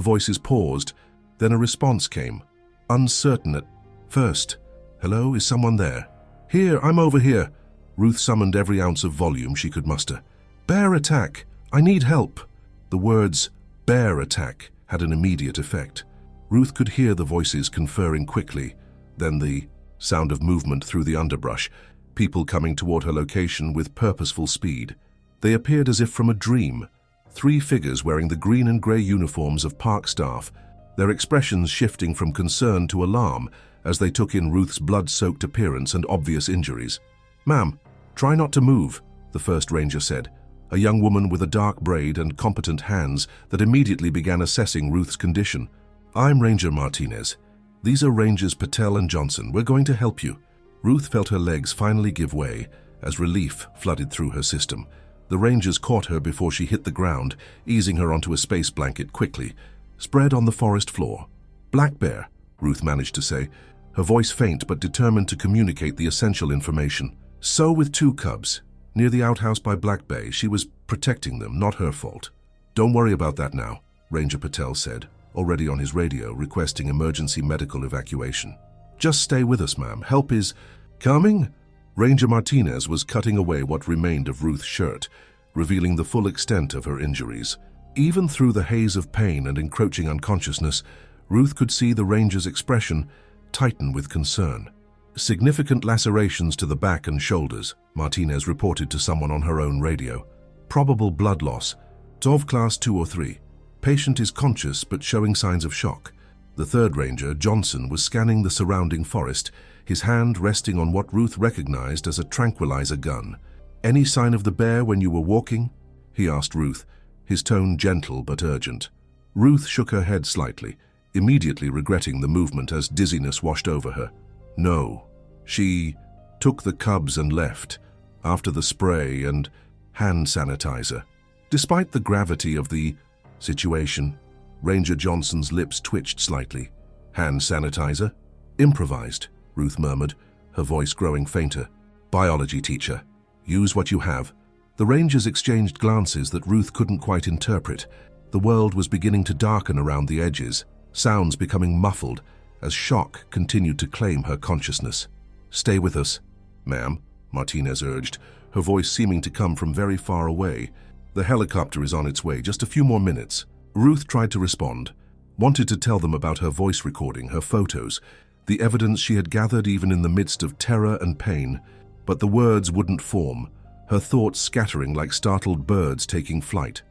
voices paused, then a response came, uncertain at first. "Hello, is someone there?" "Here, I'm over here." Ruth summoned every ounce of volume she could muster. "Bear attack! I need help!" The words, "bear attack," had an immediate effect. Ruth could hear the voices conferring quickly, then the sound of movement through the underbrush, people coming toward her location with purposeful speed. They appeared as if from a dream, 3 figures wearing the green and gray uniforms of park staff, their expressions shifting from concern to alarm as they took in Ruth's blood-soaked appearance and obvious injuries. "Ma'am, try not to move," the first ranger said, a young woman with a dark braid and competent hands that immediately began assessing Ruth's condition. "I'm Ranger Martinez. These are Rangers Patel and Johnson. We're going to help you." Ruth felt her legs finally give way as relief flooded through her system. The Rangers caught her before she hit the ground, easing her onto a space blanket quickly, spread on the forest floor. "Black bear," Ruth managed to say, her voice faint but determined to communicate the essential information. So with 2 cubs, near the outhouse by Black Bay, she was protecting them, not her fault. Don't worry about that now, Ranger Patel said, already on his radio requesting emergency medical evacuation. Just stay with us, ma'am. Help is coming. Ranger Martinez was cutting away what remained of Ruth's shirt, revealing the full extent of her injuries. Even through the haze of pain and encroaching unconsciousness, Ruth could see the ranger's expression tighten with concern. Significant lacerations to the back and shoulders, Martinez reported to someone on her own radio. Probable blood loss. TOV class 2 or 3. Patient is conscious but showing signs of shock. The 3rd ranger, Johnson, was scanning the surrounding forest, his hand resting on what Ruth recognized as a tranquilizer gun. Any sign of the bear when you were walking? He asked Ruth, his tone gentle but urgent. Ruth shook her head slightly, immediately regretting the movement as dizziness washed over her. No. She took the cubs and left, after the spray and hand sanitizer. Despite the gravity of the situation, Ranger Johnson's lips twitched slightly. Hand sanitizer? Improvised, Ruth murmured, her voice growing fainter. Biology teacher. Use what you have. The rangers exchanged glances that Ruth couldn't quite interpret. The world was beginning to darken around the edges, sounds becoming muffled as shock continued to claim her consciousness. Stay with us, ma'am, Martinez urged, her voice seeming to come from very far away. The helicopter is on its way, just a few more minutes. Ruth tried to respond, wanted to tell them about her voice recording, her photos, the evidence she had gathered even in the midst of terror and pain, but the words wouldn't form, her thoughts scattering like startled birds taking flight.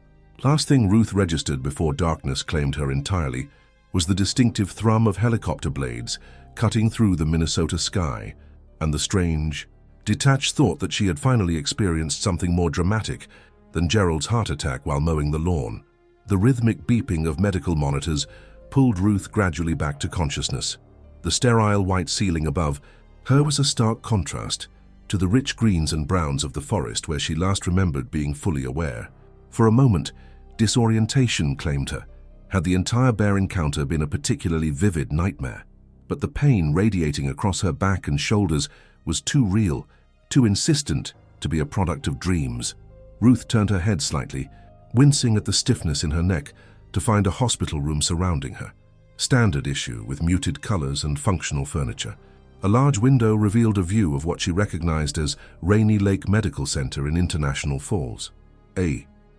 Last thing Ruth registered before darkness claimed her entirely was the distinctive thrum of helicopter blades cutting through the Minnesota sky, and the strange, detached thought that she had finally experienced something more dramatic than Gerald's heart attack while mowing the lawn. The rhythmic beeping of medical monitors pulled Ruth gradually back to consciousness. The sterile white ceiling above her was a stark contrast to the rich greens and browns of the forest where she last remembered being fully aware. For a moment, disorientation claimed her. Had the entire bear encounter been a particularly vivid nightmare? But the pain radiating across her back and shoulders was too real, too insistent to be a product of dreams. Ruth turned her head slightly, wincing at the stiffness in her neck, to find a hospital room surrounding her. Standard issue with muted colors and functional furniture. A large window revealed a view of what she recognized as Rainy Lake Medical Center in International Falls.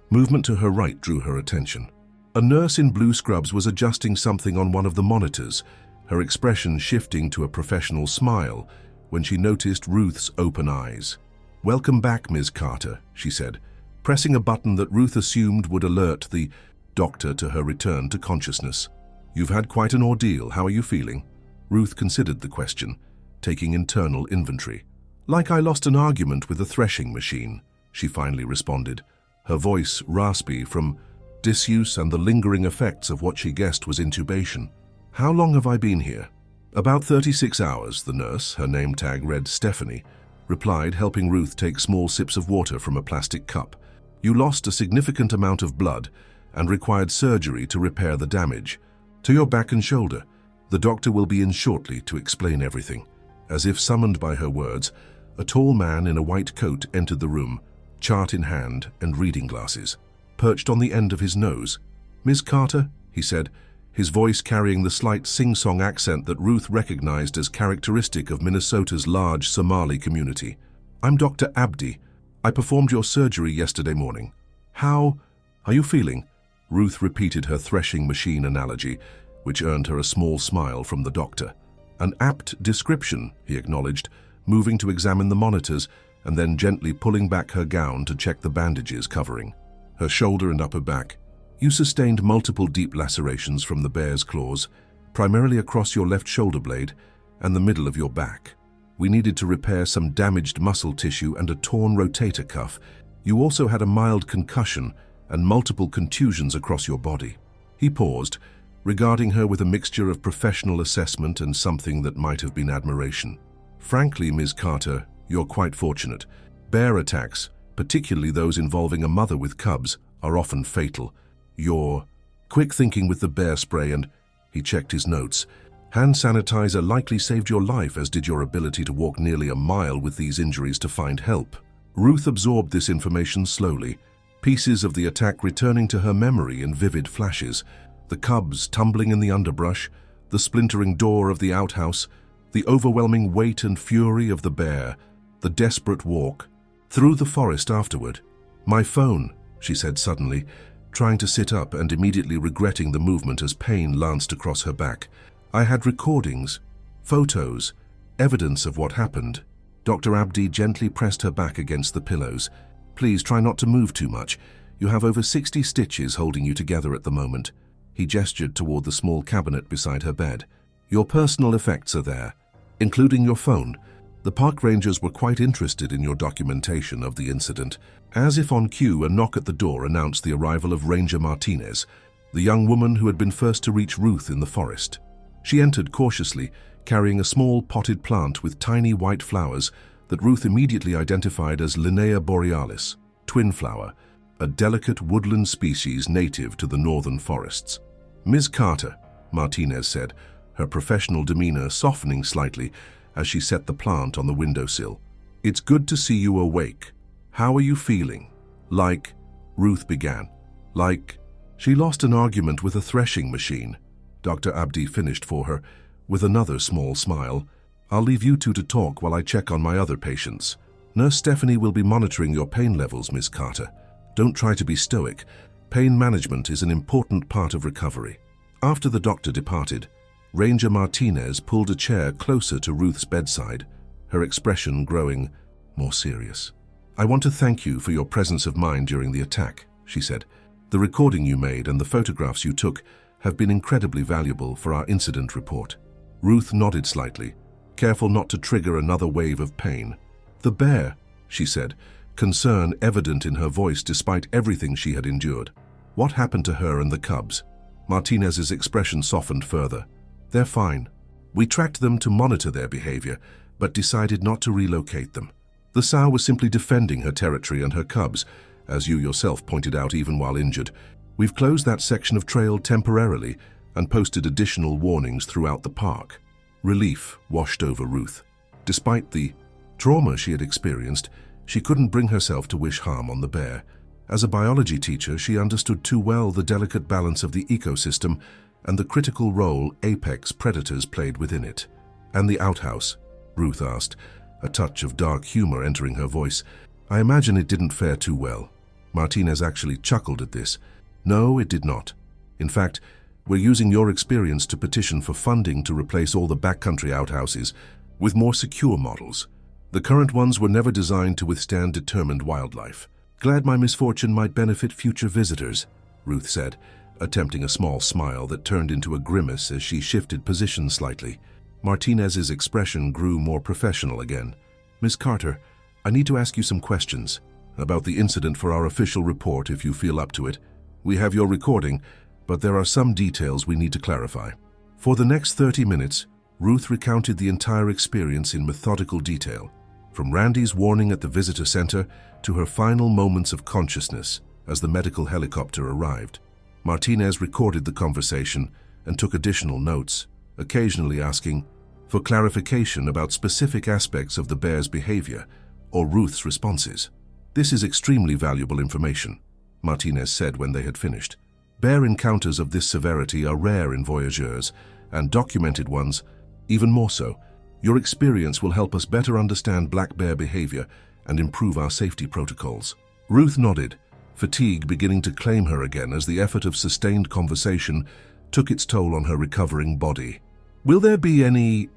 Movement to her right drew her attention. A nurse in blue scrubs was adjusting something on one of the monitors, her expression shifting to a professional smile when she noticed Ruth's open eyes. "Welcome back, Ms. Carter," she said, pressing a button that Ruth assumed would alert the doctor to her return to consciousness. "You've had quite an ordeal. How are you feeling?" Ruth considered the question, taking internal inventory. "Like I lost an argument with a threshing machine," she finally responded, her voice raspy from disuse and the lingering effects of what she guessed was intubation. "How long have I been here?" "About 36 hours, the nurse, her name tag read Stephanie, replied, helping Ruth take small sips of water from a plastic cup. "You lost a significant amount of blood and required surgery to repair the damage. To your back and shoulder. The doctor will be in shortly to explain everything." As if summoned by her words, a tall man in a white coat entered the room, chart in hand and reading glasses. Perched on the end of his nose. "Ms. Carter," he said, his voice carrying the slight sing-song accent that Ruth recognized as characteristic of Minnesota's large Somali community. "I'm Dr. Abdi. I performed your surgery yesterday morning. How are you feeling?" Ruth repeated her threshing machine analogy, which earned her a small smile from the doctor. "An apt description," he acknowledged, moving to examine the monitors and then gently pulling back her gown to check the bandages covering her shoulder and upper back. "You sustained multiple deep lacerations from the bear's claws, primarily across your left shoulder blade and the middle of your back. We needed to repair some damaged muscle tissue and a torn rotator cuff. You also had a mild concussion and multiple contusions across your body." He paused, regarding her with a mixture of professional assessment and something that might have been admiration. "Frankly, Ms. Carter, you're quite fortunate. Bear attacks, particularly those involving a mother with cubs, are often fatal. Your quick thinking with the bear spray and..." He checked his notes, Hand sanitizer likely saved your life, as did your ability to walk nearly a mile with these injuries to find help. Ruth absorbed this information slowly, pieces of the attack returning to her memory in vivid flashes. The cubs tumbling in the underbrush, the splintering door of the outhouse, the overwhelming weight and fury of the bear, the desperate walk through the forest afterward. "My phone," she said suddenly, trying to sit up and immediately regretting the movement as pain lanced across her back. "I had recordings, photos, evidence of what happened." Dr. Abdi gently pressed her back against the pillows. "Please try not to move too much. You have over 60 stitches holding you together at the moment." He gestured toward the small cabinet beside her bed. "Your personal effects are there, including your phone." The park rangers were quite interested in your documentation of the incident. As if on cue, a knock at the door announced the arrival of Ranger Martinez, the young woman who had been first to reach Ruth in the forest. She entered cautiously, carrying a small potted plant with tiny white flowers that Ruth immediately identified as Linnea borealis, twin flower, a delicate woodland species native to the northern forests. "Ms. Carter," Martinez said, her professional demeanor softening slightly as she set the plant on the windowsill. "It's good to see you awake. How are you feeling?" "Like," Ruth began. "Like, she lost an argument with a threshing machine," Dr. Abdi finished for her, with another small smile. "I'll leave you two to talk while I check on my other patients. Nurse Stephanie will be monitoring your pain levels, Miss Carter. Don't try to be stoic. Pain management is an important part of recovery." After the doctor departed, Ranger Martinez pulled a chair closer to Ruth's bedside, her expression growing more serious. "I want to thank you for your presence of mind during the attack," she said. "The recording you made and the photographs you took have been incredibly valuable for our incident report." Ruth nodded slightly, careful not to trigger another wave of pain. "The bear," she said, concern evident in her voice despite everything she had endured. "What happened to her and the cubs?" Martinez's expression softened further. "They're fine. We tracked them to monitor their behavior, but decided not to relocate them. The sow was simply defending her territory and her cubs, as you yourself pointed out even while injured. We've closed that section of trail temporarily and posted additional warnings throughout the park." Relief washed over Ruth. Despite the trauma she had experienced, she couldn't bring herself to wish harm on the bear. As a biology teacher, she understood too well the delicate balance of the ecosystem and the critical role apex predators played within it. "And the outhouse?" Ruth asked, a touch of dark humor entering her voice. "I imagine it didn't fare too well." Martinez actually chuckled at this. "No, it did not. In fact, we're using your experience to petition for funding to replace all the backcountry outhouses with more secure models. The current ones were never designed to withstand determined wildlife." "Glad my misfortune might benefit future visitors," Ruth said, attempting a small smile that turned into a grimace as she shifted position slightly. Martinez's expression grew more professional again. "Miss Carter, I need to ask you some questions about the incident for our official report if you feel up to it. We have your recording, but there are some details we need to clarify." For the next 30 minutes, Ruth recounted the entire experience in methodical detail, from Randy's warning at the visitor center to her final moments of consciousness as the medical helicopter arrived. Martinez recorded the conversation and took additional notes, occasionally asking for clarification about specific aspects of the bear's behavior or Ruth's responses. "This is extremely valuable information," Martinez said when they had finished. "Bear encounters of this severity are rare in voyageurs, and documented ones even more so. Your experience will help us better understand black bear behavior and improve our safety protocols." Ruth nodded, fatigue beginning to claim her again as the effort of sustained conversation took its toll on her recovering body. "Will there be any,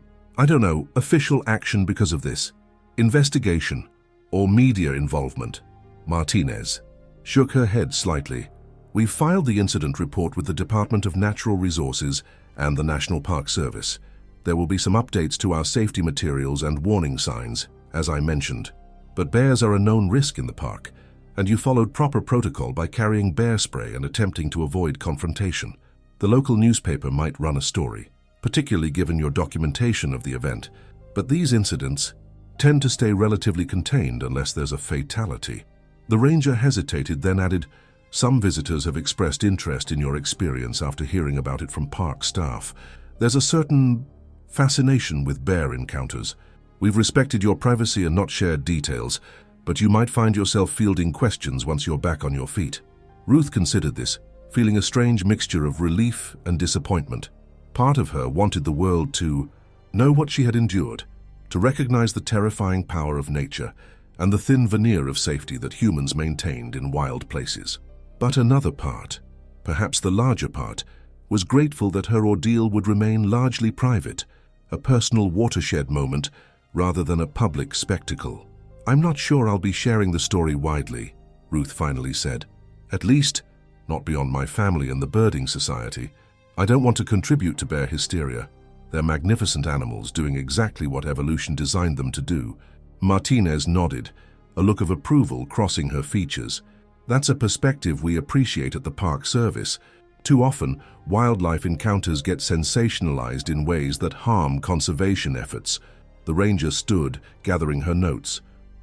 official action because of this? Investigation or media involvement?" Martinez shook her head slightly. "We've filed the incident report with the Department of Natural Resources and the National Park Service. There will be some updates to our safety materials and warning signs, as I mentioned. But bears are a known risk in the park, and you followed proper protocol by carrying bear spray and attempting to avoid confrontation. The local newspaper might run a story, particularly given your documentation of the event, but these incidents tend to stay relatively contained unless there's a fatality." The ranger hesitated, then added, "Some visitors have expressed interest in your experience after hearing about it from park staff. There's a certain fascination with bear encounters. We've respected your privacy and not shared details, but you might find yourself fielding questions once you're back on your feet. Ruth considered this, feeling a strange mixture of relief and disappointment. Part of her wanted the world to know what she had endured, to recognize the terrifying power of nature and the thin veneer of safety that humans maintained in wild places. But another part, perhaps the larger part, was grateful that her ordeal would remain largely private, a personal watershed moment rather than a public spectacle. "I'm not sure I'll be sharing the story widely," Ruth finally said. "At least, not beyond my family and the birding society. I don't want to contribute to bear hysteria. They're magnificent animals doing exactly what evolution designed them to do." Martinez nodded, a look of approval crossing her features. "That's a perspective we appreciate at the Park Service. Too often, wildlife encounters get sensationalized in ways that harm conservation efforts." The ranger stood, gathering her notes.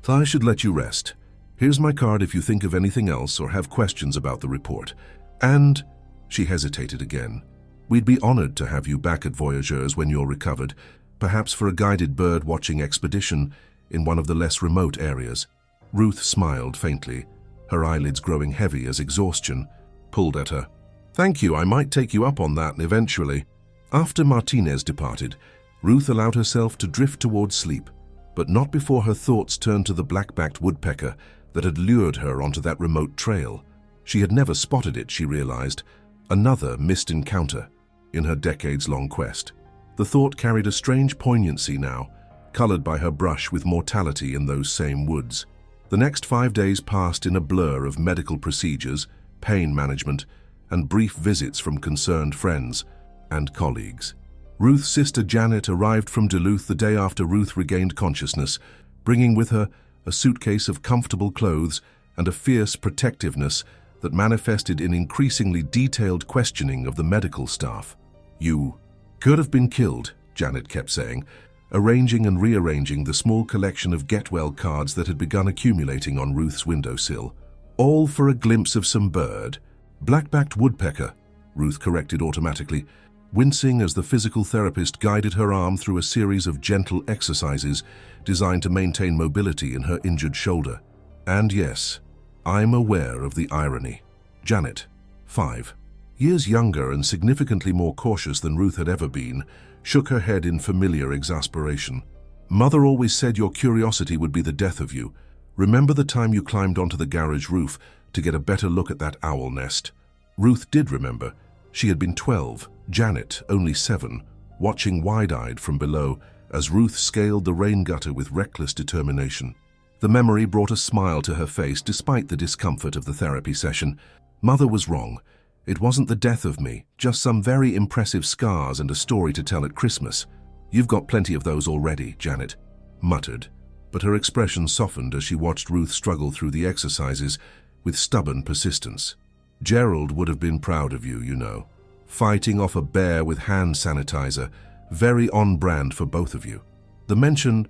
"I should let you rest. Here's my card if you think of anything else or have questions about the report. And," she hesitated again, "we'd be honored to have you back at Voyageurs when you're recovered, perhaps for a guided bird-watching expedition in one of the less remote areas." Ruth smiled faintly, her eyelids growing heavy as exhaustion pulled at her. "Thank you, I might take you up on that eventually." After Martinez departed, Ruth allowed herself to drift towards sleep, but not before her thoughts turned to the black-backed woodpecker that had lured her onto that remote trail. She had never spotted it, she realized, another missed encounter in her decades-long quest. The thought carried a strange poignancy now, colored by her brush with mortality in those same woods. The next 5 days passed in a blur of medical procedures, pain management, and brief visits from concerned friends and colleagues. Ruth's sister Janet arrived from Duluth the day after Ruth regained consciousness, bringing with her a suitcase of comfortable clothes and a fierce protectiveness that manifested in increasingly detailed questioning of the medical staff. "You could have been killed," Janet kept saying, arranging and rearranging the small collection of get-well cards that had begun accumulating on Ruth's windowsill. "All for a glimpse of some bird." "Black-backed woodpecker," Ruth corrected automatically, wincing as the physical therapist guided her arm through a series of gentle exercises designed to maintain mobility in her injured shoulder. "And yes, I'm aware of the irony." Janet, 5, years younger and significantly more cautious than Ruth had ever been, shook her head in familiar exasperation. "Mother always said your curiosity would be the death of you. Remember the time you climbed onto the garage roof to get a better look at that owl nest?" Ruth did remember. She had been 12, Janet only 7, watching wide-eyed from below as Ruth scaled the rain gutter with reckless determination. The memory brought a smile to her face despite the discomfort of the therapy session. Mother was wrong. It wasn't the death of me, just some very impressive scars and a story to tell at Christmas. "You've got plenty of those already," Janet muttered, but her expression softened as she watched Ruth struggle through the exercises with stubborn persistence. "Gerald would have been proud of you, you know. Fighting off a bear with hand sanitizer, very on-brand for both of you." The mention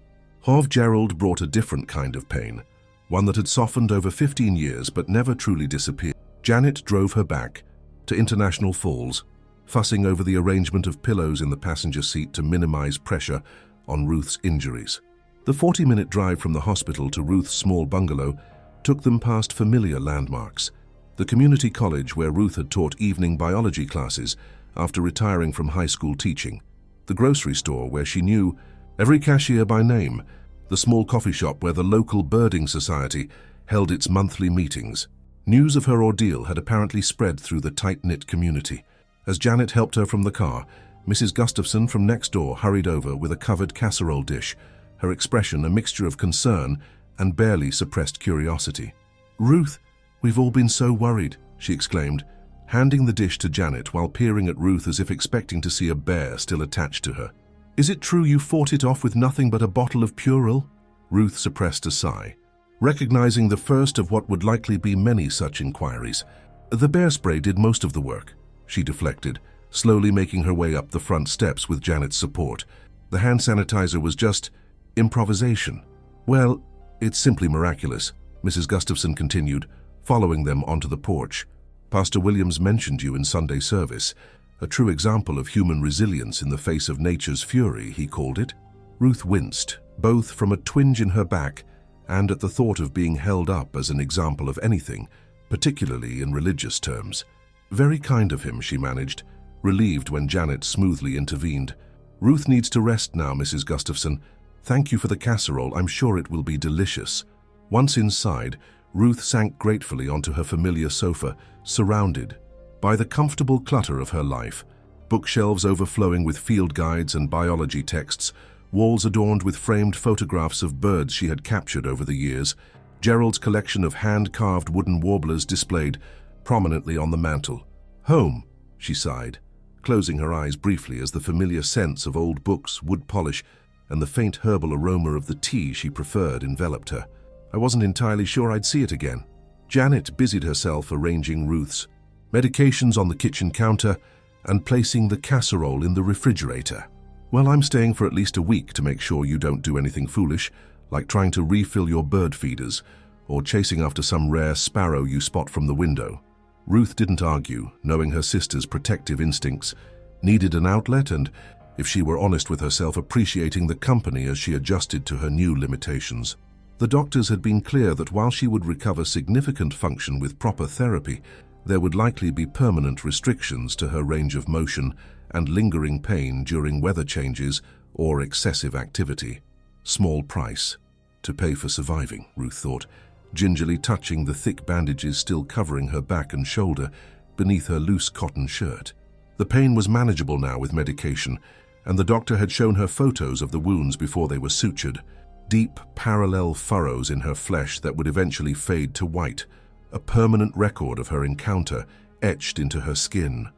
of Gerald brought a different kind of pain, one that had softened over 15 years but never truly disappeared. Janet drove her back to International Falls, fussing over the arrangement of pillows in the passenger seat to minimize pressure on Ruth's injuries. The 40-minute drive from the hospital to Ruth's small bungalow took them past familiar landmarks. The community college where Ruth had taught evening biology classes after retiring from high school teaching, the grocery store where she knew every cashier by name, the small coffee shop where the local birding society held its monthly meetings. News of her ordeal had apparently spread through the tight-knit community. As Janet helped her from the car, Mrs. Gustafson from next door hurried over with a covered casserole dish, her expression a mixture of concern and barely suppressed curiosity. "Ruth, we've all been so worried," she exclaimed, handing the dish to Janet while peering at Ruth as if expecting to see a bear still attached to her. "Is it true you fought it off with nothing but a bottle of Purell?" Ruth suppressed a sigh, recognizing the first of what would likely be many such inquiries. "The bear spray did most of the work," she deflected, slowly making her way up the front steps with Janet's support. "The hand sanitizer was just improvisation." "Well, it's simply miraculous," Mrs. Gustafson continued, following them onto the porch. "Pastor Williams mentioned you in Sunday service. A true example of human resilience in the face of nature's fury, he called it. Ruth winced, both from a twinge in her back and at the thought of being held up as an example of anything, particularly in religious terms. Very kind of him, she managed, relieved when Janet smoothly intervened. Ruth needs to rest now, Mrs. Gustafson. Thank you for the casserole. I'm sure it will be delicious. Once inside, Ruth sank gratefully onto her familiar sofa, surrounded by the comfortable clutter of her life. Bookshelves overflowing with field guides and biology texts, walls adorned with framed photographs of birds she had captured over the years, Gerald's collection of hand-carved wooden warblers displayed prominently on the mantel. Home, she sighed, closing her eyes briefly as the familiar scents of old books, wood polish, and the faint herbal aroma of the tea she preferred enveloped her. I wasn't entirely sure I'd see it again. Janet busied herself arranging Ruth's medications on the kitchen counter and placing the casserole in the refrigerator. Well, I'm staying for at least a week to make sure you don't do anything foolish, like trying to refill your bird feeders or chasing after some rare sparrow you spot from the window. Ruth didn't argue, knowing her sister's protective instincts, needed an outlet and, if she were honest with herself, appreciating the company as she adjusted to her new limitations. The doctors had been clear that while she would recover significant function with proper therapy, there would likely be permanent restrictions to her range of motion and lingering pain during weather changes or excessive activity. Small price to pay for surviving, Ruth thought, gingerly touching the thick bandages still covering her back and shoulder beneath her loose cotton shirt. The pain was manageable now with medication, and the doctor had shown her photos of the wounds before they were sutured. Deep, parallel furrows in her flesh that would eventually fade to white, a permanent record of her encounter etched into her skin.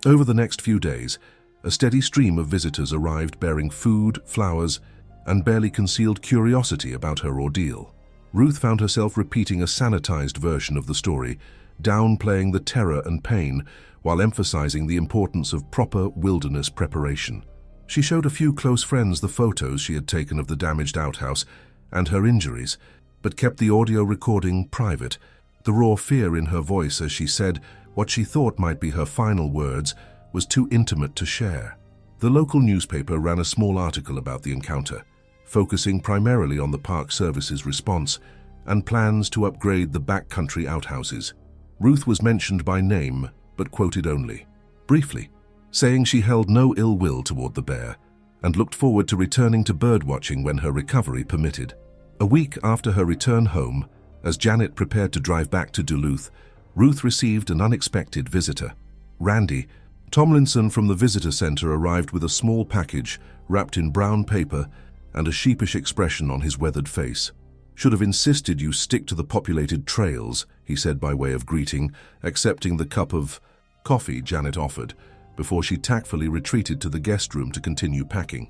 Over the next few days, a steady stream of visitors arrived bearing food, flowers, and barely concealed curiosity about her ordeal. Ruth found herself repeating a sanitized version of the story, downplaying the terror and pain while emphasizing the importance of proper wilderness preparation. She showed a few close friends the photos she had taken of the damaged outhouse and her injuries, but kept the audio recording private, the raw fear in her voice as she said what she thought might be her final words was too intimate to share. The local newspaper ran a small article about the encounter, focusing primarily on the Park Service's response and plans to upgrade the backcountry outhouses. Ruth was mentioned by name, but quoted only, briefly, saying she held no ill will toward the bear and looked forward to returning to birdwatching when her recovery permitted. A week after her return home, as Janet prepared to drive back to Duluth, Ruth received an unexpected visitor. Randy Tomlinson from the visitor center arrived with a small package wrapped in brown paper and a sheepish expression on his weathered face. "Should have insisted you stick to the populated trails," he said by way of greeting, accepting the cup of coffee Janet offered, before she tactfully retreated to the guest room to continue packing.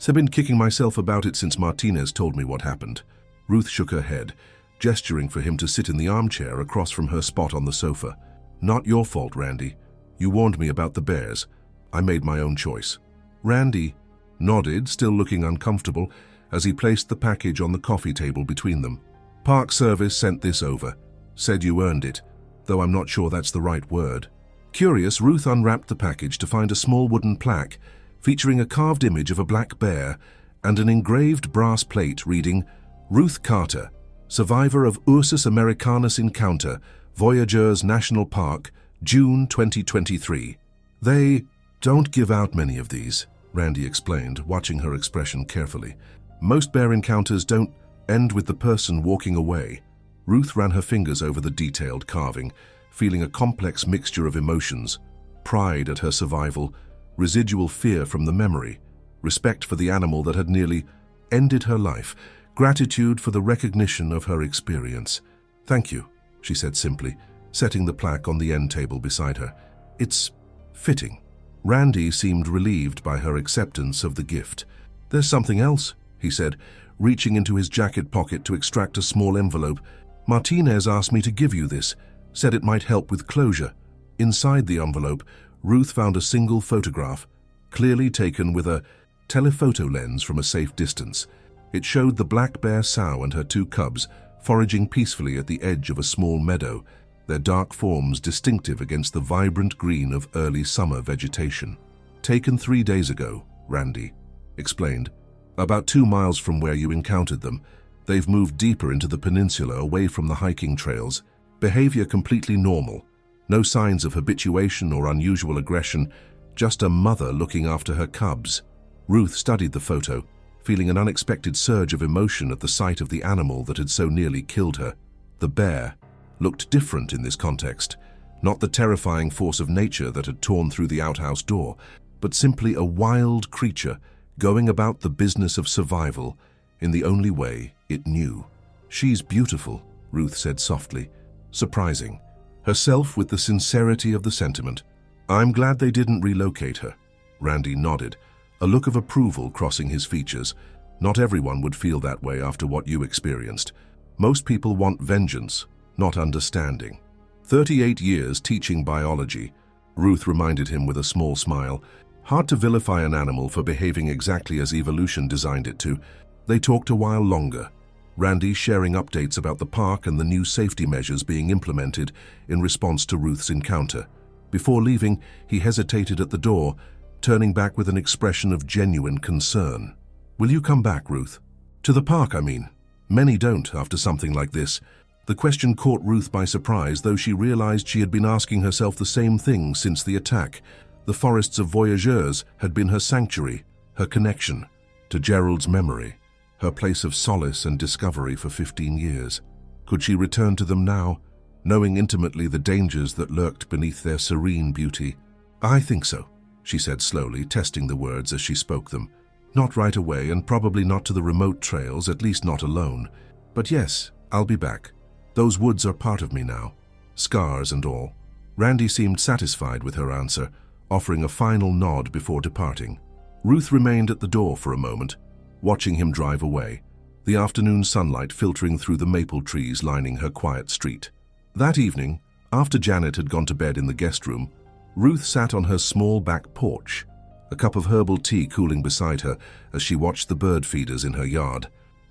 "I've been kicking myself about it since Martinez told me what happened." Ruth shook her head, gesturing for him to sit in the armchair across from her spot on the sofa. "Not your fault, Randy. You warned me about the bears. I made my own choice." Randy nodded, still looking uncomfortable, as he placed the package on the coffee table between them. "Park Service sent this over. Said you earned it, though I'm not sure that's the right word." Curious, Ruth unwrapped the package to find a small wooden plaque featuring a carved image of a black bear and an engraved brass plate reading, "Ruth Carter, survivor of Ursus americanus encounter, Voyageurs National Park, June 2023. "They don't give out many of these," Randy explained, watching her expression carefully. "Most bear encounters don't end with the person walking away." Ruth ran her fingers over the detailed carving, feeling a complex mixture of emotions: pride at her survival, residual fear from the memory, respect for the animal that had nearly ended her life, gratitude for the recognition of her experience. "Thank you," she said simply, setting the plaque on the end table beside her. "It's fitting." Randy seemed relieved by her acceptance of the gift. "There's something else," he said, reaching into his jacket pocket to extract a small envelope. "Martinez asked me to give you this, said it might help with closure." Inside the envelope, Ruth found a single photograph, clearly taken with a telephoto lens from a safe distance. It showed the black bear sow and her two cubs foraging peacefully at the edge of a small meadow, their dark forms distinctive against the vibrant green of early summer vegetation. "Taken 3 days ago," Randy explained. "About 2 miles from where you encountered them. They've moved deeper into the peninsula away from the hiking trails. Behavior completely normal. No signs of habituation or unusual aggression, just a mother looking after her cubs." Ruth studied the photo, feeling an unexpected surge of emotion at the sight of the animal that had so nearly killed her. The bear looked different in this context, not the terrifying force of nature that had torn through the outhouse door, but simply a wild creature going about the business of survival in the only way it knew. "She's beautiful," Ruth said softly, surprising herself with the sincerity of the sentiment. "I'm glad they didn't relocate her." Randy nodded, a look of approval crossing his features. "Not everyone would feel that way after what you experienced. Most people want vengeance, not understanding." 38 years teaching biology, Ruth reminded him with a small smile. Hard to vilify an animal for behaving exactly as evolution designed it to. They talked a while longer, Randy sharing updates about the park and the new safety measures being implemented in response to Ruth's encounter. Before leaving, he hesitated at the door, turning back with an expression of genuine concern. "Will you come back, Ruth? To the park, I mean. Many don't after something like this." The question caught Ruth by surprise, though she realized she had been asking herself the same thing since the attack. The forests of Voyageurs had been her sanctuary, her connection to Gerald's memory, her place of solace and discovery for 15 years. Could she return to them now, knowing intimately the dangers that lurked beneath their serene beauty? "I think so," she said slowly, testing the words as she spoke them. "Not right away, and probably not to the remote trails, at least not alone. But yes, I'll be back. Those woods are part of me now, scars and all." Randy seemed satisfied with her answer, offering a final nod before departing. Ruth remained at the door for a moment, watching him drive away, the afternoon sunlight filtering through the maple trees lining her quiet street. That evening, after Janet had gone to bed in the guest room, Ruth sat on her small back porch, a cup of herbal tea cooling beside her as she watched the bird feeders in her yard.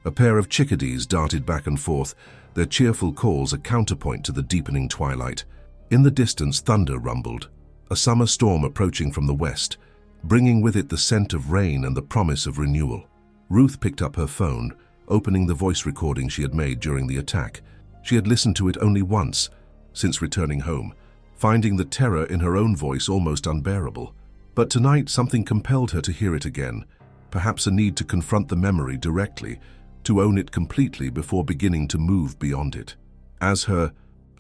A pair of chickadees darted back and forth, their cheerful calls a counterpoint to the deepening twilight. In the distance, thunder rumbled, a summer storm approaching from the west, bringing with it the scent of rain and the promise of renewal. Ruth picked up her phone, opening the voice recording she had made during the attack. She had listened to it only once since returning home, finding the terror in her own voice almost unbearable. But tonight something compelled her to hear it again, perhaps a need to confront the memory directly, to own it completely before beginning to move beyond it. As her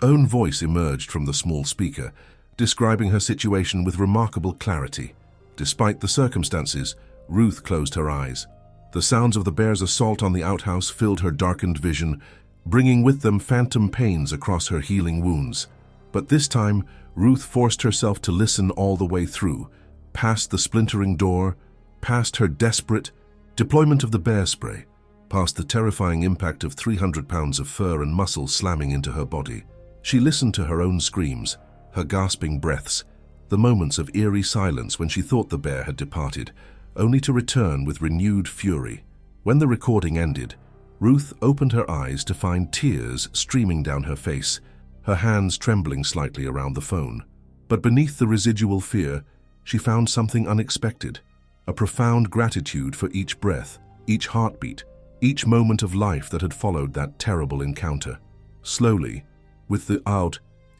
own voice emerged from the small speaker, describing her situation with remarkable clarity. Despite the circumstances, Ruth closed her eyes. The sounds of the bear's assault on the outhouse filled her darkened vision, bringing with them phantom pains across her healing wounds. But this time, Ruth forced herself to listen all the way through, past the splintering door, past her desperate deployment of the bear spray, past the terrifying impact of 300 pounds of fur and muscle slamming into her body. She listened to her own screams, her gasping breaths, the moments of eerie silence when she thought the bear had departed, only to return with renewed fury. When the recording ended, Ruth opened her eyes to find tears streaming down her face, her hands trembling slightly around the phone. But beneath the residual fear, she found something unexpected, a profound gratitude for each breath, each heartbeat, each moment of life that had followed that terrible encounter. Slowly, with the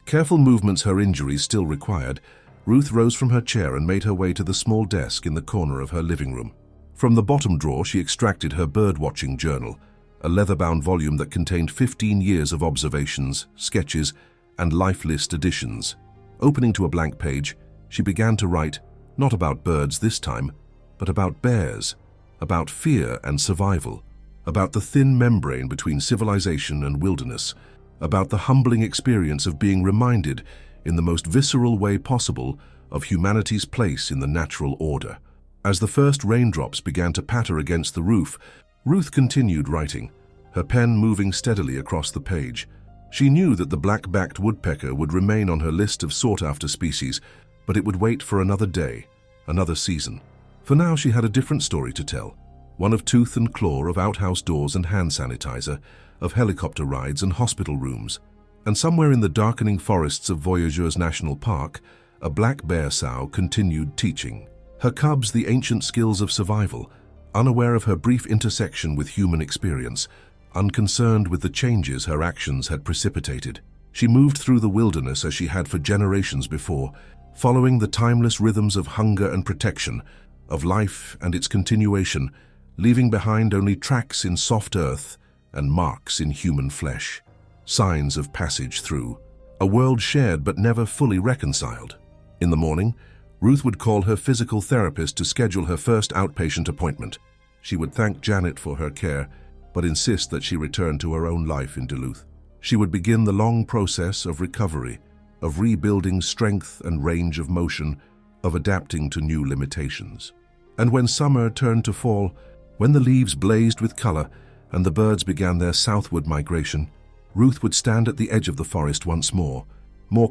careful movements her injuries still required, Ruth rose from her chair and made her way to the small desk in the corner of her living room. From the bottom drawer, she extracted her bird-watching journal, a leather-bound volume that contained 15 years of observations, sketches, and life list additions. Opening to a blank page, she began to write, not about birds this time, but about bears, about fear and survival, about the thin membrane between civilization and wilderness, about the humbling experience of being reminded in the most visceral way possible of humanity's place in the natural order. As the first raindrops began to patter against the roof, Ruth continued writing, her pen moving steadily across the page. She knew that the black-backed woodpecker would remain on her list of sought-after species, but it would wait for another day, another season. For now, she had a different story to tell, one of tooth and claw, of outhouse doors and hand sanitizer, of helicopter rides and hospital rooms. And somewhere in the darkening forests of Voyageurs National Park, a black bear sow continued teaching her cubs the ancient skills of survival, unaware of her brief intersection with human experience, unconcerned with the changes her actions had precipitated. She moved through the wilderness as she had for generations before, following the timeless rhythms of hunger and protection, of life and its continuation, leaving behind only tracks in soft earth and marks in human flesh. Signs of passage through a world shared but never fully reconciled. In the morning, Ruth would call her physical therapist to schedule her first outpatient appointment. She would thank Janet for her care, but insist that she return to her own life in Duluth. She would begin the long process of recovery, of rebuilding strength and range of motion, of adapting to new limitations. And when summer turned to fall, when the leaves blazed with color and the birds began their southward migration, Ruth would stand at the edge of the forest once more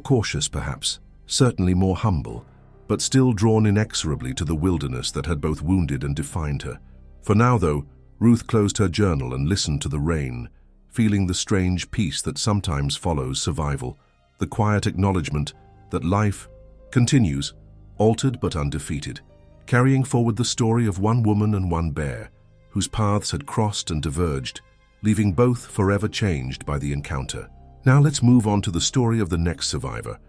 cautious perhaps, certainly more humble, but still drawn inexorably to the wilderness that had both wounded and defined her. For now, though, Ruth closed her journal and listened to the rain, feeling the strange peace that sometimes follows survival, the quiet acknowledgement that life continues, altered but undefeated, carrying forward the story of one woman and one bear, whose paths had crossed and diverged, leaving both forever changed by the encounter. Now let's move on to the story of the next survivor.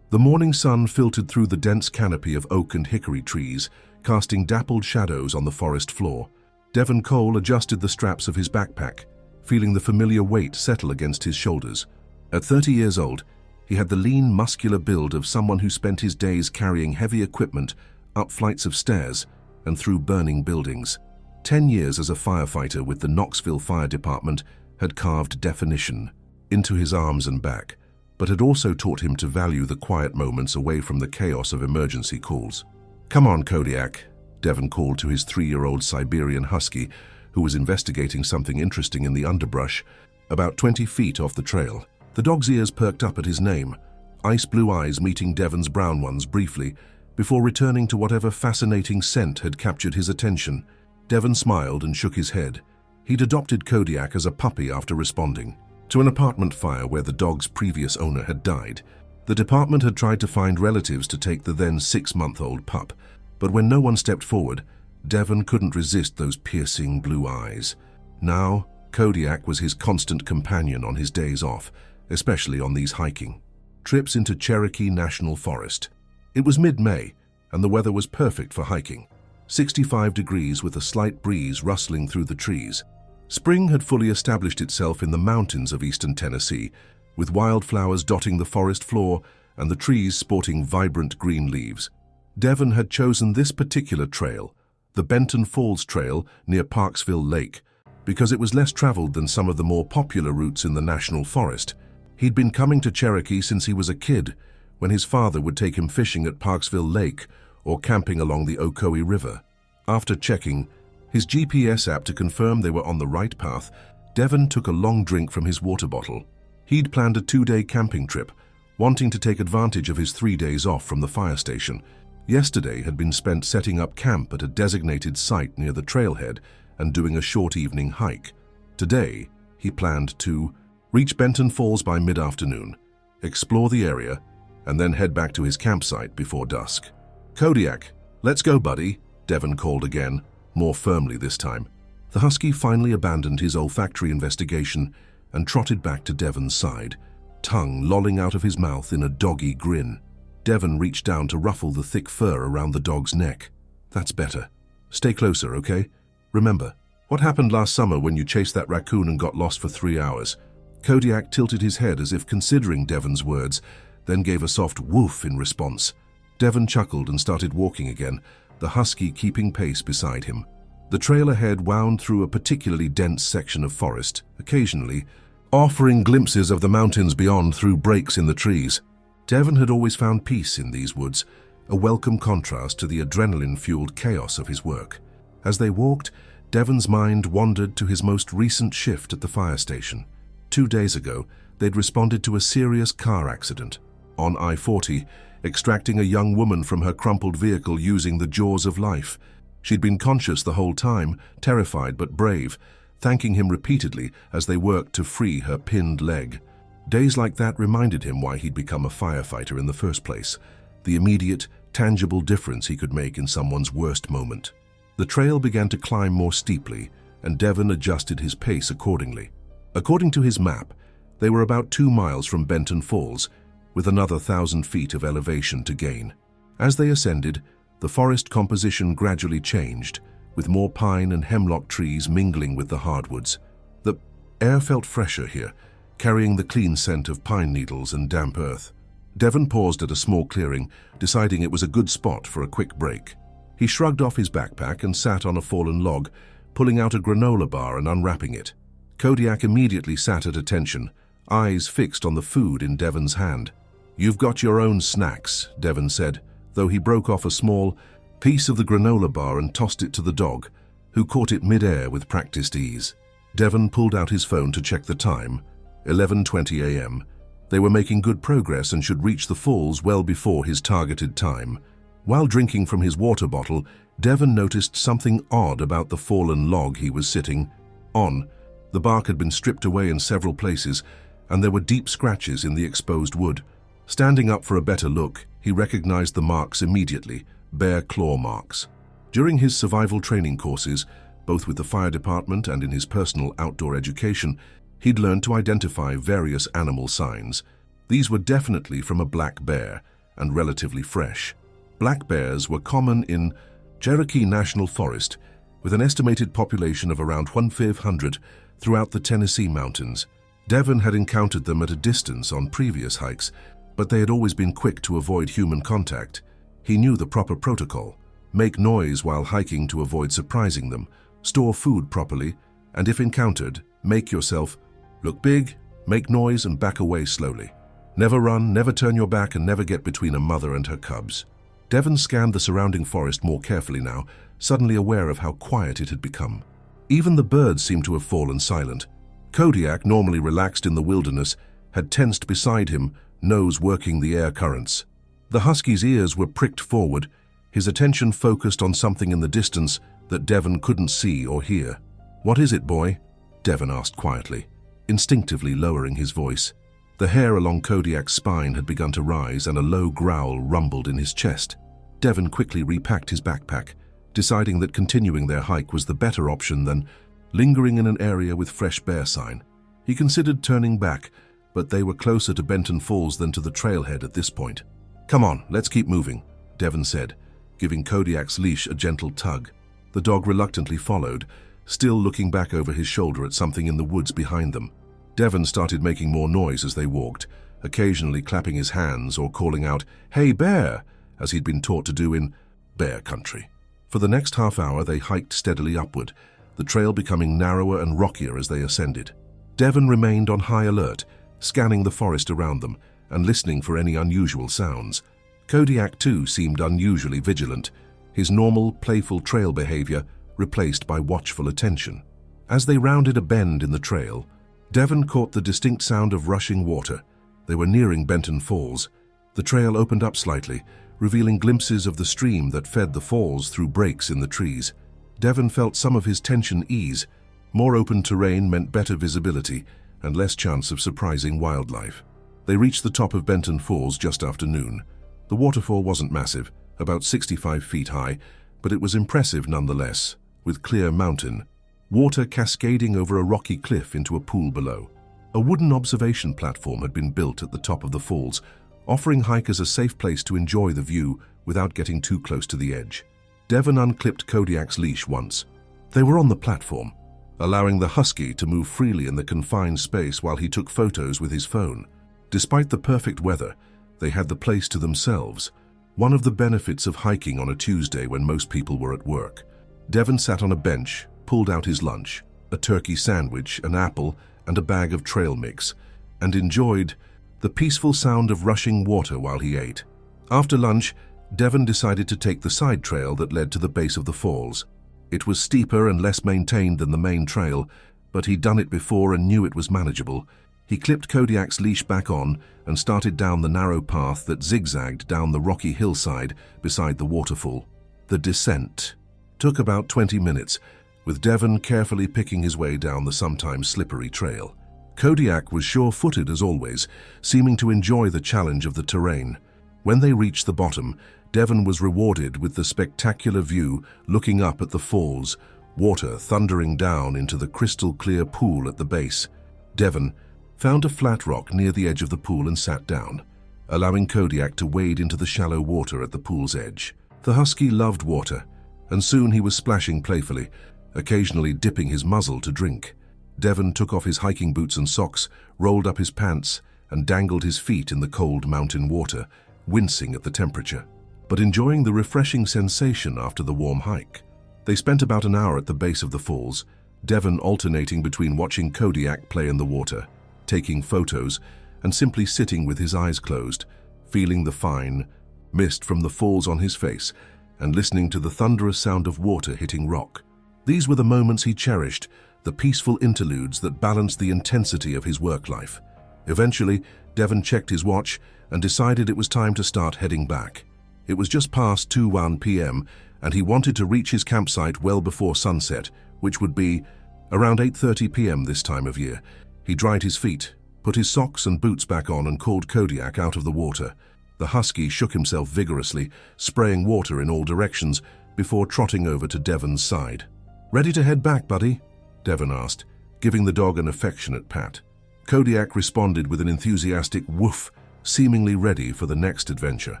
The morning sun filtered through the dense canopy of oak and hickory trees, casting dappled shadows on the forest floor. Devon Cole adjusted the straps of his backpack, feeling the familiar weight settle against his shoulders. At 30 years old, he had the lean, muscular build of someone who spent his days carrying heavy equipment up flights of stairs and through burning buildings. 10 years as a firefighter with the Knoxville Fire Department had carved definition into his arms and back, but had also taught him to value the quiet moments away from the chaos of emergency calls. "Come on, Kodiak," Devon called to his 3-year-old Siberian husky, who was investigating something interesting in the underbrush, about 20 feet off the trail. The dog's ears perked up at his name, ice blue eyes meeting Devon's brown ones briefly, before returning to whatever fascinating scent had captured his attention. Devon smiled and shook his head. He'd adopted Kodiak as a puppy after responding to an apartment fire where the dog's previous owner had died. The department had tried to find relatives to take the then 6-month-old pup, but when no one stepped forward, Devon couldn't resist those piercing blue eyes. Now, Kodiak was his constant companion on his days off, especially on these hiking trips into Cherokee National Forest. It was mid-May, and the weather was perfect for hiking. 65 degrees with a slight breeze rustling through the trees. Spring had fully established itself in the mountains of eastern Tennessee, with wildflowers dotting the forest floor and the trees sporting vibrant green leaves. Devon had chosen this particular trail, the Benton Falls Trail near Parksville Lake, because it was less traveled than some of the more popular routes in the national forest. He'd been coming to Cherokee since he was a kid, when his father would take him fishing at Parksville Lake or camping along the Ocoee River. After checking his GPS app to confirm they were on the right path, Devon took a long drink from his water bottle. He'd planned a 2-day camping trip, wanting to take advantage of his 3 days off from the fire station. Yesterday had been spent setting up camp at a designated site near the trailhead and doing a short evening hike. Today, he planned to reach Benton Falls by mid-afternoon, explore the area, and then head back to his campsite before dusk. "Kodiak, let's go, buddy," Devon called again, more firmly this time. The husky finally abandoned his olfactory investigation and trotted back to Devon's side, tongue lolling out of his mouth in a doggy grin. Devon reached down to ruffle the thick fur around the dog's neck. "That's better. Stay closer, okay? Remember, what happened last summer when you chased that raccoon and got lost for 3 hours?" Kodiak tilted his head as if considering Devon's words, then gave a soft woof in response. Devon chuckled and started walking again, the husky keeping pace beside him. The trail ahead wound through a particularly dense section of forest, occasionally offering glimpses of the mountains beyond through breaks in the trees. Devon had always found peace in these woods, a welcome contrast to the adrenaline-fueled chaos of his work. As they walked, Devon's mind wandered to his most recent shift at the fire station. 2 days ago, they'd responded to a serious car accident on I-40, extracting a young woman from her crumpled vehicle using the jaws of life. She'd been conscious the whole time, terrified but brave, thanking him repeatedly as they worked to free her pinned leg. Days like that reminded him why he'd become a firefighter in the first place, the immediate, tangible difference he could make in someone's worst moment. The trail began to climb more steeply, and Devon adjusted his pace accordingly. According to his map, they were about 2 miles from Benton Falls, with another 1,000 feet of elevation to gain. As they ascended, the forest composition gradually changed, with more pine and hemlock trees mingling with the hardwoods. The air felt fresher here, carrying the clean scent of pine needles and damp earth. Devon paused at a small clearing, deciding it was a good spot for a quick break. He shrugged off his backpack and sat on a fallen log, pulling out a granola bar and unwrapping it. Kodiak immediately sat at attention, eyes fixed on the food in Devon's hand. "You've got your own snacks," Devon said, though he broke off a small piece of the granola bar and tossed it to the dog, who caught it mid-air with practiced ease. Devon pulled out his phone to check the time, 11:20 a.m. They were making good progress and should reach the falls well before his targeted time. While drinking from his water bottle, Devon noticed something odd about the fallen log he was sitting on. The bark had been stripped away in several places, and there were deep scratches in the exposed wood. Standing up for a better look, he recognized the marks immediately, bear claw marks. During his survival training courses, both with the fire department and in his personal outdoor education, he'd learned to identify various animal signs. These were definitely from a black bear, and relatively fresh. Black bears were common in Cherokee National Forest, with an estimated population of around 1,500 throughout the Tennessee mountains. Devon had encountered them at a distance on previous hikes, but they had always been quick to avoid human contact. He knew the proper protocol: make noise while hiking to avoid surprising them, store food properly, and if encountered, make yourself look big, make noise, and back away slowly. Never run, never turn your back, and never get between a mother and her cubs. Devon scanned the surrounding forest more carefully now, suddenly aware of how quiet it had become. Even the birds seemed to have fallen silent. Kodiak, normally relaxed in the wilderness, had tensed beside him, nose working the air currents. The husky's ears were pricked forward, his attention focused on something in the distance that Devon couldn't see or hear. "What is it, boy?" Devon asked quietly, instinctively lowering his voice. The hair along Kodiak's spine had begun to rise, and a low growl rumbled in his chest. Devon quickly repacked his backpack, deciding that continuing their hike was the better option than lingering in an area with fresh bear sign. He considered turning back, but they were closer to Benton Falls than to the trailhead at this point. "Come on, let's keep moving," Devon said, giving Kodiak's leash a gentle tug. The dog reluctantly followed, still looking back over his shoulder at something in the woods behind them. Devon started making more noise as they walked, occasionally clapping his hands or calling out, "Hey, bear!" as he'd been taught to do in bear country. For the next half hour, they hiked steadily upward, the trail becoming narrower and rockier as they ascended. Devon remained on high alert, scanning the forest around them and listening for any unusual sounds. Kodiak, too, seemed unusually vigilant, his normal, playful trail behavior replaced by watchful attention. As they rounded a bend in the trail, Devon caught the distinct sound of rushing water. They were nearing Benton Falls. The trail opened up slightly, revealing glimpses of the stream that fed the falls through breaks in the trees. Devon felt some of his tension ease. More open terrain meant better visibility and less chance of surprising wildlife. They reached the top of Benton Falls just after noon. The waterfall wasn't massive, about 65 feet high, but it was impressive nonetheless, with clear mountain, water cascading over a rocky cliff into a pool below. A wooden observation platform had been built at the top of the falls, offering hikers a safe place to enjoy the view without getting too close to the edge. Devon unclipped Kodiak's leash once. They were on the platform, allowing the husky to move freely in the confined space while he took photos with his phone. Despite the perfect weather, they had the place to themselves, one of the benefits of hiking on a Tuesday when most people were at work. Devon sat on a bench, pulled out his lunch, a turkey sandwich, an apple, and a bag of trail mix, and enjoyed the peaceful sound of rushing water while he ate. After lunch, Devon decided to take the side trail that led to the base of the falls. It was steeper and less maintained than the main trail, but he'd done it before and knew it was manageable. He clipped Kodiak's leash back on and started down the narrow path that zigzagged down the rocky hillside beside the waterfall. The descent took about 20 minutes, with Devon carefully picking his way down the sometimes slippery trail. Kodiak was sure-footed as always, seeming to enjoy the challenge of the terrain. When they reached the bottom, Devon was rewarded with the spectacular view looking up at the falls, water thundering down into the crystal-clear pool at the base. Devon found a flat rock near the edge of the pool and sat down, allowing Kodiak to wade into the shallow water at the pool's edge. The husky loved water, and soon he was splashing playfully, occasionally dipping his muzzle to drink. Devon took off his hiking boots and socks, rolled up his pants, and dangled his feet in the cold mountain water, wincing at the temperature, but enjoying the refreshing sensation after the warm hike. They spent about an hour at the base of the falls, Devon alternating between watching Kodiak play in the water, taking photos, and simply sitting with his eyes closed, feeling the fine mist from the falls on his face and listening to the thunderous sound of water hitting rock. These were the moments he cherished, the peaceful interludes that balanced the intensity of his work life. Eventually, Devon checked his watch and decided it was time to start heading back. It was just past 2:01 p.m. and he wanted to reach his campsite well before sunset, which would be around 8:30 p.m. this time of year. He dried his feet, put his socks and boots back on, and called Kodiak out of the water. The husky shook himself vigorously, spraying water in all directions before trotting over to Devon's side. "Ready to head back, buddy?" Devon asked, giving the dog an affectionate pat. Kodiak responded with an enthusiastic woof, seemingly ready for the next adventure.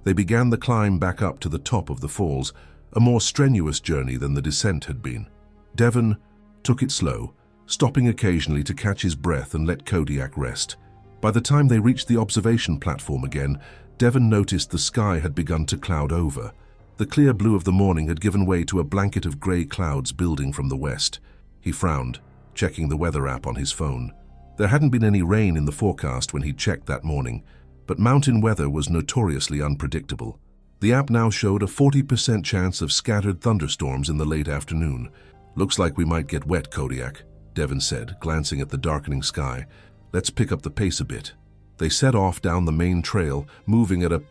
They began the climb back up to the top of the falls, a more strenuous journey than the descent had been. Devon took it slow, stopping occasionally to catch his breath and let Kodiak rest. By the time they reached the observation platform again, Devon noticed the sky had begun to cloud over. The clear blue of the morning had given way to a blanket of grey clouds building from the west. He frowned, checking the weather app on his phone. There hadn't been any rain in the forecast when he checked that morning, but mountain weather was notoriously unpredictable. The app now showed a 40% chance of scattered thunderstorms in the late afternoon. "Looks like we might get wet, Kodiak," Devon said, glancing at the darkening sky. "Let's pick up the pace a bit." They set off down the main trail, moving at a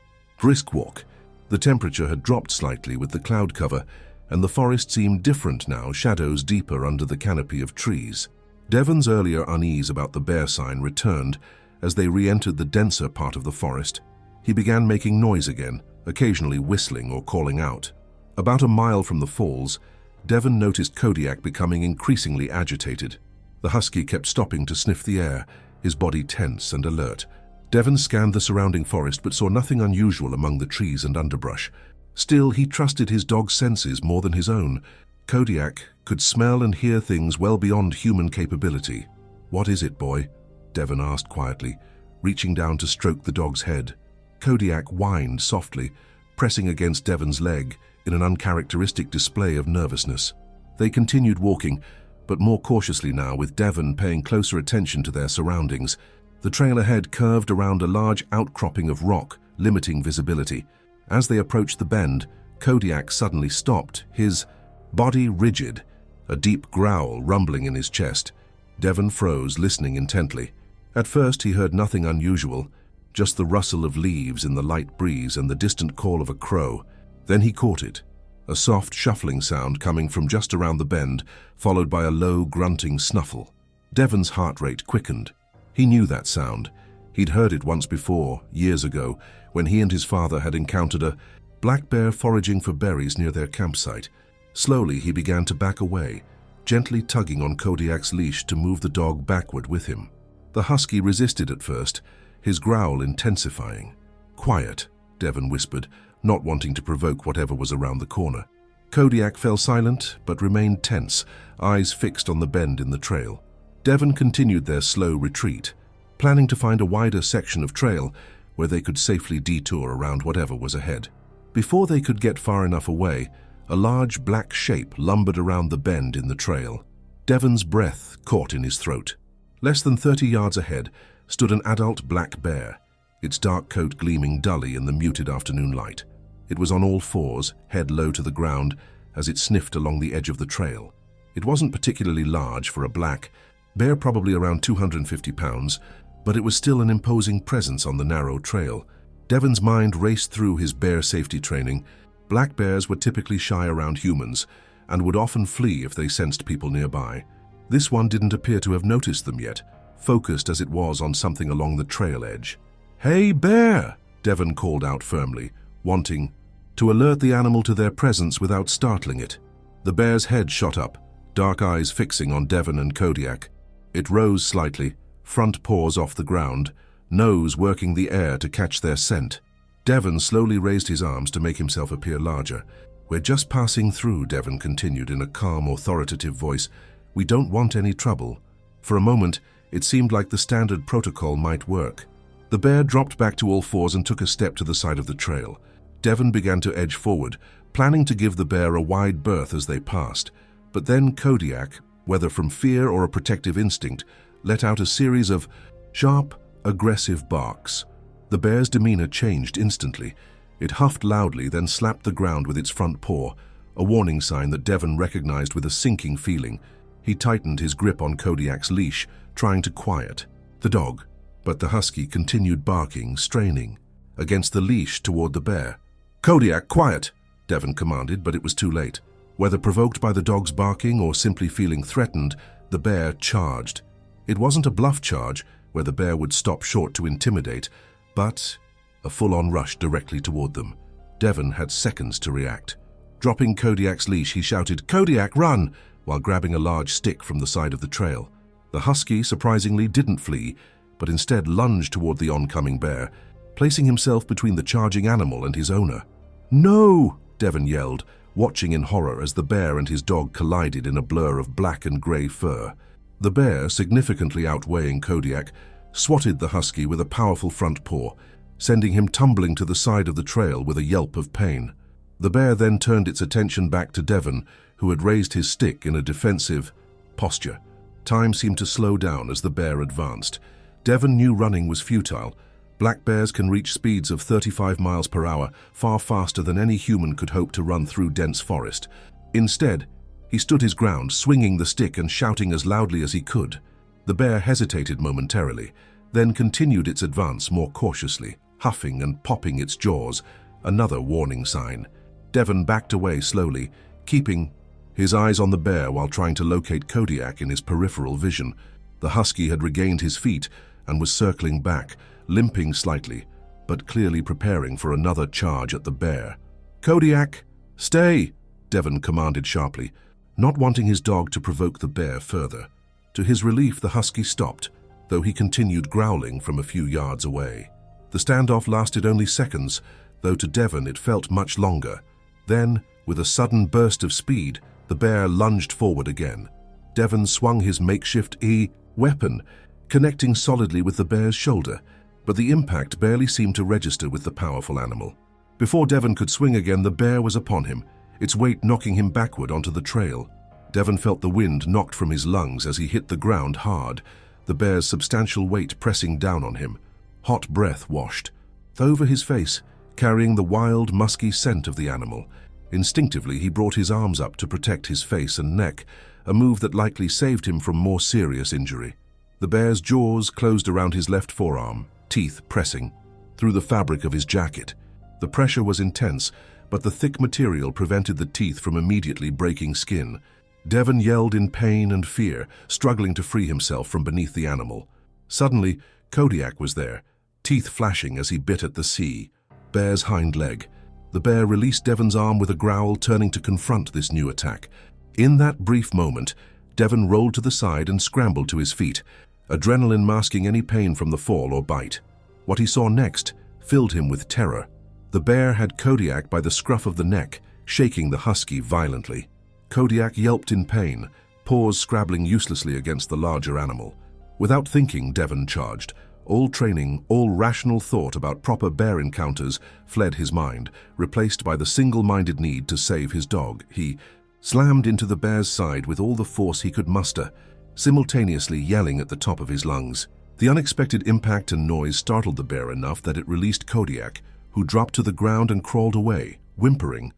brisk walk. The temperature had dropped slightly with the cloud cover, and the forest seemed different now, shadows deeper under the canopy of trees. Devon's earlier unease about the bear sign returned as they re-entered the denser part of the forest. He began making noise again, occasionally whistling or calling out. About a mile from the falls, Devon noticed Kodiak becoming increasingly agitated. The husky kept stopping to sniff the air, his body tense and alert. Devon scanned the surrounding forest but saw nothing unusual among the trees and underbrush. Still, he trusted his dog's senses more than his own. Kodiak could smell and hear things well beyond human capability. "What is it, boy?" Devon asked quietly, reaching down to stroke the dog's head. Kodiak whined softly, pressing against Devon's leg in an uncharacteristic display of nervousness. They continued walking, but more cautiously now, with Devon paying closer attention to their surroundings. The trail ahead curved around a large outcropping of rock, limiting visibility. As they approached the bend, Kodiak suddenly stopped, his body rigid, a deep growl rumbling in his chest. Devon froze, listening intently. At first he heard nothing unusual, just the rustle of leaves in the light breeze and the distant call of a crow. Then he caught it, a soft shuffling sound coming from just around the bend, followed by a low grunting snuffle. Devon's heart rate quickened. He knew that sound. He'd heard it once before, years ago, when he and his father had encountered a black bear foraging for berries near their campsite. Slowly he began to back away, gently tugging on Kodiak's leash to move the dog backward with him. The husky resisted at first, his growl intensifying. "Quiet," Devon whispered, not wanting to provoke whatever was around the corner. Kodiak fell silent but remained tense, eyes fixed on the bend in the trail. Devon continued their slow retreat, planning to find a wider section of trail where they could safely detour around whatever was ahead. Before they could get far enough away, a large black shape lumbered around the bend in the trail. Devon's breath caught in his throat. Less than 30 yards ahead stood an adult black bear, its dark coat gleaming dully in the muted afternoon light. It was on all fours, head low to the ground, as it sniffed along the edge of the trail. It wasn't particularly large for a black bear, probably around 250 pounds, but it was still an imposing presence on the narrow trail. Devon's mind raced through his bear safety training. Black bears were typically shy around humans and would often flee if they sensed people nearby. This one didn't appear to have noticed them yet, focused as it was on something along the trail edge. "Hey, bear!" Devon called out firmly, wanting to alert the animal to their presence without startling it. The bear's head shot up, dark eyes fixing on Devon and Kodiak. It rose slightly, front paws off the ground, nose working the air to catch their scent. Devon slowly raised his arms to make himself appear larger. "We're just passing through," Devon continued in a calm, authoritative voice. "We don't want any trouble." For a moment, it seemed like the standard protocol might work. The bear dropped back to all fours and took a step to the side of the trail. Devon began to edge forward, planning to give the bear a wide berth as they passed. But then Kodiak, whether from fear or a protective instinct, let out a series of sharp, aggressive barks. The bear's demeanor changed instantly. It huffed loudly, then slapped the ground with its front paw, a warning sign that Devon recognized with a sinking feeling. He tightened his grip on Kodiak's leash, trying to quiet the dog. But the husky continued barking, straining against the leash toward the bear. "Kodiak, quiet!" Devon commanded, but it was too late. Whether provoked by the dog's barking or simply feeling threatened, the bear charged. It wasn't a bluff charge, where the bear would stop short to intimidate, but a full-on rush directly toward them. Devon had seconds to react. Dropping Kodiak's leash, he shouted, "Kodiak, run!" while grabbing a large stick from the side of the trail. The husky, surprisingly, didn't flee, but instead lunged toward the oncoming bear, placing himself between the charging animal and his owner. "No!" Devon yelled, watching in horror as the bear and his dog collided in a blur of black and gray fur. The bear, significantly outweighing Kodiak, swatted the husky with a powerful front paw, sending him tumbling to the side of the trail with a yelp of pain. The bear then turned its attention back to Devon, who had raised his stick in a defensive posture. Time seemed to slow down as the bear advanced. Devon knew running was futile. Black bears can reach speeds of 35 miles per hour, far faster than any human could hope to run through dense forest. Instead, he stood his ground, swinging the stick and shouting as loudly as he could. The bear hesitated momentarily, then continued its advance more cautiously, huffing and popping its jaws, another warning sign. Devon backed away slowly, keeping his eyes on the bear while trying to locate Kodiak in his peripheral vision. The husky had regained his feet and was circling back, limping slightly, but clearly preparing for another charge at the bear. "Kodiak, stay!" Devon commanded sharply, not wanting his dog to provoke the bear further. To his relief, the husky stopped, though he continued growling from a few yards away. The standoff lasted only seconds, though to Devon it felt much longer. Then, with a sudden burst of speed, the bear lunged forward again. Devon swung his makeshift weapon, connecting solidly with the bear's shoulder, but the impact barely seemed to register with the powerful animal. Before Devon could swing again, the bear was upon him, its weight knocking him backward onto the trail. Devon felt the wind knocked from his lungs as he hit the ground hard, the bear's substantial weight pressing down on him. Hot breath washed over his face, carrying the wild, musky scent of the animal. Instinctively, he brought his arms up to protect his face and neck, a move that likely saved him from more serious injury. The bear's jaws closed around his left forearm, teeth pressing through the fabric of his jacket. The pressure was intense, but the thick material prevented the teeth from immediately breaking skin. Devon yelled in pain and fear, struggling to free himself from beneath the animal. Suddenly, Kodiak was there, teeth flashing as he bit at the bear's hind leg. The bear released Devon's arm with a growl, turning to confront this new attack. In that brief moment, Devon rolled to the side and scrambled to his feet, adrenaline masking any pain from the fall or bite. What he saw next filled him with terror. The bear had Kodiak by the scruff of the neck, shaking the husky violently. Kodiak yelped in pain, paws scrabbling uselessly against the larger animal. Without thinking, Devon charged. All training, all rational thought about proper bear encounters fled his mind, replaced by the single-minded need to save his dog. He slammed into the bear's side with all the force he could muster, simultaneously yelling at the top of his lungs. The unexpected impact and noise startled the bear enough that it released Kodiak, who dropped to the ground and crawled away, whimpering.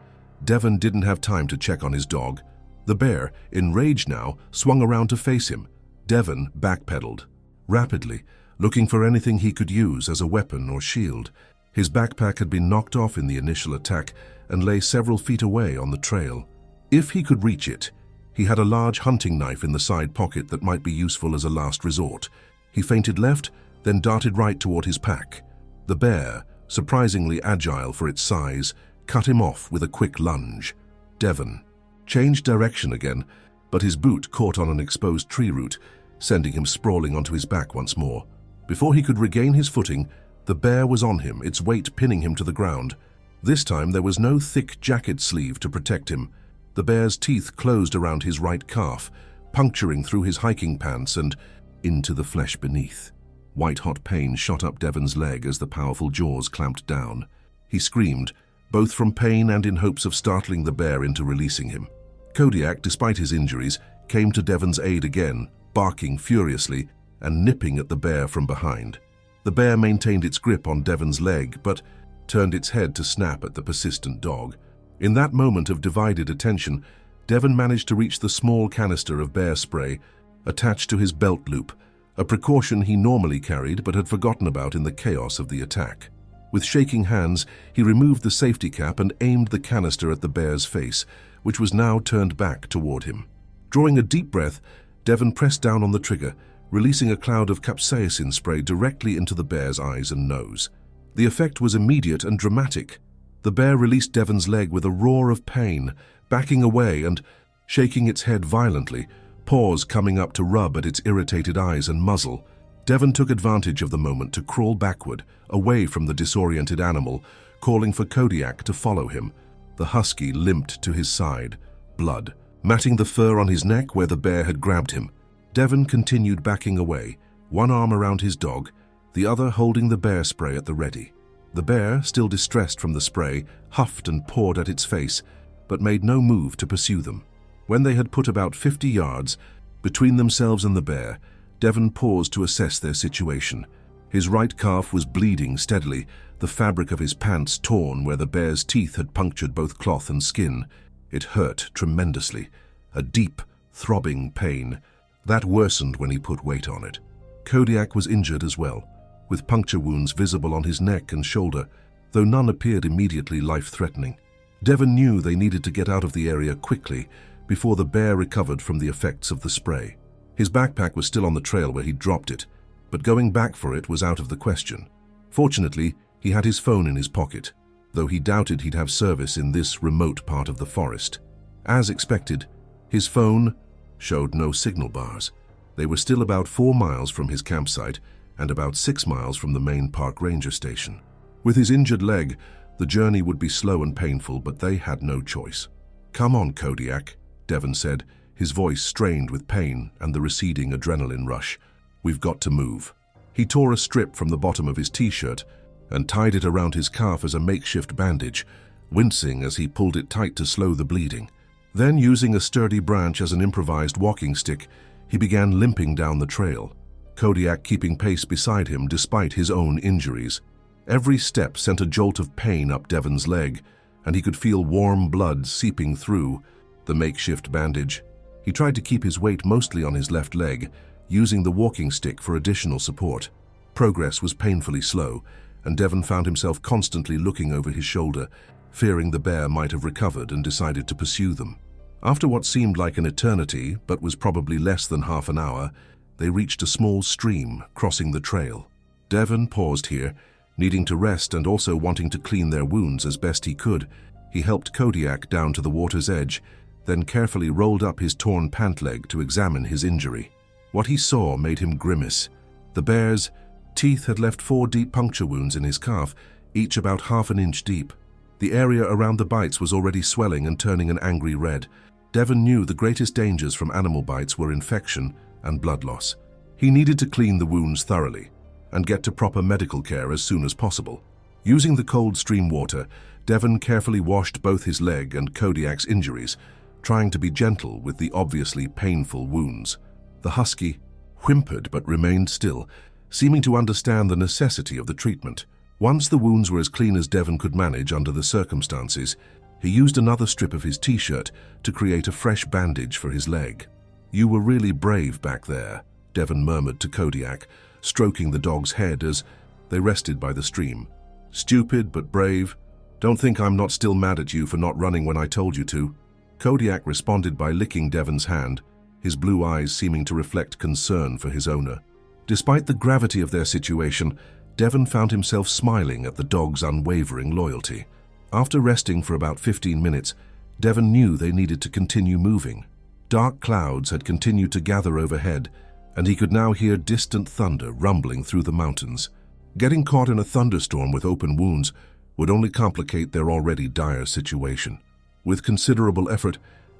Devon didn't have time to check on his dog. The bear, enraged now, swung around to face him. Devon backpedaled rapidly, looking for anything he could use as a weapon or shield. His backpack had been knocked off in the initial attack and lay several feet away on the trail. If he could reach it, he had a large hunting knife in the side pocket that might be useful as a last resort. He feinted left, then darted right toward his pack. The bear, surprisingly agile for its size, cut him off with a quick lunge. Devon changed direction again, but his boot caught on an exposed tree root, sending him sprawling onto his back once more. Before he could regain his footing, the bear was on him, its weight pinning him to the ground. This time there was no thick jacket sleeve to protect him. The bear's teeth closed around his right calf, puncturing through his hiking pants and into the flesh beneath. White-hot pain shot up Devon's leg as the powerful jaws clamped down. He screamed, both from pain and in hopes of startling the bear into releasing him. Kodiak, despite his injuries, came to Devon's aid again, barking furiously and nipping at the bear from behind. The bear maintained its grip on Devon's leg, but turned its head to snap at the persistent dog. In that moment of divided attention, Devon managed to reach the small canister of bear spray attached to his belt loop, a precaution he normally carried but had forgotten about in the chaos of the attack. With shaking hands, he removed the safety cap and aimed the canister at the bear's face, which was now turned back toward him. Drawing a deep breath, Devon pressed down on the trigger, releasing a cloud of capsaicin spray directly into the bear's eyes and nose. The effect was immediate and dramatic. The bear released Devon's leg with a roar of pain, backing away and shaking its head violently, paws coming up to rub at its irritated eyes and muzzle. Devon took advantage of the moment to crawl backward, away from the disoriented animal, calling for Kodiak to follow him. The husky limped to his side, blood matting the fur on his neck where the bear had grabbed him. Devon continued backing away, one arm around his dog, the other holding the bear spray at the ready. The bear, still distressed from the spray, huffed and pawed at its face, but made no move to pursue them. When they had put about 50 yards between themselves and the bear, Devon paused to assess their situation. His right calf was bleeding steadily, the fabric of his pants torn where the bear's teeth had punctured both cloth and skin. It hurt tremendously, a deep, throbbing pain. That worsened when he put weight on it. Kodiak was injured as well, with puncture wounds visible on his neck and shoulder, though none appeared immediately life-threatening. Devon knew they needed to get out of the area quickly before the bear recovered from the effects of the spray. His backpack was still on the trail where he'd dropped it, but going back for it was out of the question. Fortunately, he had his phone in his pocket, though he doubted he'd have service in this remote part of the forest. As expected, his phone showed no signal bars. They were still about 4 miles from his campsite and about 6 miles from the main park ranger station. With his injured leg, the journey would be slow and painful, but they had no choice. "Come on, Kodiak," Devon said, his voice strained with pain and the receding adrenaline rush. "We've got to move." He tore a strip from the bottom of his t-shirt and tied it around his calf as a makeshift bandage, wincing as he pulled it tight to slow the bleeding. Then, using a sturdy branch as an improvised walking stick, he began limping down the trail, Kodiak keeping pace beside him despite his own injuries. Every step sent a jolt of pain up Devon's leg, and he could feel warm blood seeping through the makeshift bandage. He tried to keep his weight mostly on his left leg, using the walking stick for additional support. Progress was painfully slow, and Devon found himself constantly looking over his shoulder, fearing the bear might have recovered and decided to pursue them. After what seemed like an eternity, but was probably less than half an hour, they reached a small stream crossing the trail. Devon paused here, needing to rest and also wanting to clean their wounds as best he could. He helped Kodiak down to the water's edge, then carefully rolled up his torn pant leg to examine his injury. What he saw made him grimace. The bear's teeth had left 4 deep puncture wounds in his calf, each about half an inch deep. The area around the bites was already swelling and turning an angry red. Devon knew the greatest dangers from animal bites were infection and blood loss. He needed to clean the wounds thoroughly and get to proper medical care as soon as possible. Using the cold stream water, Devon carefully washed both his leg and Kodiak's injuries, trying to be gentle with the obviously painful wounds. The husky whimpered but remained still, seeming to understand the necessity of the treatment. Once the wounds were as clean as Devon could manage under the circumstances, he used another strip of his t-shirt to create a fresh bandage for his leg. "You were really brave back there," Devon murmured to Kodiak, stroking the dog's head as they rested by the stream. "Stupid but brave. Don't think I'm not still mad at you for not running when I told you to." Kodiak responded by licking Devon's hand, his blue eyes seeming to reflect concern for his owner. Despite the gravity of their situation, Devon found himself smiling at the dog's unwavering loyalty. After resting for about 15 minutes, Devon knew they needed to continue moving. Dark clouds had continued to gather overhead, and he could now hear distant thunder rumbling through the mountains. Getting caught in a thunderstorm with open wounds would only complicate their already dire situation. With considerable effort,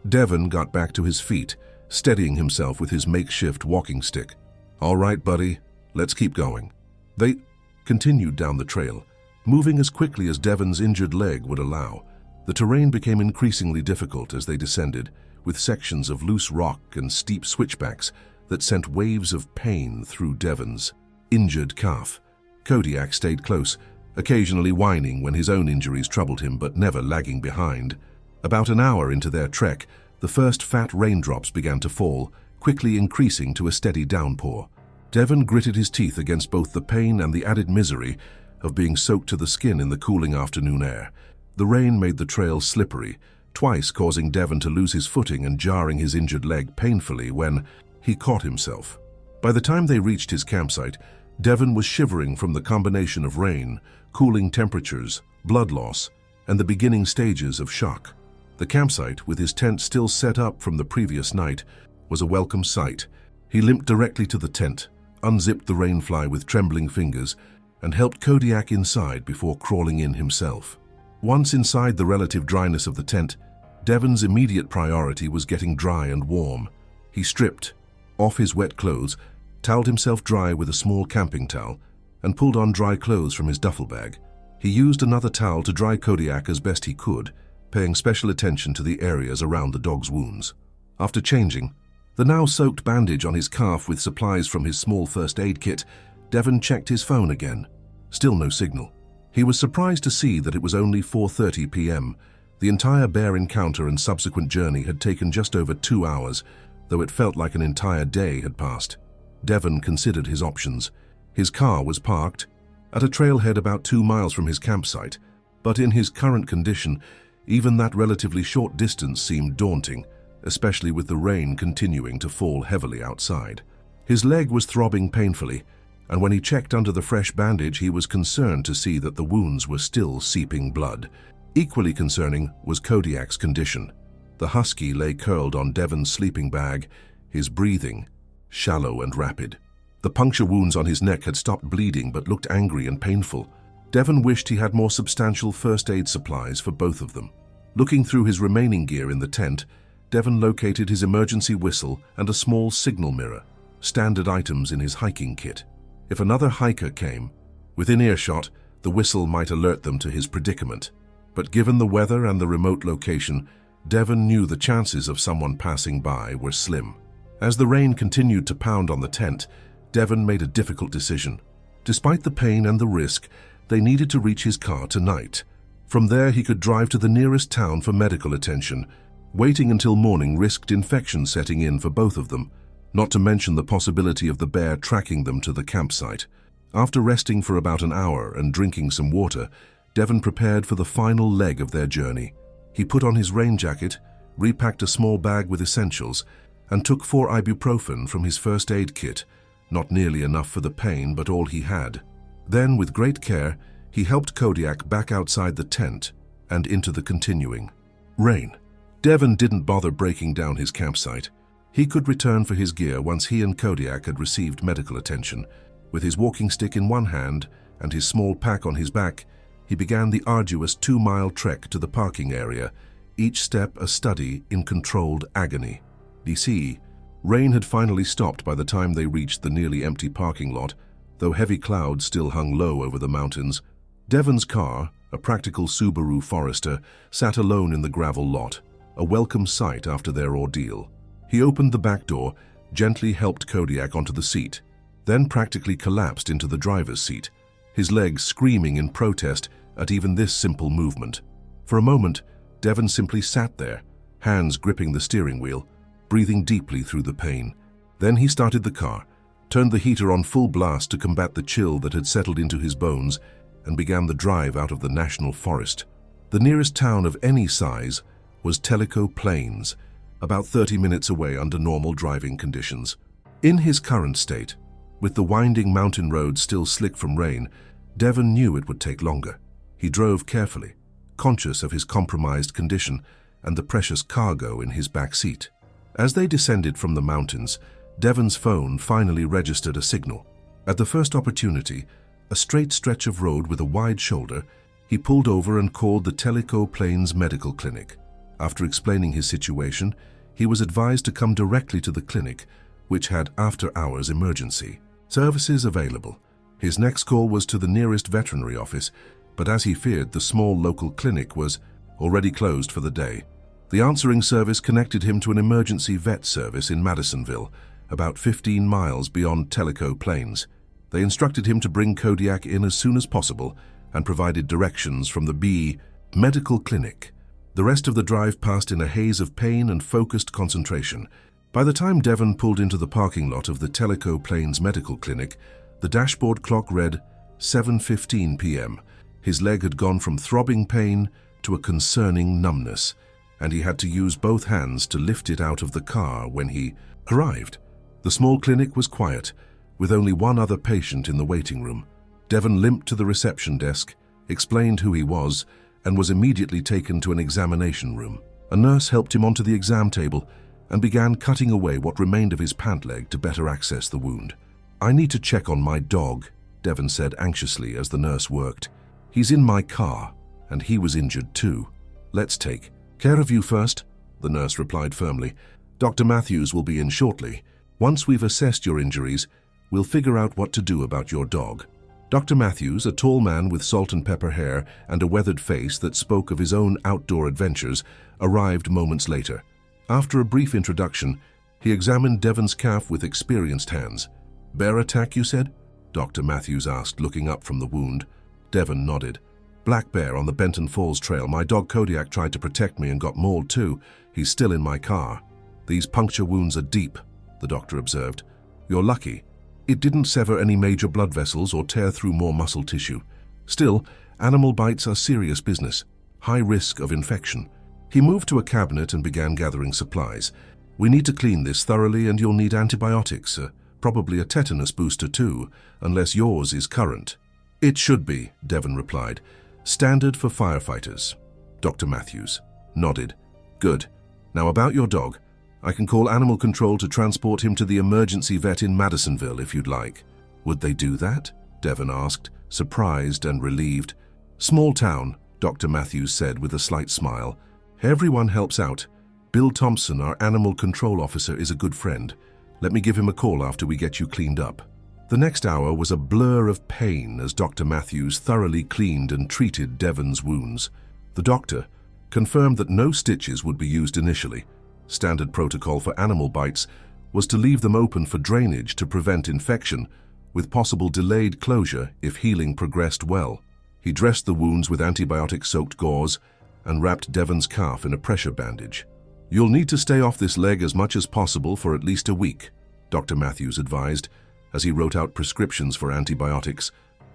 Devon got back to his feet, steadying himself with his makeshift walking stick. "All right, buddy, let's keep going." They continued down the trail, moving as quickly as Devon's injured leg would allow. The terrain became increasingly difficult as they descended, with sections of loose rock and steep switchbacks that sent waves of pain through Devon's injured calf. Kodiak stayed close, occasionally whining when his own injuries troubled him, but never lagging behind. About an hour into their trek, the first fat raindrops began to fall, quickly increasing to a steady downpour. Devon gritted his teeth against both the pain and the added misery of being soaked to the skin in the cooling afternoon air. The rain made the trail slippery, twice causing Devon to lose his footing and jarring his injured leg painfully when he caught himself. By the time they reached his campsite, Devon was shivering from the combination of rain, cooling temperatures, blood loss, and the beginning stages of shock. The campsite, with his tent still set up from the previous night, was a welcome sight. He limped directly to the tent, unzipped the rainfly with trembling fingers, and helped Kodiak inside before crawling in himself. Once inside the relative dryness of the tent, Devon's immediate priority was getting dry and warm. He stripped off his wet clothes, toweled himself dry with a small camping towel, and pulled on dry clothes from his duffel bag. He used another towel to dry Kodiak as best he could, paying special attention to the areas around the dog's wounds. After changing the now soaked bandage on his calf with supplies from his small first aid kit, Devon checked his phone again. Still no signal. He was surprised to see that it was only 4:30 p.m. The entire bear encounter and subsequent journey had taken just over 2 hours, though it felt like an entire day had passed. Devon considered his options. His car was parked at a trailhead about 2 miles from his campsite, but in his current condition, even that relatively short distance seemed daunting, especially with the rain continuing to fall heavily outside. His leg was throbbing painfully, and when he checked under the fresh bandage, he was concerned to see that the wounds were still seeping blood. Equally concerning was Kodiak's condition. The husky lay curled on Devon's sleeping bag, his breathing shallow and rapid. The puncture wounds on his neck had stopped bleeding but looked angry and painful. Devon wished he had more substantial first aid supplies for both of them. Looking through his remaining gear in the tent, Devon located his emergency whistle and a small signal mirror, standard items in his hiking kit. If another hiker came within earshot, the whistle might alert them to his predicament. But given the weather and the remote location, Devon knew the chances of someone passing by were slim. As the rain continued to pound on the tent, Devon made a difficult decision. Despite the pain and the risk, they needed to reach his car tonight. From there, he could drive to the nearest town for medical attention. Waiting until morning risked infection setting in for both of them, not to mention the possibility of the bear tracking them to the campsite. After resting for about an hour and drinking some water, Devon prepared for the final leg of their journey. He put on his rain jacket, repacked a small bag with essentials, and took 4 ibuprofen from his first aid kit, not nearly enough for the pain, but all he had. Then, with great care, he helped Kodiak back outside the tent and into the continuing rain. Devon didn't bother breaking down his campsite. He could return for his gear once he and Kodiak had received medical attention. With his walking stick in one hand and his small pack on his back, he began the arduous 2-mile trek to the parking area, each step a study in controlled agony. DC. Rain had finally stopped by the time they reached the nearly empty parking lot, though heavy clouds still hung low over the mountains. Devon's car, a practical Subaru Forester, sat alone in the gravel lot, a welcome sight after their ordeal. He opened the back door, gently helped Kodiak onto the seat, then practically collapsed into the driver's seat, his legs screaming in protest at even this simple movement. For a moment, Devon simply sat there, hands gripping the steering wheel, breathing deeply through the pain. Then he started the car, turned the heater on full blast to combat the chill that had settled into his bones, and began the drive out of the national forest. The nearest town of any size was Tellico Plains, about 30 minutes away under normal driving conditions. In his current state, With the winding mountain road still slick from rain, Devon knew it would take longer. He drove carefully, conscious of his compromised condition and the precious cargo in his back seat. As they descended from the mountains, Devon's phone finally registered a signal. At the first opportunity, a straight stretch of road with a wide shoulder, he pulled over and called the Tellico Plains Medical Clinic. After explaining his situation, he was advised to come directly to the clinic, which had after-hours emergency services available. His next call was to the nearest veterinary office, but as he feared, the small local clinic was already closed for the day. The answering service connected him to an emergency vet service in Madisonville, about 15 miles beyond Tellico Plains. They instructed him to bring Kodiak in as soon as possible and provided directions from the B Medical Clinic. The rest of the drive passed in a haze of pain and focused concentration. By the time Devon pulled into the parking lot of the Tellico Plains Medical Clinic, the dashboard clock read 7:15 p.m. His leg had gone from throbbing pain to a concerning numbness, and he had to use both hands to lift it out of the car when he arrived. The small clinic was quiet, with only one other patient in the waiting room. Devon limped to the reception desk, explained who he was, and was immediately taken to an examination room. A nurse helped him onto the exam table and began cutting away what remained of his pant leg to better access the wound. "I need to check on my dog," Devon said anxiously as the nurse worked. "He's in my car, and he was injured too. Let's take care of you first," the nurse replied firmly. "Dr. Matthews will be in shortly. Once we've assessed your injuries, we'll figure out what to do about your dog." Dr. Matthews, a tall man with salt and pepper hair and a weathered face that spoke of his own outdoor adventures, arrived moments later. After a brief introduction, he examined Devon's calf with experienced hands. "Bear attack, you said?" Dr. Matthews asked, looking up from the wound. Devon nodded. "Black bear on the Benton Falls Trail. My dog Kodiak tried to protect me and got mauled too. He's still in my car. These puncture wounds are deep," the doctor observed. "You're lucky. It didn't sever any major blood vessels or tear through more muscle tissue. Still, animal bites are serious business. High risk of infection." He moved to a cabinet and began gathering supplies. "We need to clean this thoroughly, and you'll need antibiotics, probably a tetanus booster too, unless yours is current." "It should be," Devon replied. "Standard for firefighters." Dr. Matthews nodded. "Good. Now about your dog. I can call animal control to transport him to the emergency vet in Madisonville if you'd like." "Would they do that?" Devon asked, surprised and relieved. "Small town," Dr. Matthews said with a slight smile. "Everyone helps out. Bill Thompson, our animal control officer, is a good friend. Let me give him a call after we get you cleaned up." The next hour was a blur of pain as Dr. Matthews thoroughly cleaned and treated Devon's wounds. The doctor confirmed that no stitches would be used initially. Standard protocol for animal bites was to leave them open for drainage to prevent infection, with possible delayed closure if healing progressed well. He dressed the wounds with antibiotic-soaked gauze and wrapped Devon's calf in a pressure bandage. "You'll need to stay off this leg as much as possible for at least a week," Dr. Matthews advised, as he wrote out prescriptions for antibiotics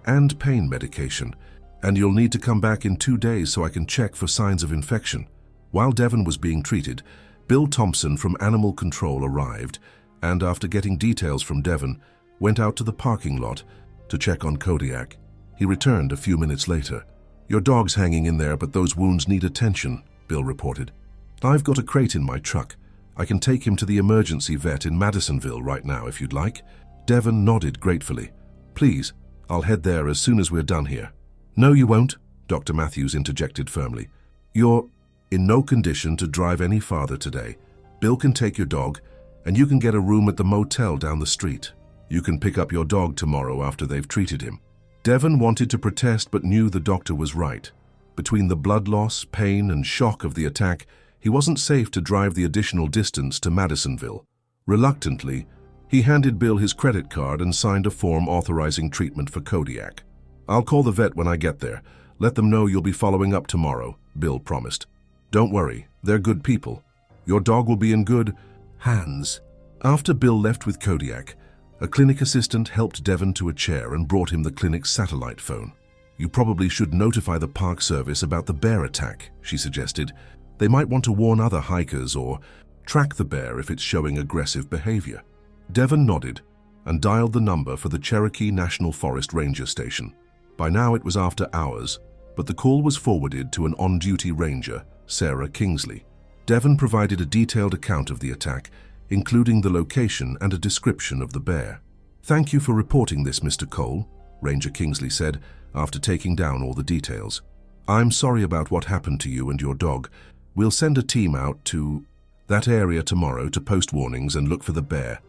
and pain medication. "And you'll need to come back in 2 days so I can check for signs of infection." While Devon was being treated, Bill Thompson from Animal Control arrived and, after getting details from Devon, went out to the parking lot to check on Kodiak. He returned a few minutes later. "Your dog's hanging in there, but those wounds need attention," Bill reported. "I've got a crate in my truck. I can take him to the emergency vet in Madisonville right now if you'd like." Devon nodded gratefully. "Please, I'll head there as soon as we're done here." "No, you won't," Dr. Matthews interjected firmly. "You're in no condition to drive any farther today. Bill can take your dog, and you can get a room at the motel down the street. You can pick up your dog tomorrow after they've treated him." Devon wanted to protest but knew the doctor was right. Between the blood loss, pain, and shock of the attack, he wasn't safe to drive the additional distance to Madisonville. Reluctantly, he handed Bill his credit card and signed a form authorizing treatment for Kodiak. "I'll call the vet when I get there. Let them know you'll be following up tomorrow," Bill promised. "Don't worry, they're good people. Your dog will be in good hands." After Bill left with Kodiak, a clinic assistant helped Devon to a chair and brought him the clinic's satellite phone. "You probably should notify the Park Service about the bear attack," she suggested. "They might want to warn other hikers or track the bear if it's showing aggressive behavior." Devon nodded. and dialed the number for the Cherokee National Forest Ranger Station. By now it was after hours, but the call was forwarded to an on-duty ranger, Sarah Kingsley. Devon provided a detailed account of the attack, including the location and a description of the bear. "Thank you for reporting this, Mr. Cole," Ranger Kingsley said, after taking down all the details. "I'm sorry about what happened to you and your dog. We'll send a team out to that area tomorrow to post warnings and look for the bear.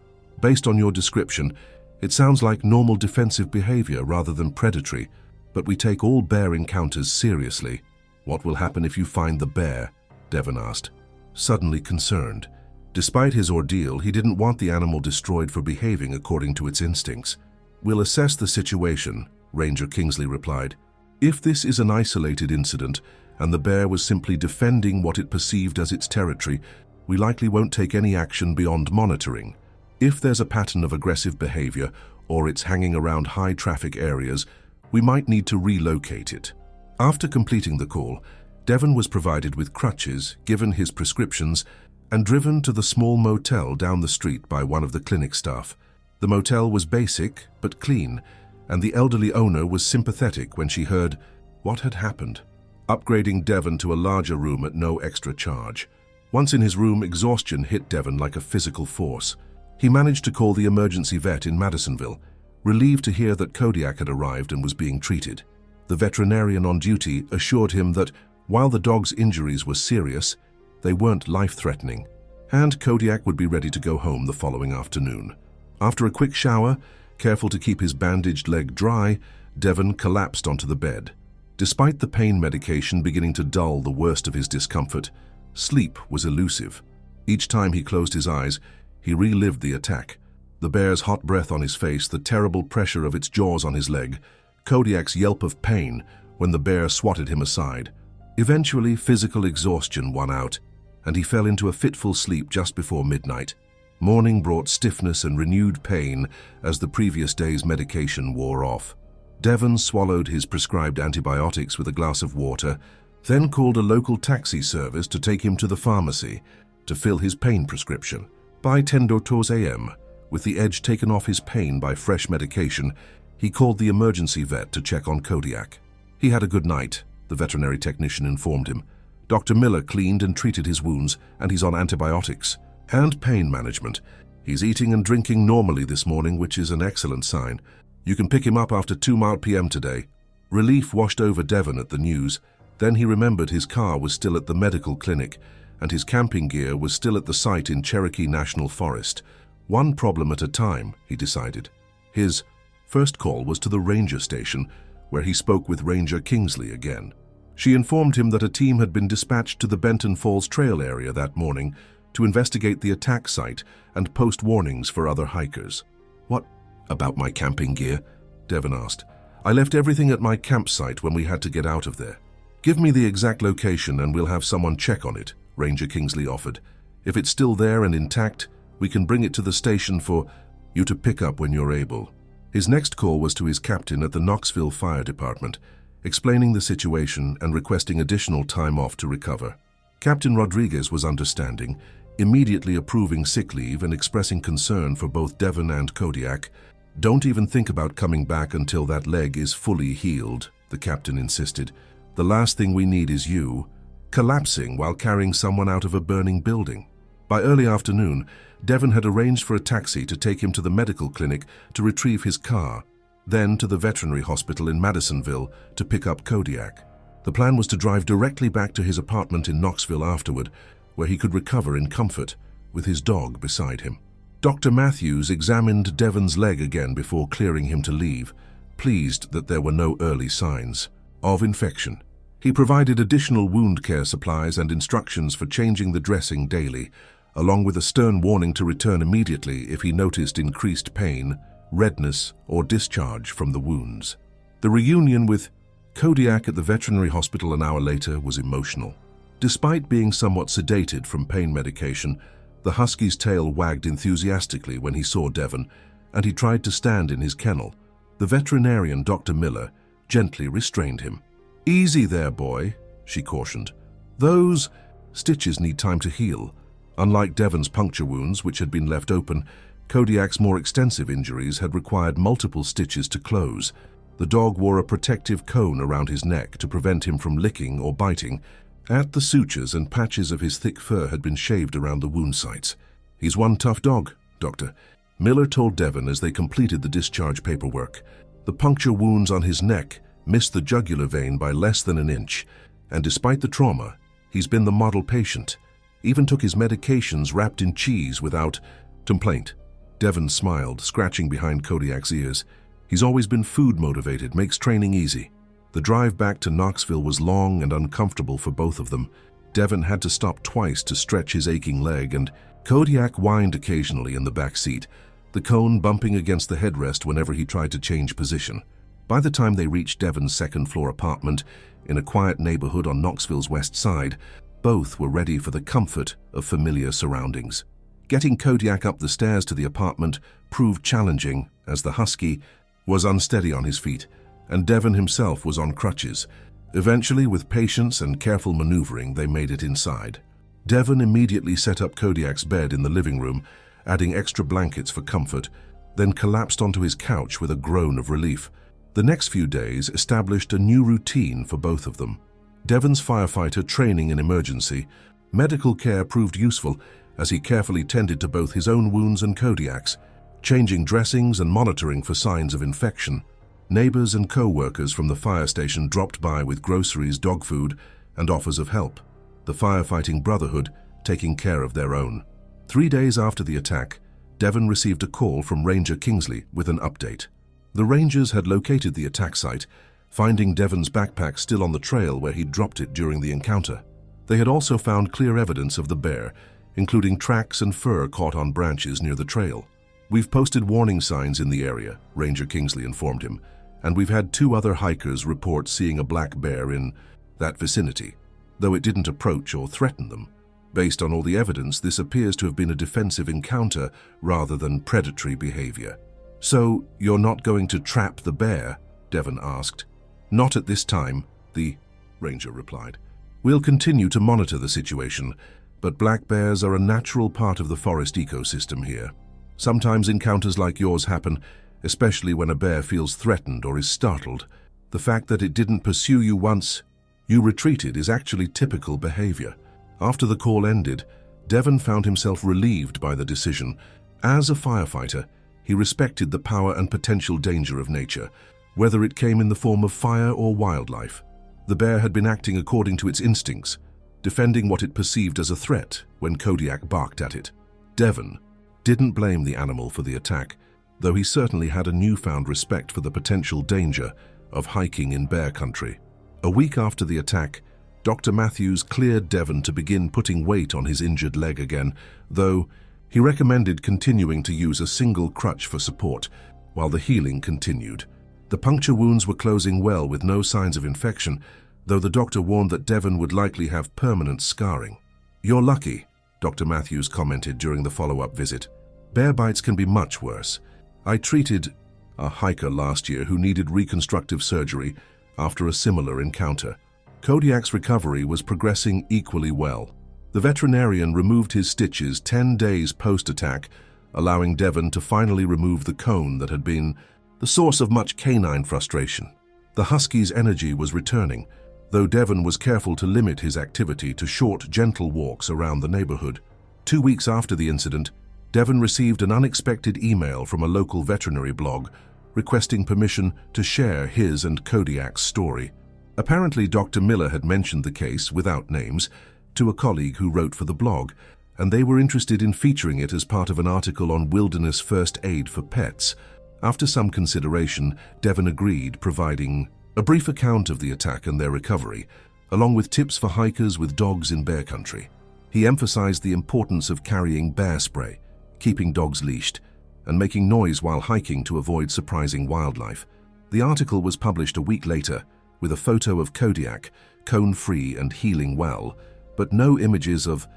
Based on your description, it sounds like normal defensive behavior rather than predatory, but we take all bear encounters seriously." "What will happen if you find the bear?" Devon asked, suddenly concerned. Despite his ordeal, he didn't want the animal destroyed for behaving according to its instincts. "We'll assess the situation," Ranger Kingsley replied. "If this is an isolated incident and the bear was simply defending what it perceived as its territory, we likely won't take any action beyond monitoring. If there's a pattern of aggressive behavior or it's hanging around high-traffic areas, we might need to relocate it." After completing the call, Devon was provided with crutches, given his prescriptions, and driven to the small motel down the street by one of the clinic staff. The motel was basic but clean, and the elderly owner was sympathetic when she heard what had happened, upgrading Devon to a larger room at no extra charge. Once in his room, exhaustion hit Devon like a physical force. He managed to call the emergency vet in Madisonville, relieved to hear that Kodiak had arrived and was being treated. The veterinarian on duty assured him that while the dog's injuries were serious, they weren't life-threatening, and Kodiak would be ready to go home the following afternoon. After a quick shower, careful to keep his bandaged leg dry, Devon collapsed onto the bed. Despite the pain medication beginning to dull the worst of his discomfort, sleep was elusive. Each time he closed his eyes, he relived the attack. The bear's hot breath on his face, the terrible pressure of its jaws on his leg, Kodiak's yelp of pain when the bear swatted him aside. Eventually, physical exhaustion won out, and he fell into a fitful sleep just before midnight. Morning brought stiffness and renewed pain as the previous day's medication wore off. Devon swallowed his prescribed antibiotics with a glass of water, then called a local taxi service to take him to the pharmacy to fill his pain prescription. By 10:00 a.m., with the edge taken off his pain by fresh medication, he called the emergency vet to check on Kodiak. He had a good night, the veterinary technician informed him. Dr. Miller cleaned and treated his wounds, and he's on antibiotics and pain management. He's eating and drinking normally this morning, which is an excellent sign. You can pick him up after 2 p.m. today. Relief washed over Devon at the news. Then he remembered his car was still at the medical clinic, and his camping gear was still at the site in Cherokee National Forest. One problem at a time, he decided. His first call was to the ranger station, where he spoke with Ranger Kingsley again. She informed him that a team had been dispatched to the Benton Falls Trail area that morning to investigate the attack site and post warnings for other hikers. "What about my camping gear?" Devon asked. "I left everything at my campsite when we had to get out of there." "Give me the exact location and we'll have someone check on it," Ranger Kingsley offered. "If it's still there and intact, we can bring it to the station for you to pick up when you're able." His next call was to his captain at the Knoxville Fire Department, explaining the situation and requesting additional time off to recover. Captain Rodriguez was understanding, immediately approving sick leave and expressing concern for both Devon and Kodiak. "Don't even think about coming back until that leg is fully healed," the captain insisted. "The last thing we need is you collapsing while carrying someone out of a burning building." By early afternoon, Devon had arranged for a taxi to take him to the medical clinic to retrieve his car, then to the veterinary hospital in Madisonville to pick up Kodiak. The plan was to drive directly back to his apartment in Knoxville afterward, where he could recover in comfort, with his dog beside him. Dr. Matthews examined Devon's leg again before clearing him to leave, pleased that there were no early signs of infection. He provided additional wound care supplies and instructions for changing the dressing daily, along with a stern warning to return immediately if he noticed increased pain, redness, or discharge from the wounds. The reunion with Kodiak at the veterinary hospital an hour later was emotional. Despite being somewhat sedated from pain medication, the husky's tail wagged enthusiastically when he saw Devon, and he tried to stand in his kennel. The veterinarian, Dr. Miller, gently restrained him. "Easy there, boy," she cautioned. "Those stitches need time to heal." Unlike Devon's puncture wounds, which had been left open, Kodiak's more extensive injuries had required multiple stitches to close. The dog wore a protective cone around his neck to prevent him from licking or biting. The sutures and patches of his thick fur had been shaved around the wound sites. "He's one tough dog, Doctor," Miller told Devon as they completed the discharge paperwork. "The puncture wounds on his neck missed the jugular vein by less than an inch, and despite the trauma, he's been the model patient. Even took his medications wrapped in cheese without complaint." Devon smiled, scratching behind Kodiak's ears. "He's always been food-motivated, makes training easy." The drive back to Knoxville was long and uncomfortable for both of them. Devon had to stop twice to stretch his aching leg, and Kodiak whined occasionally in the back seat, the cone bumping against the headrest whenever he tried to change position. By the time they reached Devon's second-floor apartment, in a quiet neighborhood on Knoxville's west side, both were ready for the comfort of familiar surroundings. Getting Kodiak up the stairs to the apartment proved challenging, as the husky was unsteady on his feet, and Devon himself was on crutches. Eventually, with patience and careful maneuvering, they made it inside. Devon immediately set up Kodiak's bed in the living room, adding extra blankets for comfort, then collapsed onto his couch with a groan of relief. The next few days established a new routine for both of them. Devon's firefighter training in emergency, medical care proved useful as he carefully tended to both his own wounds and Kodiak's, changing dressings and monitoring for signs of infection. Neighbors and co-workers from the fire station dropped by with groceries, dog food, and offers of help, the firefighting brotherhood taking care of their own. 3 days after the attack, Devon received a call from Ranger Kingsley with an update. The Rangers had located the attack site, finding Devon's backpack still on the trail where he'd dropped it during the encounter. They had also found clear evidence of the bear, including tracks and fur caught on branches near the trail. "We've posted warning signs in the area," Ranger Kingsley informed him, "and we've had 2 other hikers report seeing a black bear in that vicinity, though it didn't approach or threaten them. Based on all the evidence, this appears to have been a defensive encounter rather than predatory behavior." "So, you're not going to trap the bear?" Devon asked. "Not at this time," the ranger replied. "We'll continue to monitor the situation, but black bears are a natural part of the forest ecosystem here. Sometimes encounters like yours happen, especially when a bear feels threatened or is startled. The fact that it didn't pursue you once you retreated is actually typical behavior." After the call ended, Devon found himself relieved by the decision. As a firefighter, he respected the power and potential danger of nature, whether it came in the form of fire or wildlife. The bear had been acting according to its instincts, defending what it perceived as a threat when Kodiak barked at it. Devon didn't blame the animal for the attack, though he certainly had a newfound respect for the potential danger of hiking in bear country. A week after the attack, Dr. Matthews cleared Devon to begin putting weight on his injured leg again, though he recommended continuing to use a single crutch for support while the healing continued. The puncture wounds were closing well with no signs of infection, though the doctor warned that Devon would likely have permanent scarring. "You're lucky," Dr. Matthews commented during the follow-up visit. "Bear bites can be much worse. I treated a hiker last year who needed reconstructive surgery after a similar encounter. Kodiak's recovery was progressing equally well. The veterinarian removed his stitches 10 days post-attack, allowing Devon to finally remove the cone that had been the source of much canine frustration. The husky's energy was returning, though Devon was careful to limit his activity to short, gentle walks around the neighborhood. 2 weeks after the incident, Devon received an unexpected email from a local veterinary blog requesting permission to share his and Kodiak's story. Apparently, Dr. Miller had mentioned the case, without names, to a colleague who wrote for the blog, and they were interested in featuring it as part of an article on wilderness first aid for pets. After some consideration, Devon agreed, providing a brief account of the attack and their recovery, along with tips for hikers with dogs in bear country. He emphasized the importance of carrying bear spray, keeping dogs leashed, and making noise while hiking to avoid surprising wildlife. The article was published a week later, with a photo of Kodiak, cone-free and healing well, but no images of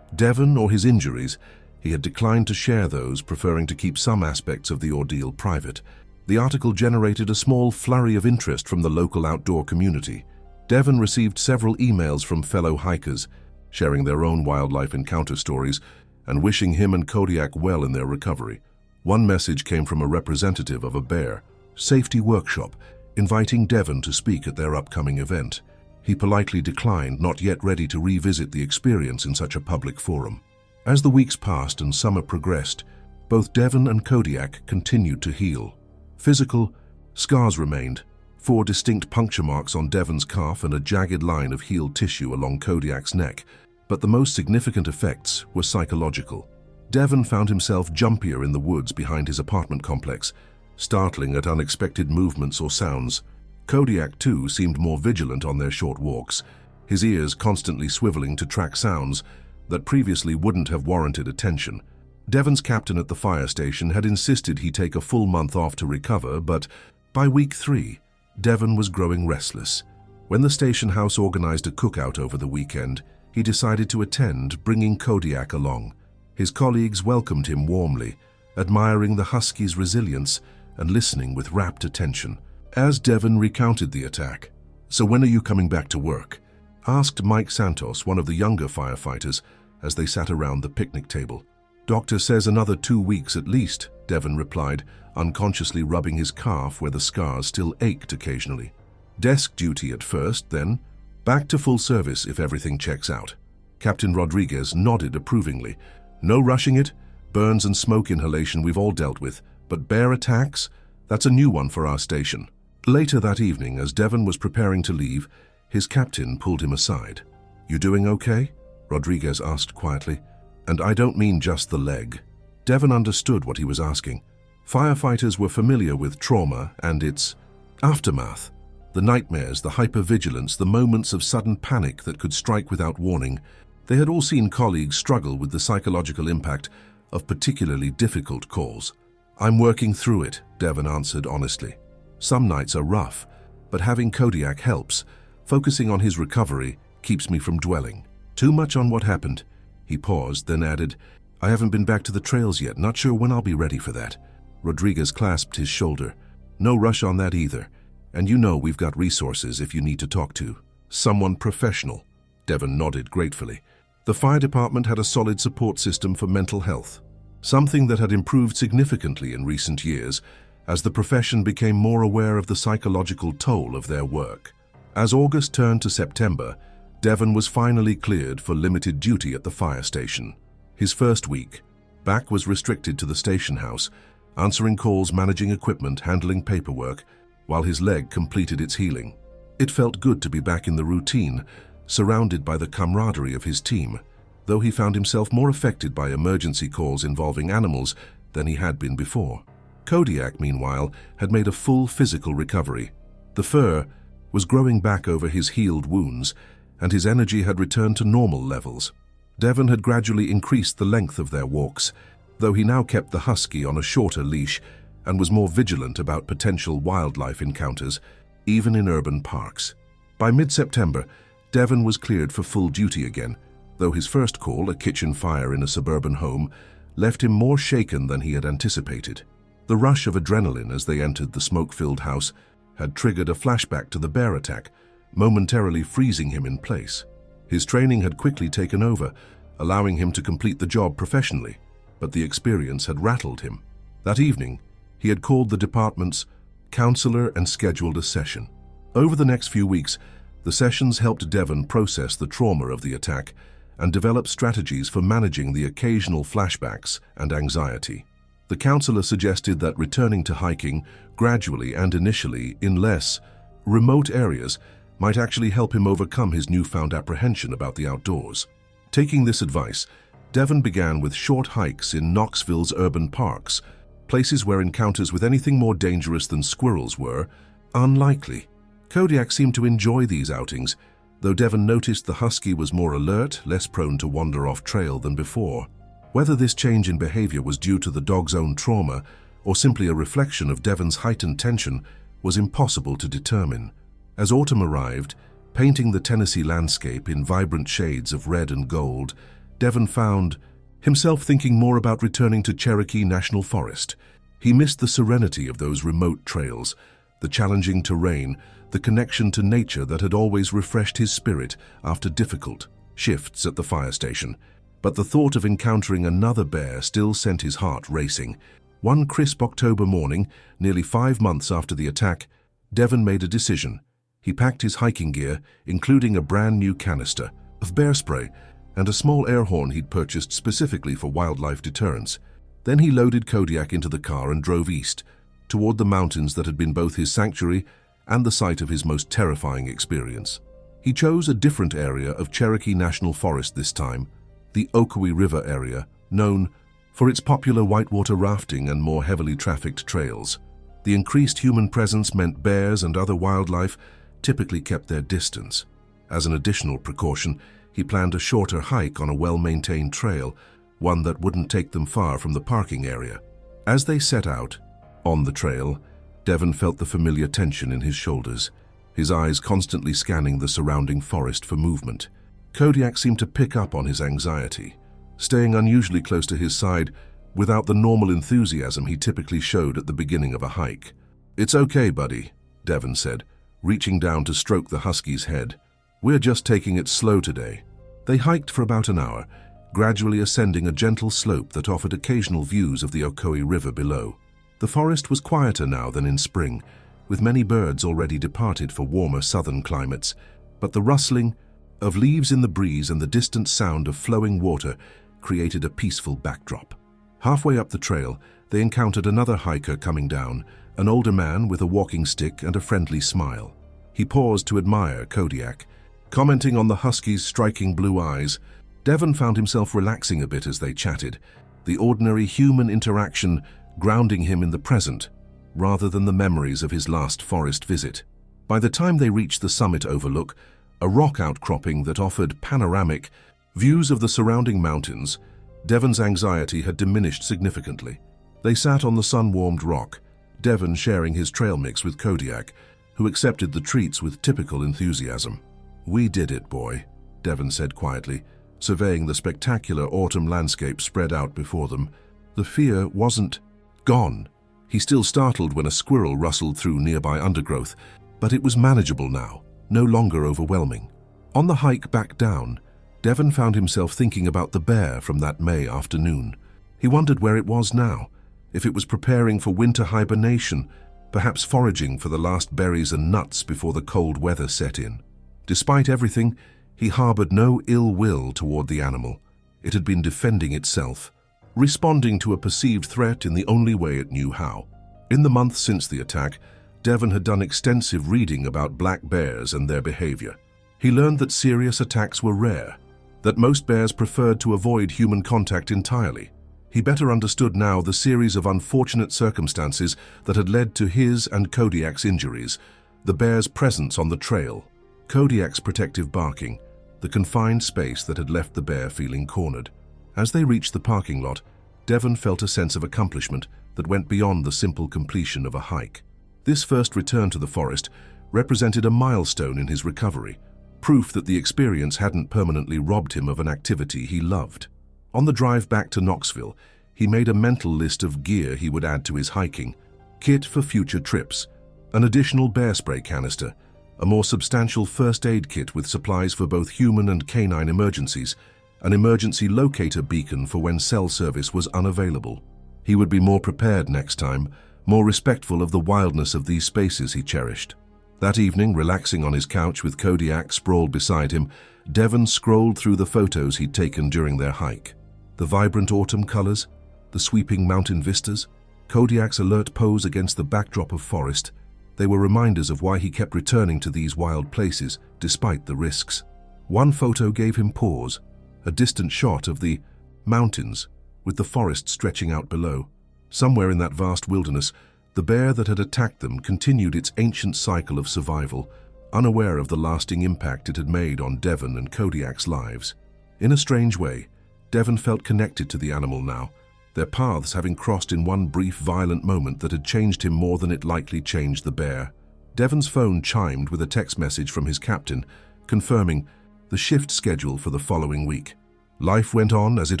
Devon or his injuries. He had declined to share those, preferring to keep some aspects of the ordeal private. The article generated a small flurry of interest from the local outdoor community. Devon received several emails from fellow hikers, sharing their own wildlife encounter stories and wishing him and Kodiak well in their recovery. One message came from a representative of a bear safety workshop, inviting Devon to speak at their upcoming event. He politely declined, not yet ready to revisit the experience in such a public forum. As the weeks passed and summer progressed, both Devon and Kodiak continued to heal. Physical scars remained, 4 distinct puncture marks on Devon's calf and a jagged line of healed tissue along Kodiak's neck, but the most significant effects were psychological. Devon found himself jumpier in the woods behind his apartment complex, startling at unexpected movements or sounds. Kodiak, too, seemed more vigilant on their short walks, his ears constantly swiveling to track sounds that previously wouldn't have warranted attention. Devon's captain at the fire station had insisted he take a full month off to recover, but by week 3, Devon was growing restless. When the station house organized a cookout over the weekend, he decided to attend, bringing Kodiak along. His colleagues welcomed him warmly, admiring the husky's resilience and listening with rapt attention. As Devon recounted the attack, "So when are you coming back to work?" asked Mike Santos, one of the younger firefighters, as they sat around the picnic table. "Doctor says another 2 weeks at least," Devon replied, unconsciously rubbing his calf where the scars still ached occasionally. "Desk duty at first, then back to full service if everything checks out." Captain Rodriguez nodded approvingly. "No rushing it. Burns and smoke inhalation we've all dealt with, but bear attacks? That's a new one for our station." Later that evening, as Devon was preparing to leave, his captain pulled him aside. "You doing okay?" Rodriguez asked quietly. "And I don't mean just the leg." Devon understood what he was asking. Firefighters were familiar with trauma and its aftermath. The nightmares, the hypervigilance, the moments of sudden panic that could strike without warning. They had all seen colleagues struggle with the psychological impact of particularly difficult calls. "I'm working through it," Devon answered honestly. "Some nights are rough, but having Kodiak helps. Focusing on his recovery keeps me from dwelling too much on what happened." He paused, then added, "I haven't been back to the trails yet, not sure when I'll be ready for that." Rodriguez clasped his shoulder. "No rush on that either. And you know we've got resources if you need to talk to someone professional." Devon nodded gratefully. The fire department had a solid support system for mental health, something that had improved significantly in recent years as the profession became more aware of the psychological toll of their work. As August turned to September, Devon was finally cleared for limited duty at the fire station. His first week back was restricted to the station house, answering calls, managing equipment, handling paperwork, while his leg completed its healing. It felt good to be back in the routine, surrounded by the camaraderie of his team, though he found himself more affected by emergency calls involving animals than he had been before. Kodiak, meanwhile, had made a full physical recovery. The fur was growing back over his healed wounds, and his energy had returned to normal levels. Devon had gradually increased the length of their walks, though he now kept the husky on a shorter leash and was more vigilant about potential wildlife encounters, even in urban parks. By mid-September, Devon was cleared for full duty again, though his first call, a kitchen fire in a suburban home, left him more shaken than he had anticipated. The rush of adrenaline as they entered the smoke-filled house had triggered a flashback to the bear attack, momentarily freezing him in place. His training had quickly taken over, allowing him to complete the job professionally, but the experience had rattled him. That evening, he had called the department's counselor and scheduled a session. Over the next few weeks, the sessions helped Devon process the trauma of the attack and develop strategies for managing the occasional flashbacks and anxiety. The counselor suggested that returning to hiking gradually and initially in less remote areas might actually help him overcome his newfound apprehension about the outdoors. Taking this advice, Devon began with short hikes in Knoxville's urban parks, places where encounters with anything more dangerous than squirrels were unlikely. Kodiak seemed to enjoy these outings, though Devon noticed the husky was more alert, less prone to wander off trail than before. Whether this change in behavior was due to the dog's own trauma or simply a reflection of Devon's heightened tension was impossible to determine. As autumn arrived, painting the Tennessee landscape in vibrant shades of red and gold, Devon found himself thinking more about returning to Cherokee National Forest. He missed the serenity of those remote trails, the challenging terrain, the connection to nature that had always refreshed his spirit after difficult shifts at the fire station. But the thought of encountering another bear still sent his heart racing. One crisp October morning, nearly 5 months after the attack, Devon made a decision. He packed his hiking gear, including a brand new canister of bear spray and a small air horn he'd purchased specifically for wildlife deterrence. Then he loaded Kodiak into the car and drove east, toward the mountains that had been both his sanctuary and the site of his most terrifying experience. He chose a different area of Cherokee National Forest this time, the Ocoee River area, known for its popular whitewater rafting and more heavily trafficked trails. The increased human presence meant bears and other wildlife typically kept their distance. As an additional precaution, he planned a shorter hike on a well-maintained trail, one that wouldn't take them far from the parking area. As they set out on the trail, Devon felt the familiar tension in his shoulders, his eyes constantly scanning the surrounding forest for movement. Kodiak seemed to pick up on his anxiety, staying unusually close to his side without the normal enthusiasm he typically showed at the beginning of a hike. "It's okay, buddy," Devon said, reaching down to stroke the husky's head. "We're just taking it slow today." They hiked for about an hour, gradually ascending a gentle slope that offered occasional views of the Ocoee River below. The forest was quieter now than in spring, with many birds already departed for warmer southern climates, but the rustling of leaves in the breeze and the distant sound of flowing water created a peaceful backdrop. Halfway up the trail, they encountered another hiker coming down, an older man with a walking stick and a friendly smile. He paused to admire Kodiak. Commenting on the husky's striking blue eyes, Devon found himself relaxing a bit as they chatted, the ordinary human interaction grounding him in the present, rather than the memories of his last forest visit. By the time they reached the summit overlook, a rock outcropping that offered panoramic views of the surrounding mountains, Devon's anxiety had diminished significantly. They sat on the sun-warmed rock, Devon sharing his trail mix with Kodiak, who accepted the treats with typical enthusiasm. "We did it, boy," Devon said quietly, surveying the spectacular autumn landscape spread out before them. The fear wasn't gone. He still startled when a squirrel rustled through nearby undergrowth, but it was manageable now, no longer overwhelming. On the hike back down, Devon found himself thinking about the bear from that May afternoon. He wondered where it was now, if it was preparing for winter hibernation, perhaps foraging for the last berries and nuts before the cold weather set in. Despite everything, he harbored no ill will toward the animal. It had been defending itself, responding to a perceived threat in the only way it knew how. In the months since the attack, Devon had done extensive reading about black bears and their behavior. He learned that serious attacks were rare, that most bears preferred to avoid human contact entirely. He better understood now the series of unfortunate circumstances that had led to his and Kodiak's injuries, the bear's presence on the trail, Kodiak's protective barking, the confined space that had left the bear feeling cornered. As they reached the parking lot, Devon felt a sense of accomplishment that went beyond the simple completion of a hike. This first return to the forest represented a milestone in his recovery, proof that the experience hadn't permanently robbed him of an activity he loved. On the drive back to Knoxville, he made a mental list of gear he would add to his hiking: kit for future trips, an additional bear spray canister, a more substantial first aid kit with supplies for both human and canine emergencies, an emergency locator beacon for when cell service was unavailable. He would be more prepared next time, more respectful of the wildness of these spaces he cherished. That evening, relaxing on his couch with Kodiak sprawled beside him, Devon scrolled through the photos he'd taken during their hike. The vibrant autumn colors, the sweeping mountain vistas, Kodiak's alert pose against the backdrop of forest, they were reminders of why he kept returning to these wild places despite the risks. One photo gave him pause, a distant shot of the mountains with the forest stretching out below. Somewhere in that vast wilderness, the bear that had attacked them continued its ancient cycle of survival, unaware of the lasting impact it had made on Devon and Kodiak's lives. In a strange way, Devon felt connected to the animal now, their paths having crossed in one brief violent moment that had changed him more than it likely changed the bear. Devon's phone chimed with a text message from his captain, confirming the shift schedule for the following week. Life went on as it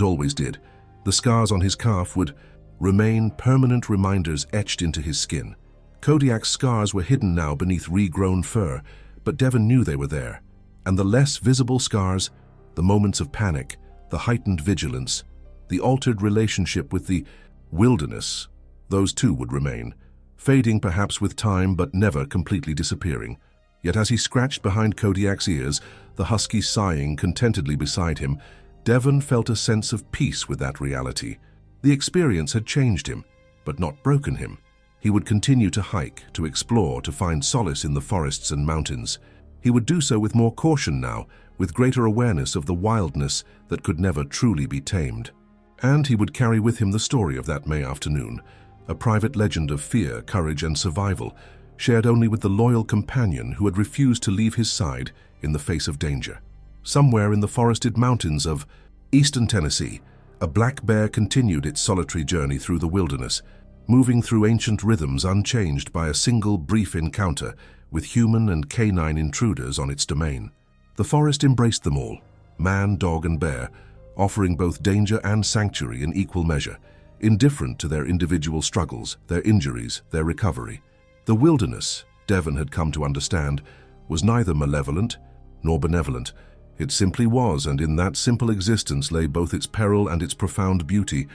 always did. The scars on his calf would remain permanent reminders etched into his skin. Kodiak's scars were hidden now beneath regrown fur, but Devon knew they were there. And the less visible scars, the moments of panic, the heightened vigilance, the altered relationship with the wilderness, Those too would remain, fading perhaps with time but never completely disappearing. Yet as he scratched behind Kodiak's ears, the husky sighing contentedly beside him, Devon felt a sense of peace with that reality. The experience had changed him, but not broken him. He would continue to hike, to explore, to find solace in the forests and mountains. He would do so with more caution now, with greater awareness of the wildness that could never truly be tamed. And he would carry with him the story of that May afternoon, a private legend of fear, courage, and survival, shared only with the loyal companion who had refused to leave his side in the face of danger. Somewhere in the forested mountains of eastern Tennessee, a black bear continued its solitary journey through the wilderness, moving through ancient rhythms unchanged by a single brief encounter with human and canine intruders on its domain. The forest embraced them all, man, dog, and bear, offering both danger and sanctuary in equal measure, indifferent to their individual struggles, their injuries, their recovery. The wilderness, Devon had come to understand, was neither malevolent nor benevolent. It simply was, and in that simple existence lay both its peril and its profound beauty,